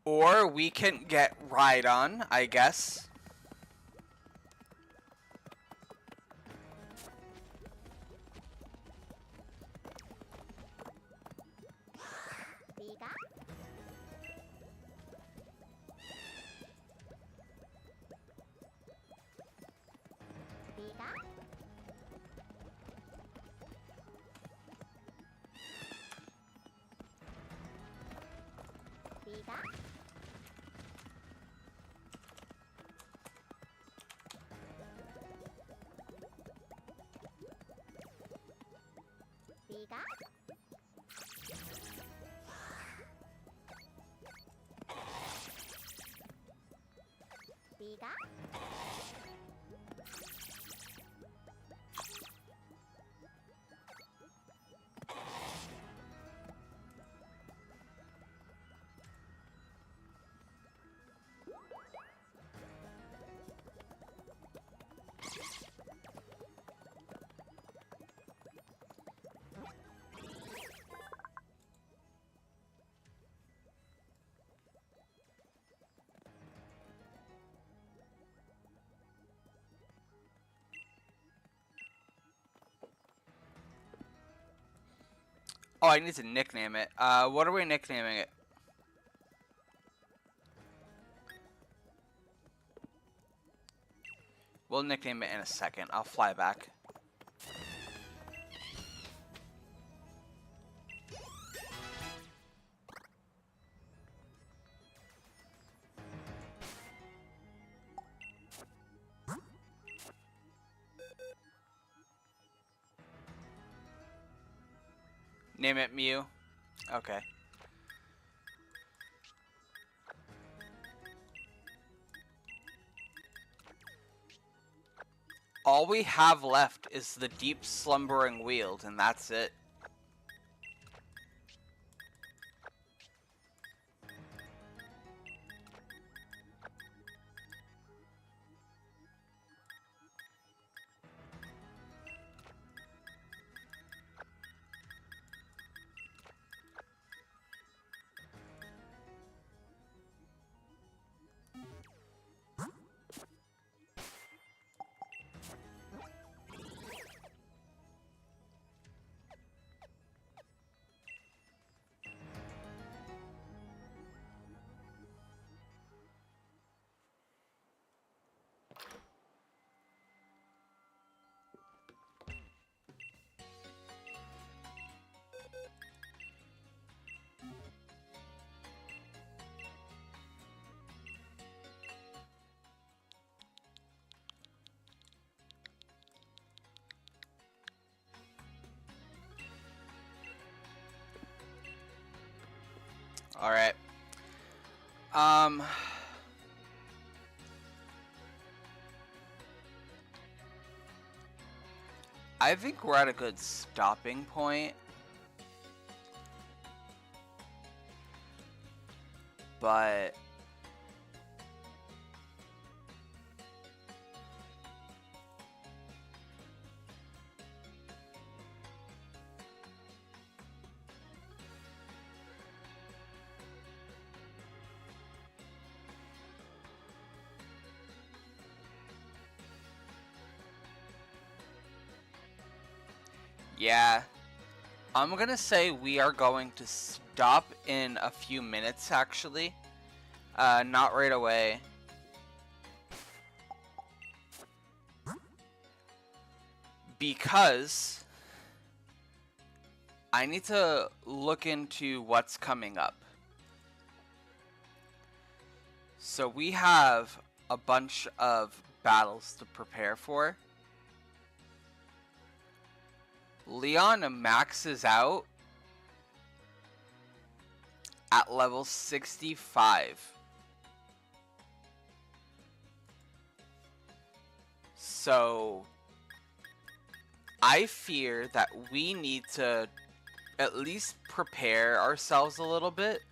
Or we can get Rhydon, I guess. Oh, I need to nickname it. What are we nicknaming it? We'll nickname it in a second. I'll fly back. Name it Mew. Okay. All we have left is the deep slumbering Weald, and that's it. Alright. Um... I think we're at a good stopping point. But... yeah, I'm gonna say we are going to stop in a few minutes, actually. Not right away. Because I need to look into what's coming up. So we have a bunch of battles to prepare for. Leon maxes out at level 65. So I fear that we need to at least prepare ourselves a little bit.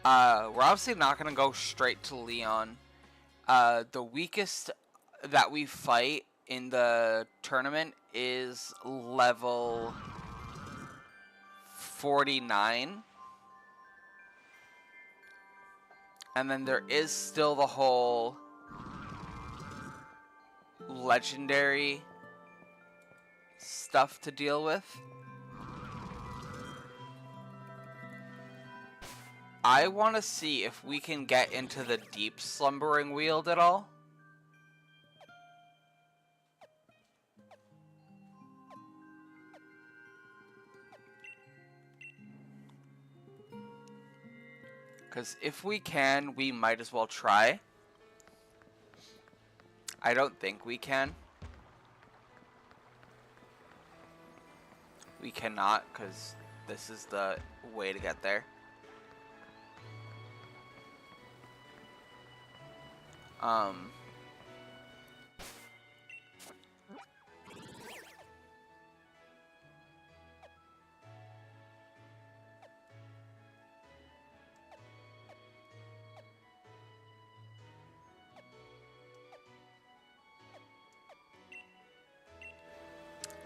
We're obviously not going to go straight to Leon. The weakest that we fight in the tournament is level 49. And then there is still the whole legendary stuff to deal with. I want to see if we can get into the deep slumbering weald at all. Because if we can, we might as well try. I don't think we can. We cannot, because this is the way to get there.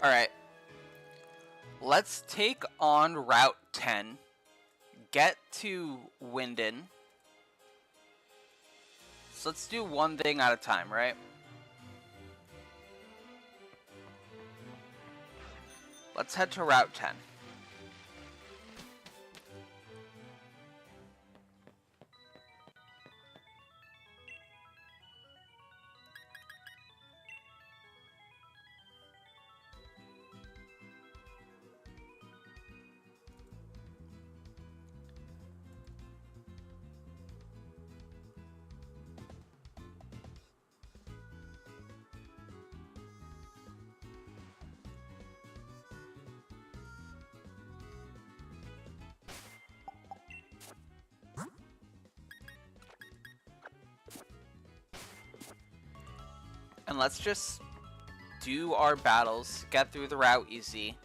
Alright. Let's take on Route 10. Get to Winden. So let's do one thing at a time, right? Let's head to Route 10. And let's just do our battles, get through the route easy.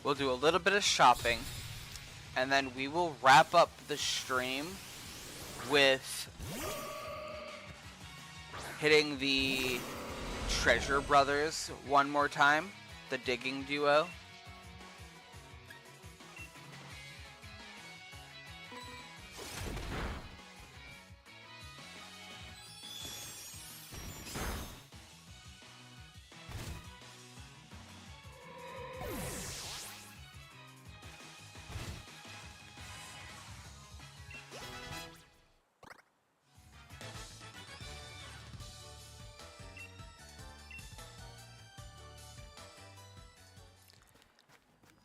We'll do a little bit of shopping, and then we will wrap up the stream with hitting the Treasure Brothers one more time, the digging duo.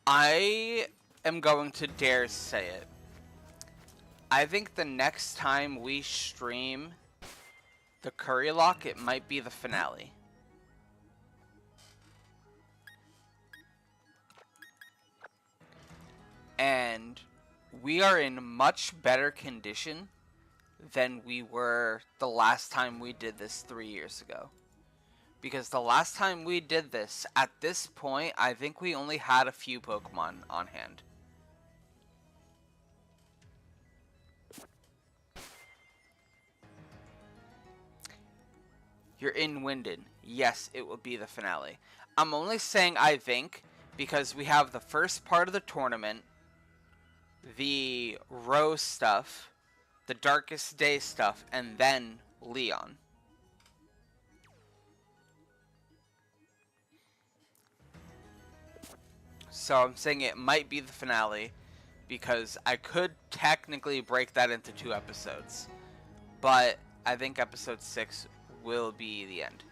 I am going to dare say it. I think the next time we stream the Currylocke, it might be the finale. And we are in much better condition than we were the last time we did this 3 years ago. Because the last time we did this, at this point, I think we only had a few Pokemon on hand. You're in Winden. Yes, it will be the finale. I'm only saying I think because we have the first part of the tournament, the Rose stuff, the Darkest Day stuff, and then Leon. So I'm saying it might be the finale because I could technically break that into 2 episodes. But I think episode 6 will be the end.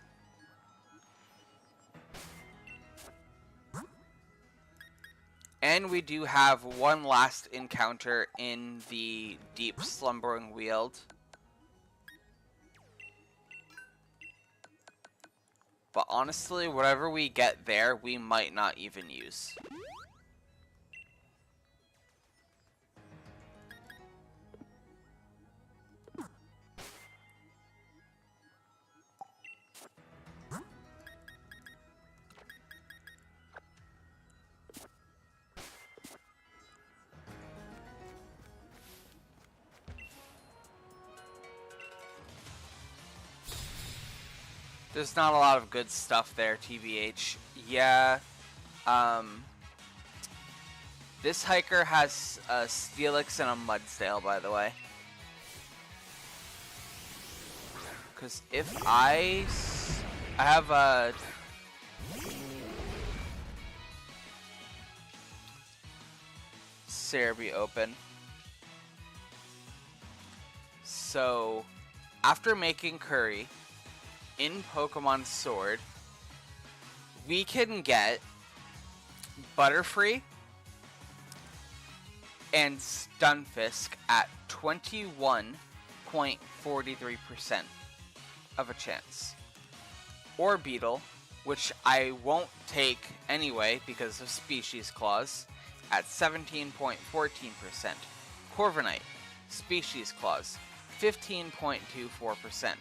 And we do have one last encounter in the Deep Slumbering Weald. But honestly, whatever we get there, we might not even use. There's not a lot of good stuff there, TBH. Yeah, this hiker has a Steelix and a Mudsdale, by the way. Because if I have a... Cerebi open. So, after making curry in Pokemon Sword, we can get Butterfree and Stunfisk at 21.43% of a chance. Or Beetle, which I won't take anyway because of Species Clause, at 17.14%. Corviknight, Species Clause, 15.24%.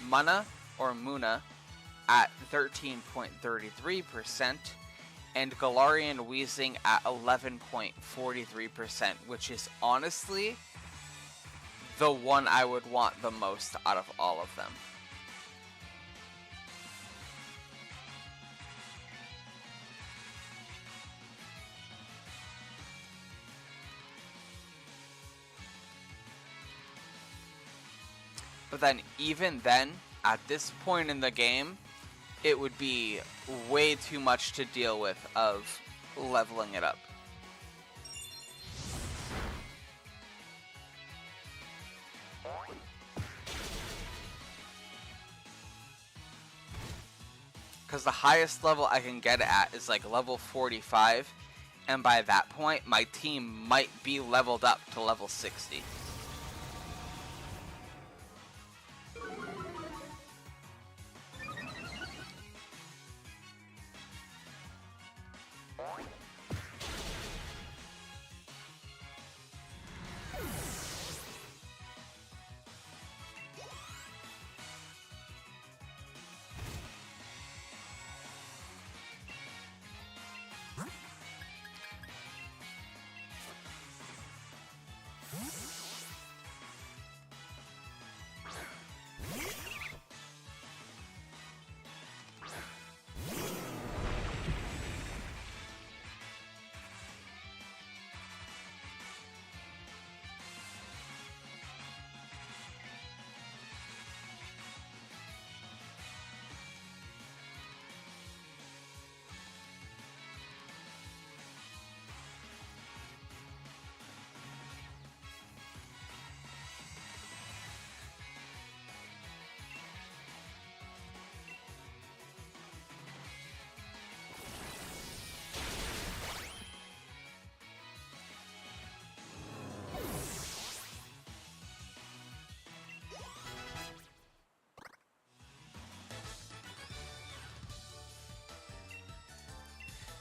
Munna or Muna at 13.33%, and Galarian Weezing at 11.43%, which is honestly the one I would want the most out of all of them. But then, even then, at this point in the game, it would be way too much to deal with of leveling it up. Because the highest level I can get it at is like level 45, and by that point, my team might be leveled up to level 60.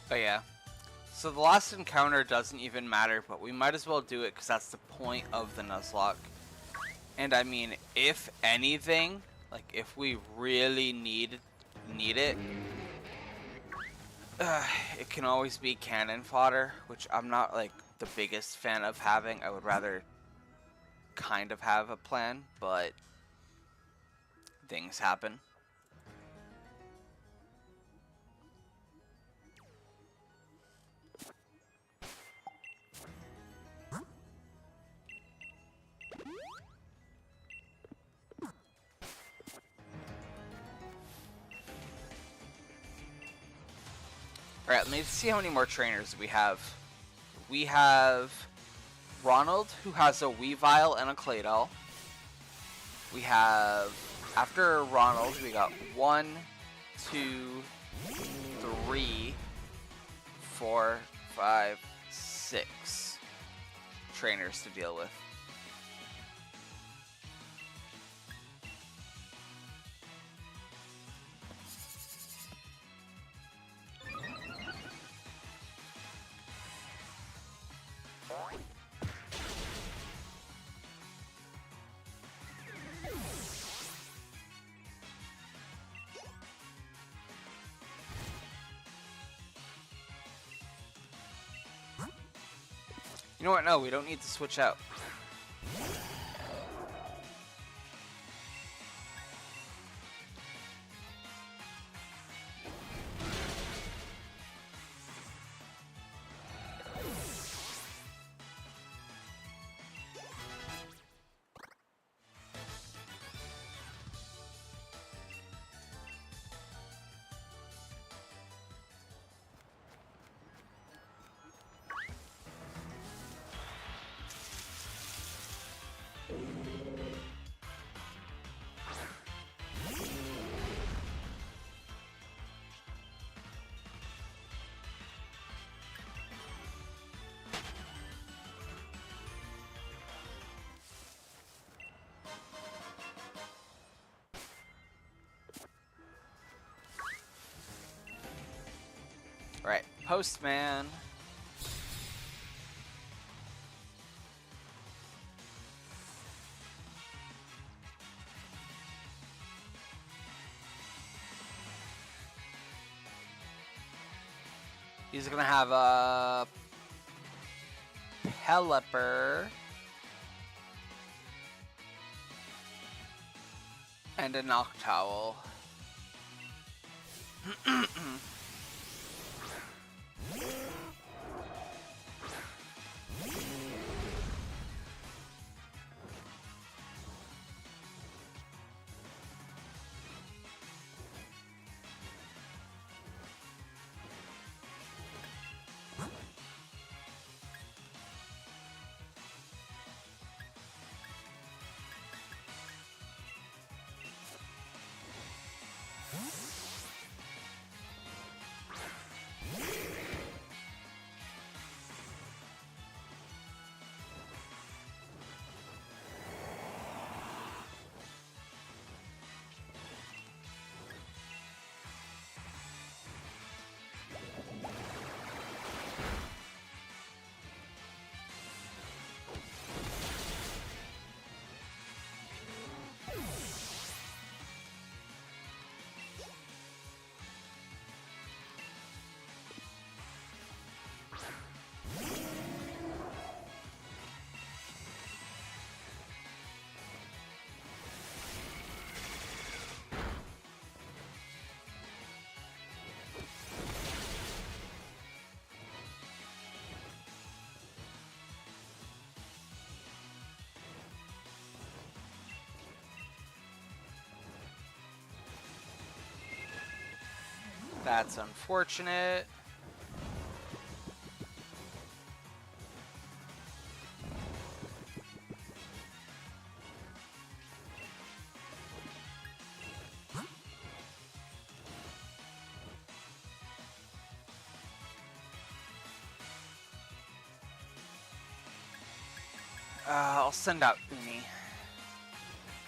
But yeah. So the last encounter doesn't even matter, but we might as well do it because that's the point of the Nuzlocke. And I mean, if anything, like if we really need it, it can always be cannon fodder, which I'm not like the biggest fan of having. I would rather kind of have a plan, but things happen. Alright, let me see how many more trainers we have. We have Ronald, who has a Weavile and a Claydol. We have, after Ronald, we got 1, 2, 3, 4, 5, 6 trainers to deal with. You know what? No, we don't need to switch out. Right, Postman. He's gonna have a Pelipper and a Noctowl. That's unfortunate. I'll send out Uni.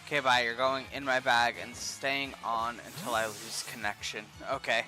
Okay, bye. You're going in my bag and staying on until I lose connection. Okay.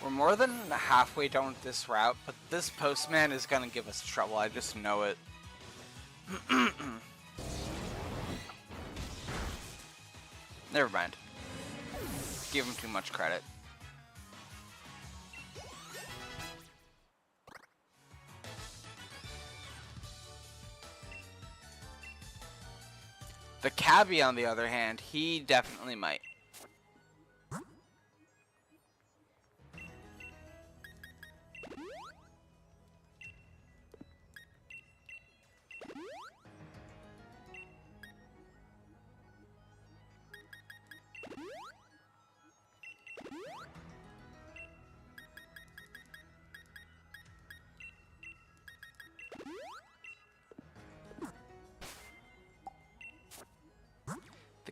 We're more than halfway done with this route, but this postman is gonna give us trouble. I just know it. Never mind. Give him too much credit. The cabbie, on the other hand, he definitely might.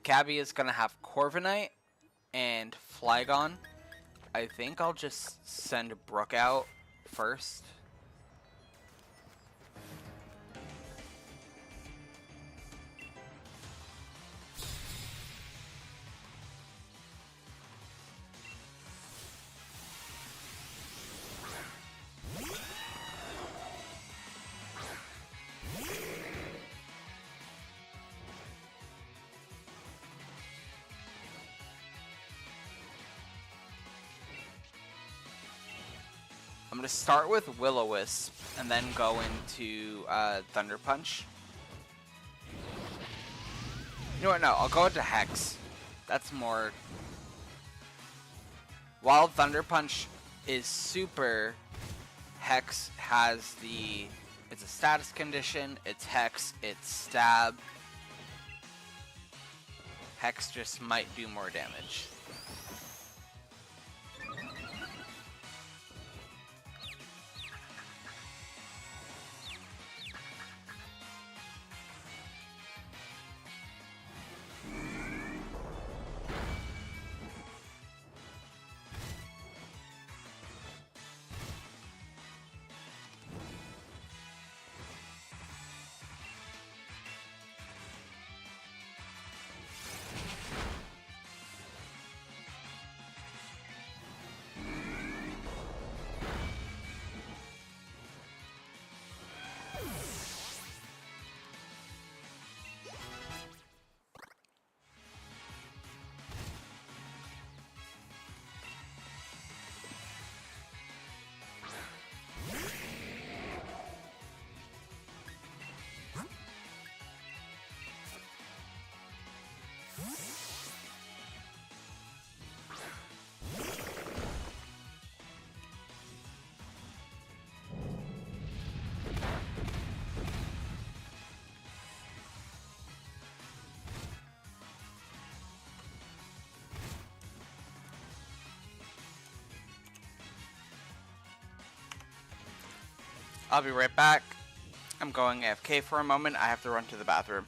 Cabbie is going to have Corviknight and Flygon. I think I'll just send Brook out first. I'm going to start with Will-O-Wisp and then go into Thunder Punch. You know what? No, I'll go into Hex. That's more... While Thunder Punch is super, Hex has the... It's a status condition, it's Hex, it's Stab. Hex just might do more damage. I'll be right back. I'm going AFK for a moment. I have to run to the bathroom.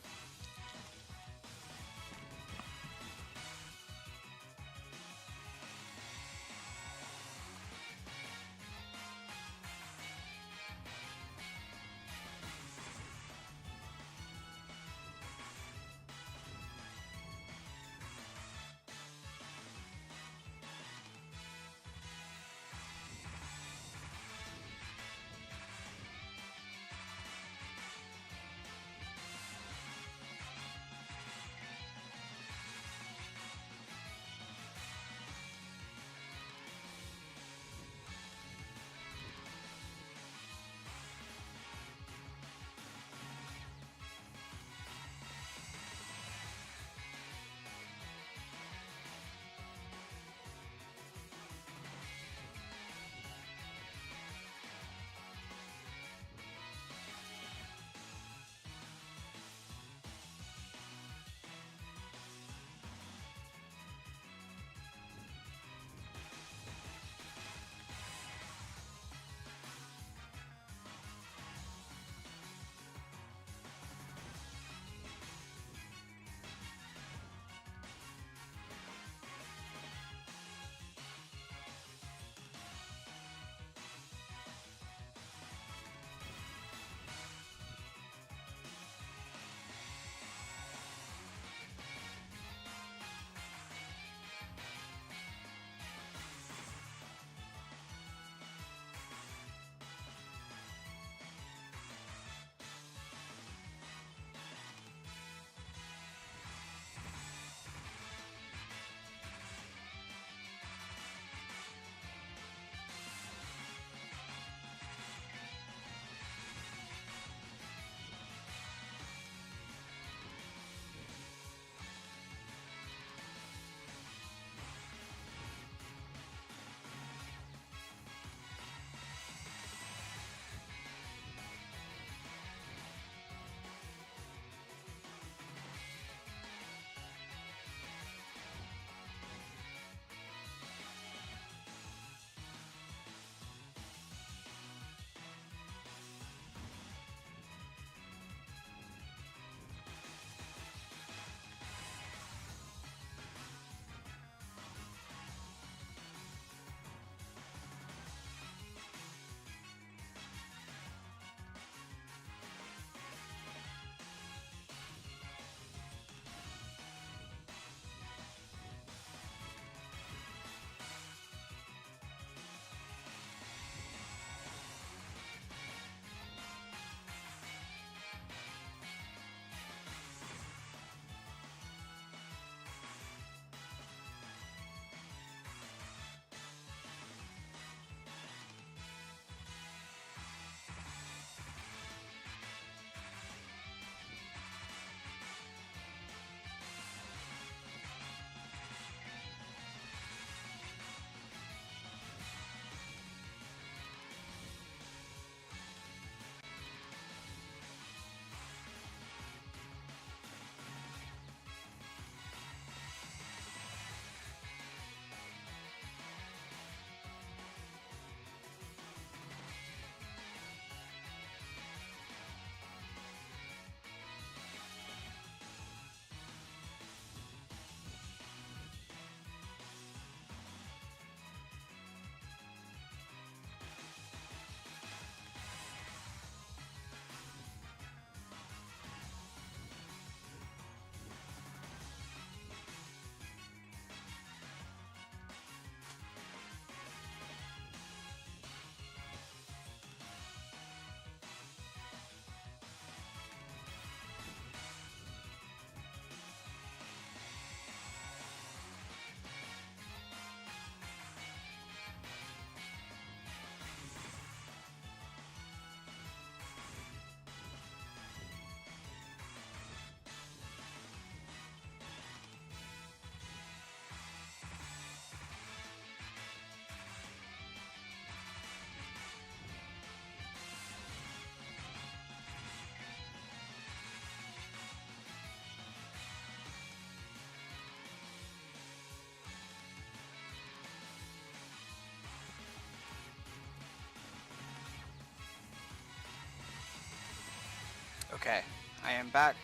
Okay, I am back.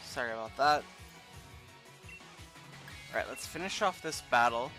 Sorry about that. Alright, let's finish off this battle.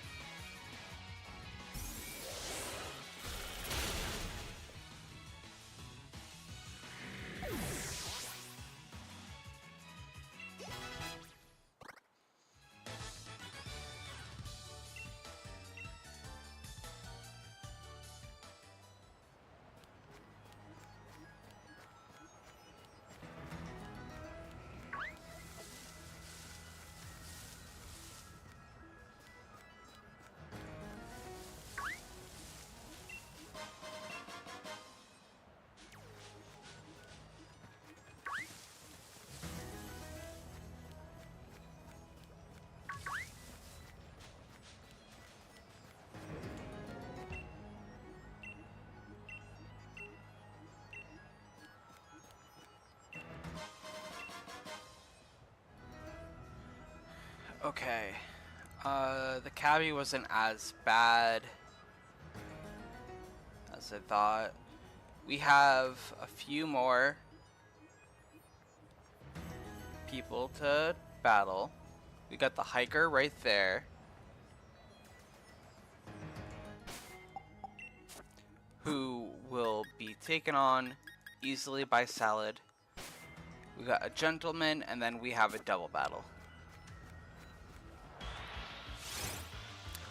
Okay. The cabbie wasn't as bad as I thought. We have a few more people to battle. We got the hiker right there, who will be taken on easily by Salad. We got a gentleman, and then we have a double battle.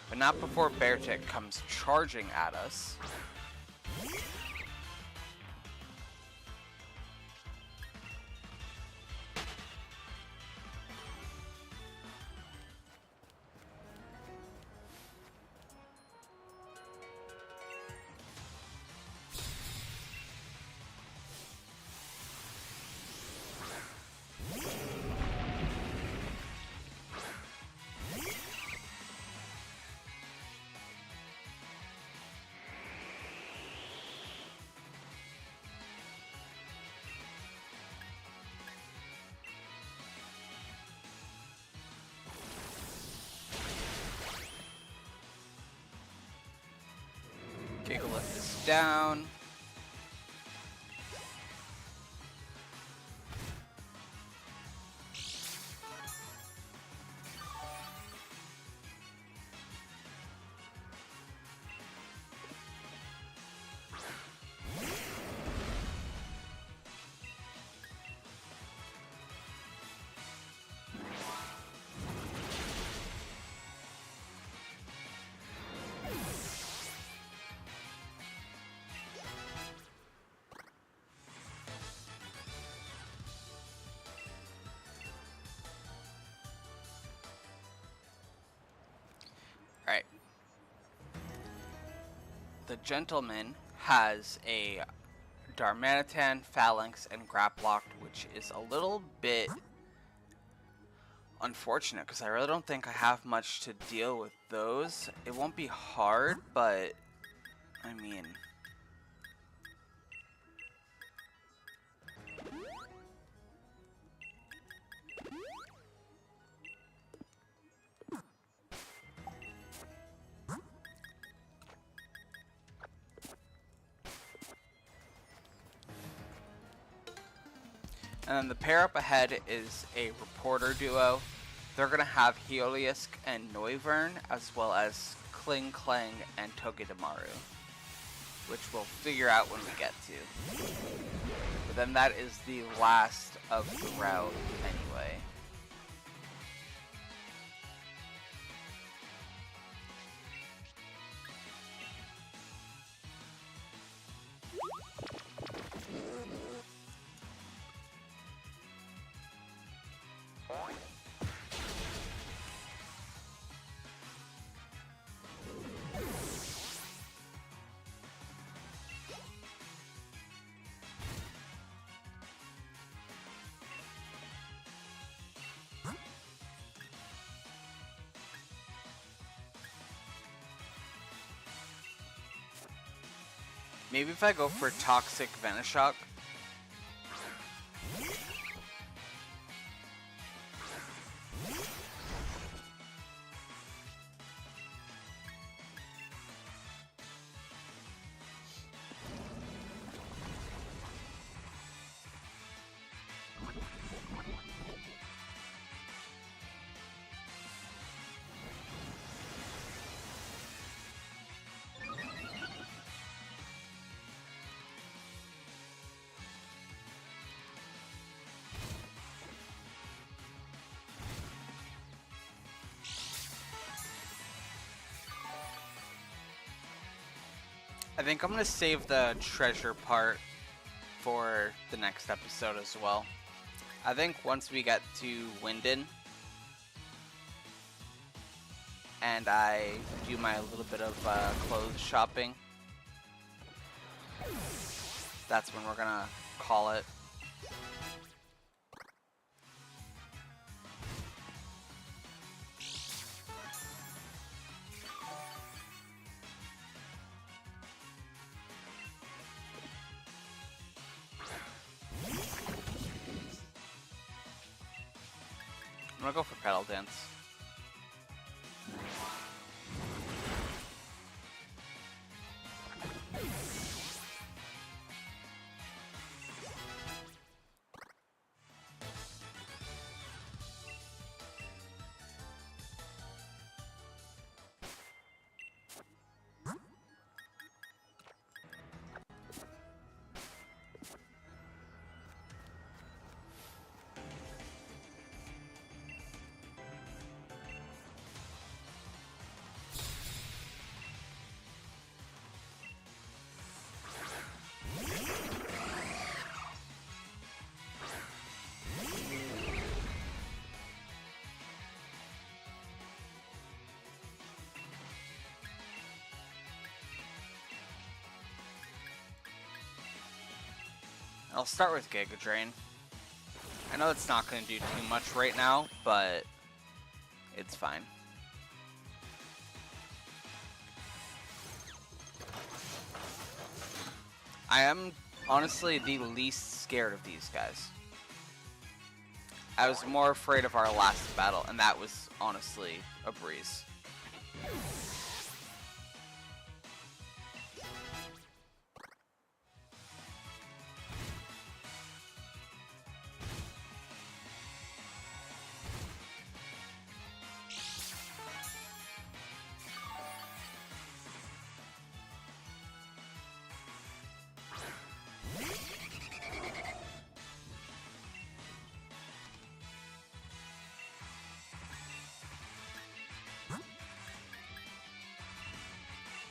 But not before Beartick comes charging at us. Gigalith is down. Alright. The gentleman has a Darmanitan, Phalanx, and Graplock, which is a little bit unfortunate because I really don't think I have much to deal with those. It won't be hard, but I mean... And then the pair up ahead is a reporter duo. They're going to have Heliolisk and Noivern, as well as Kling Klang and Togedemaru, which we'll figure out when we get to. But then that is the last of the route anyway. Maybe if I go for Toxic Venoshock. I think I'm gonna save the treasure part for the next episode as well. I think once we get to Winden and I do my little bit of clothes shopping, that's when we're gonna call it. I'm gonna go for Pedal Dance. I'll start with Giga Drain. I know it's not going to do too much right now, but it's fine. I am honestly the least scared of these guys. I was more afraid of our last battle, and that was honestly a breeze.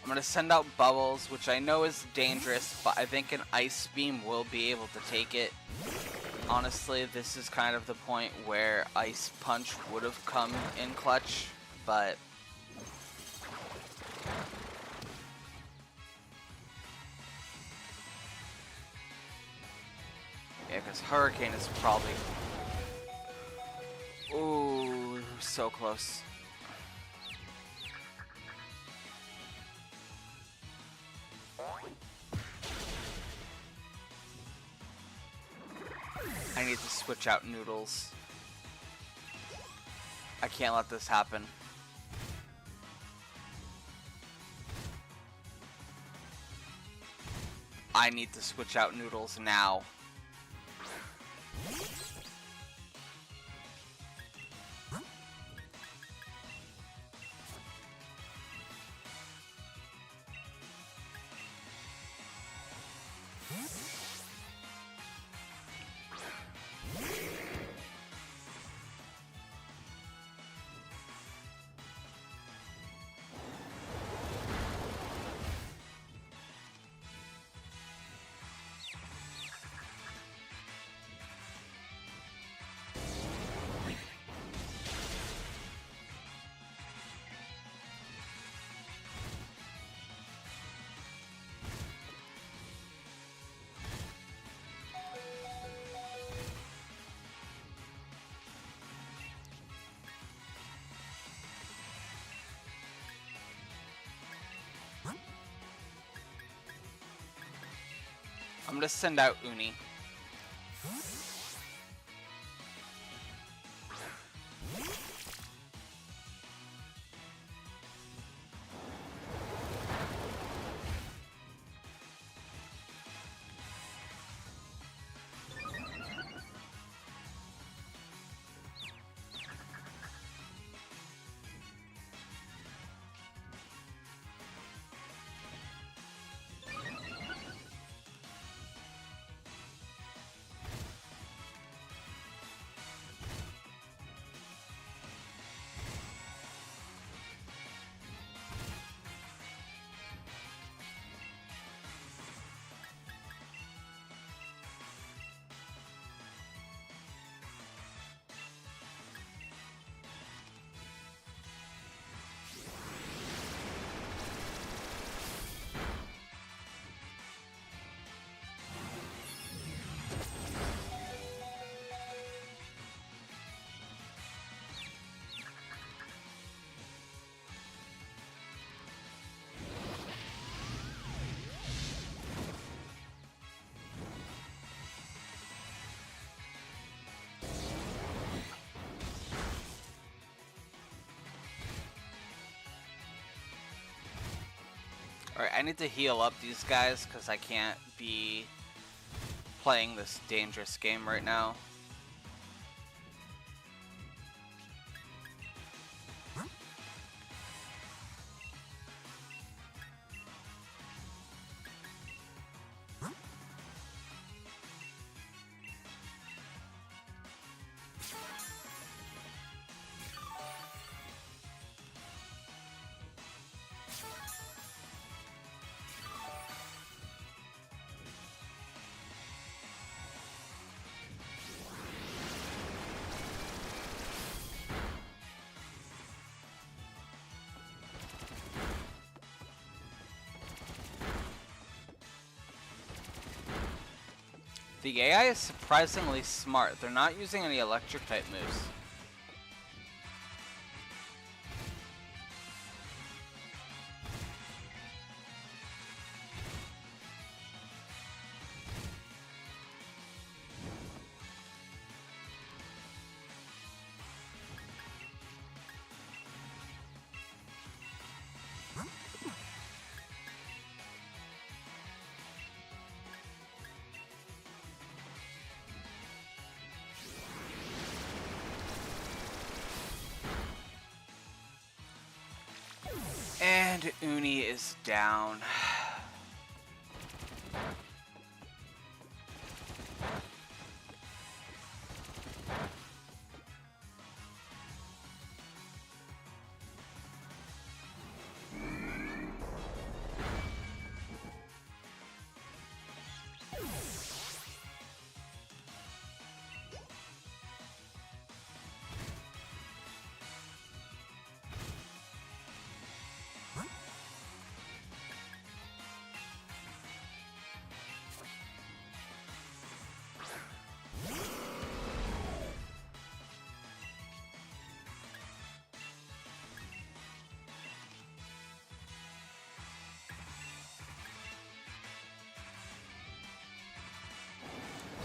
I'm going to send out Bubbles, which I know is dangerous, but I think an Ice Beam will be able to take it. Honestly, this is kind of the point where Ice Punch would have come in clutch, but... yeah, because Hurricane is probably... ooh, so close. I need to switch out Noodles. I can't let this happen. I need to switch out Noodles now. I'm gonna send out Uni. Alright, I need to heal up these guys because I can't be playing this dangerous game right now. The AI is surprisingly smart. They're not using any electric type moves. And Uni is down.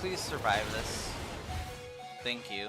Please survive this. Thank you.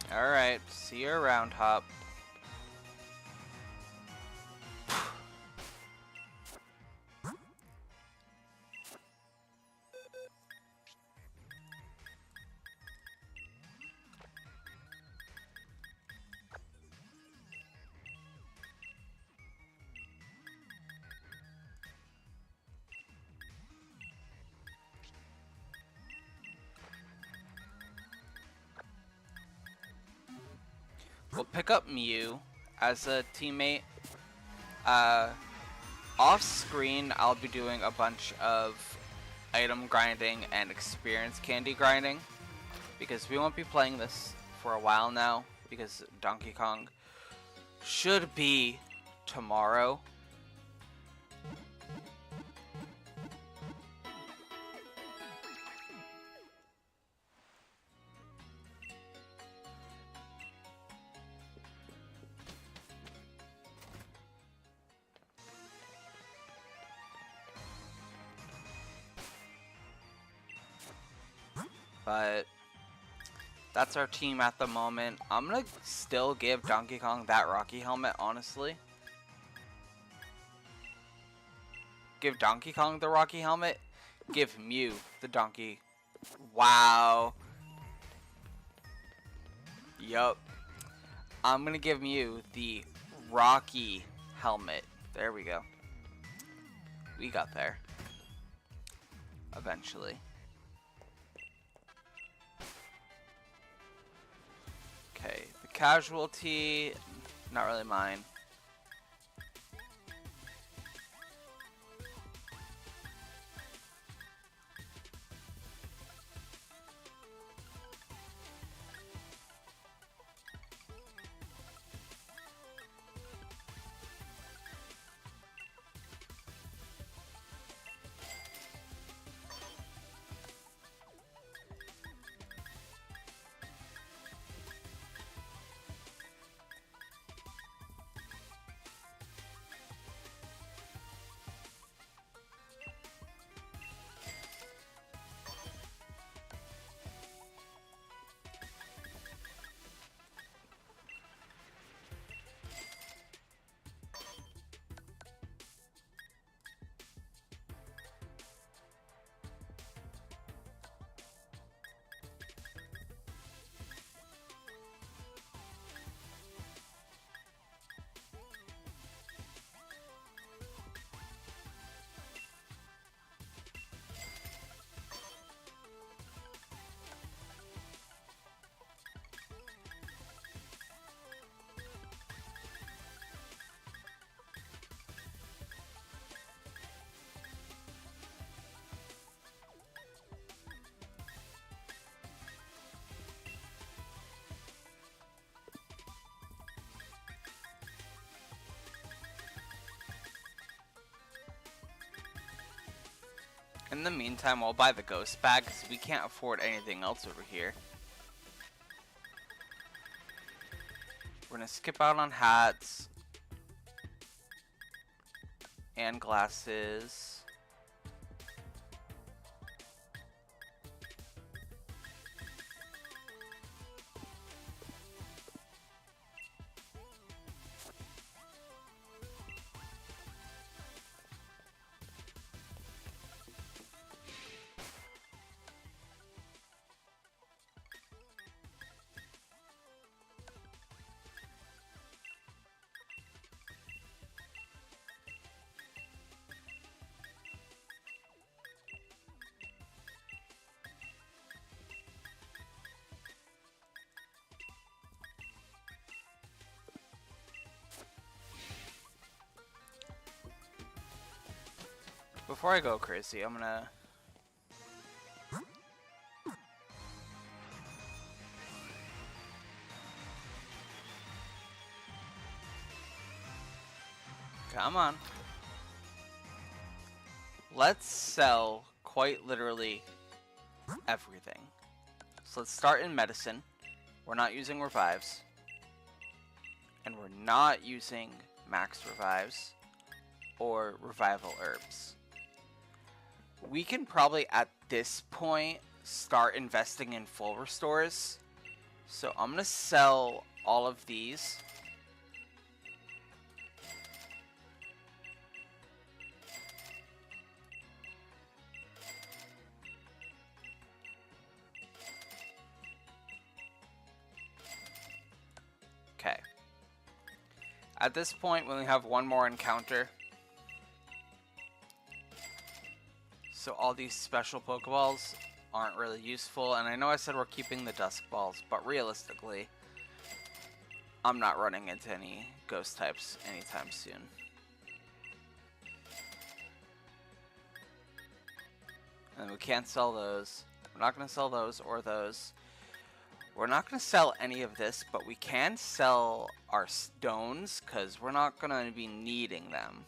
Alright, see you around, Hop. We'll pick up Mew as a teammate. Off screen, I'll be doing a bunch of item grinding and experience candy grinding because we won't be playing this for a while now because Donkey Kong should be tomorrow. But that's our team at the moment. I'm gonna still give Donkey Kong that Rocky helmet, honestly. Give Donkey Kong the Rocky helmet. Give Mew the Donkey. Wow. Yup. I'm gonna give you the Rocky helmet. There we go. We got there. Eventually. Okay, the casualty, not really mine. In the meantime, I'll buy the ghost bag because we can't afford anything else over here. We're gonna skip out on hats and glasses. Before I go crazy, I'm gonna... Come on. Let's sell quite literally everything. So let's start in medicine. We're not using revives. And we're not using max revives or revival herbs. We can probably at this point start investing in full restores. So I'm going to sell all of these. Okay. At this point, we only have one more encounter. So all these special Pokeballs aren't really useful. And I know I said we're keeping the Dusk Balls, but realistically, I'm not running into any Ghost types anytime soon. And we can't sell those. We're not going to sell those or those. We're not going to sell any of this, but we can sell our stones because we're not going to be needing them.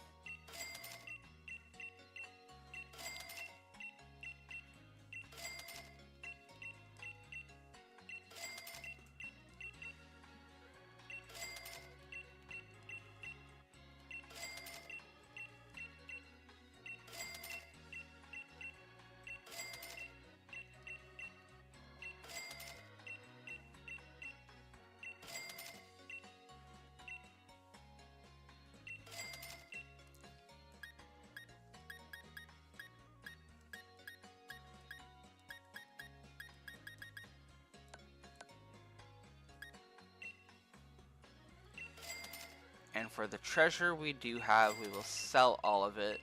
And for the treasure we do have, we will sell all of it.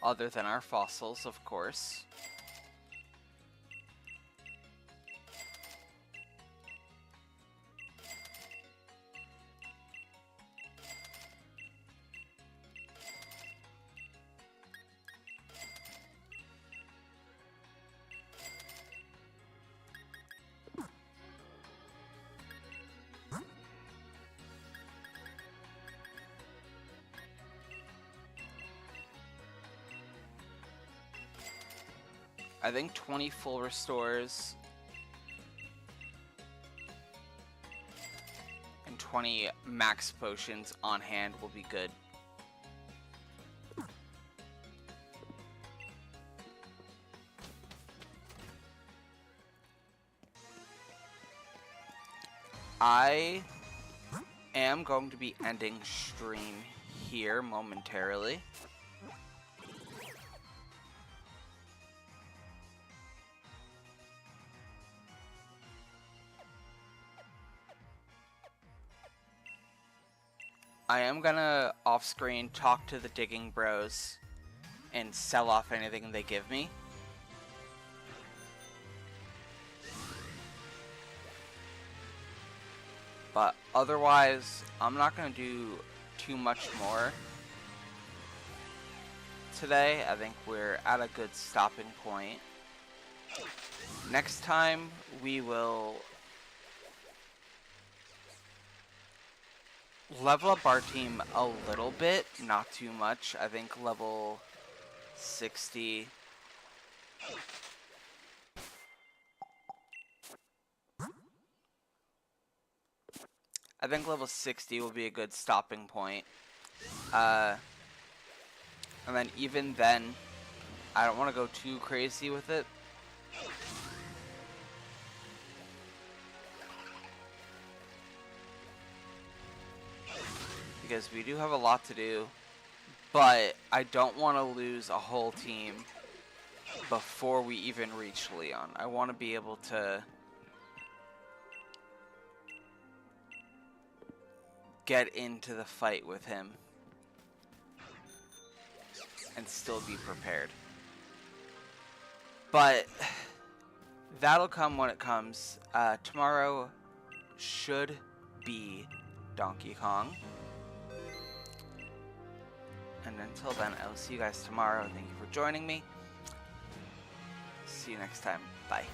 Other than our fossils, of course. I think 20 full restores and 20 max potions on hand will be good. I am going to be ending stream here momentarily. I am gonna off-screen talk to the digging bros and sell off anything they give me. But otherwise, I'm not gonna do too much more today. I think we're at a good stopping point. Next time, we will level up our team a little bit, not too much. I think level 60. I think level 60 will be a good stopping point. And then even then, I don't want to go too crazy with it. Because we do have a lot to do, but I don't want to lose a whole team before we even reach Leon. I want to be able to get into the fight with him and still be prepared. But that'll come when it comes. Tomorrow should be Donkey Kong. And until then, I will see you guys tomorrow. Thank you for joining me. See you next time. Bye.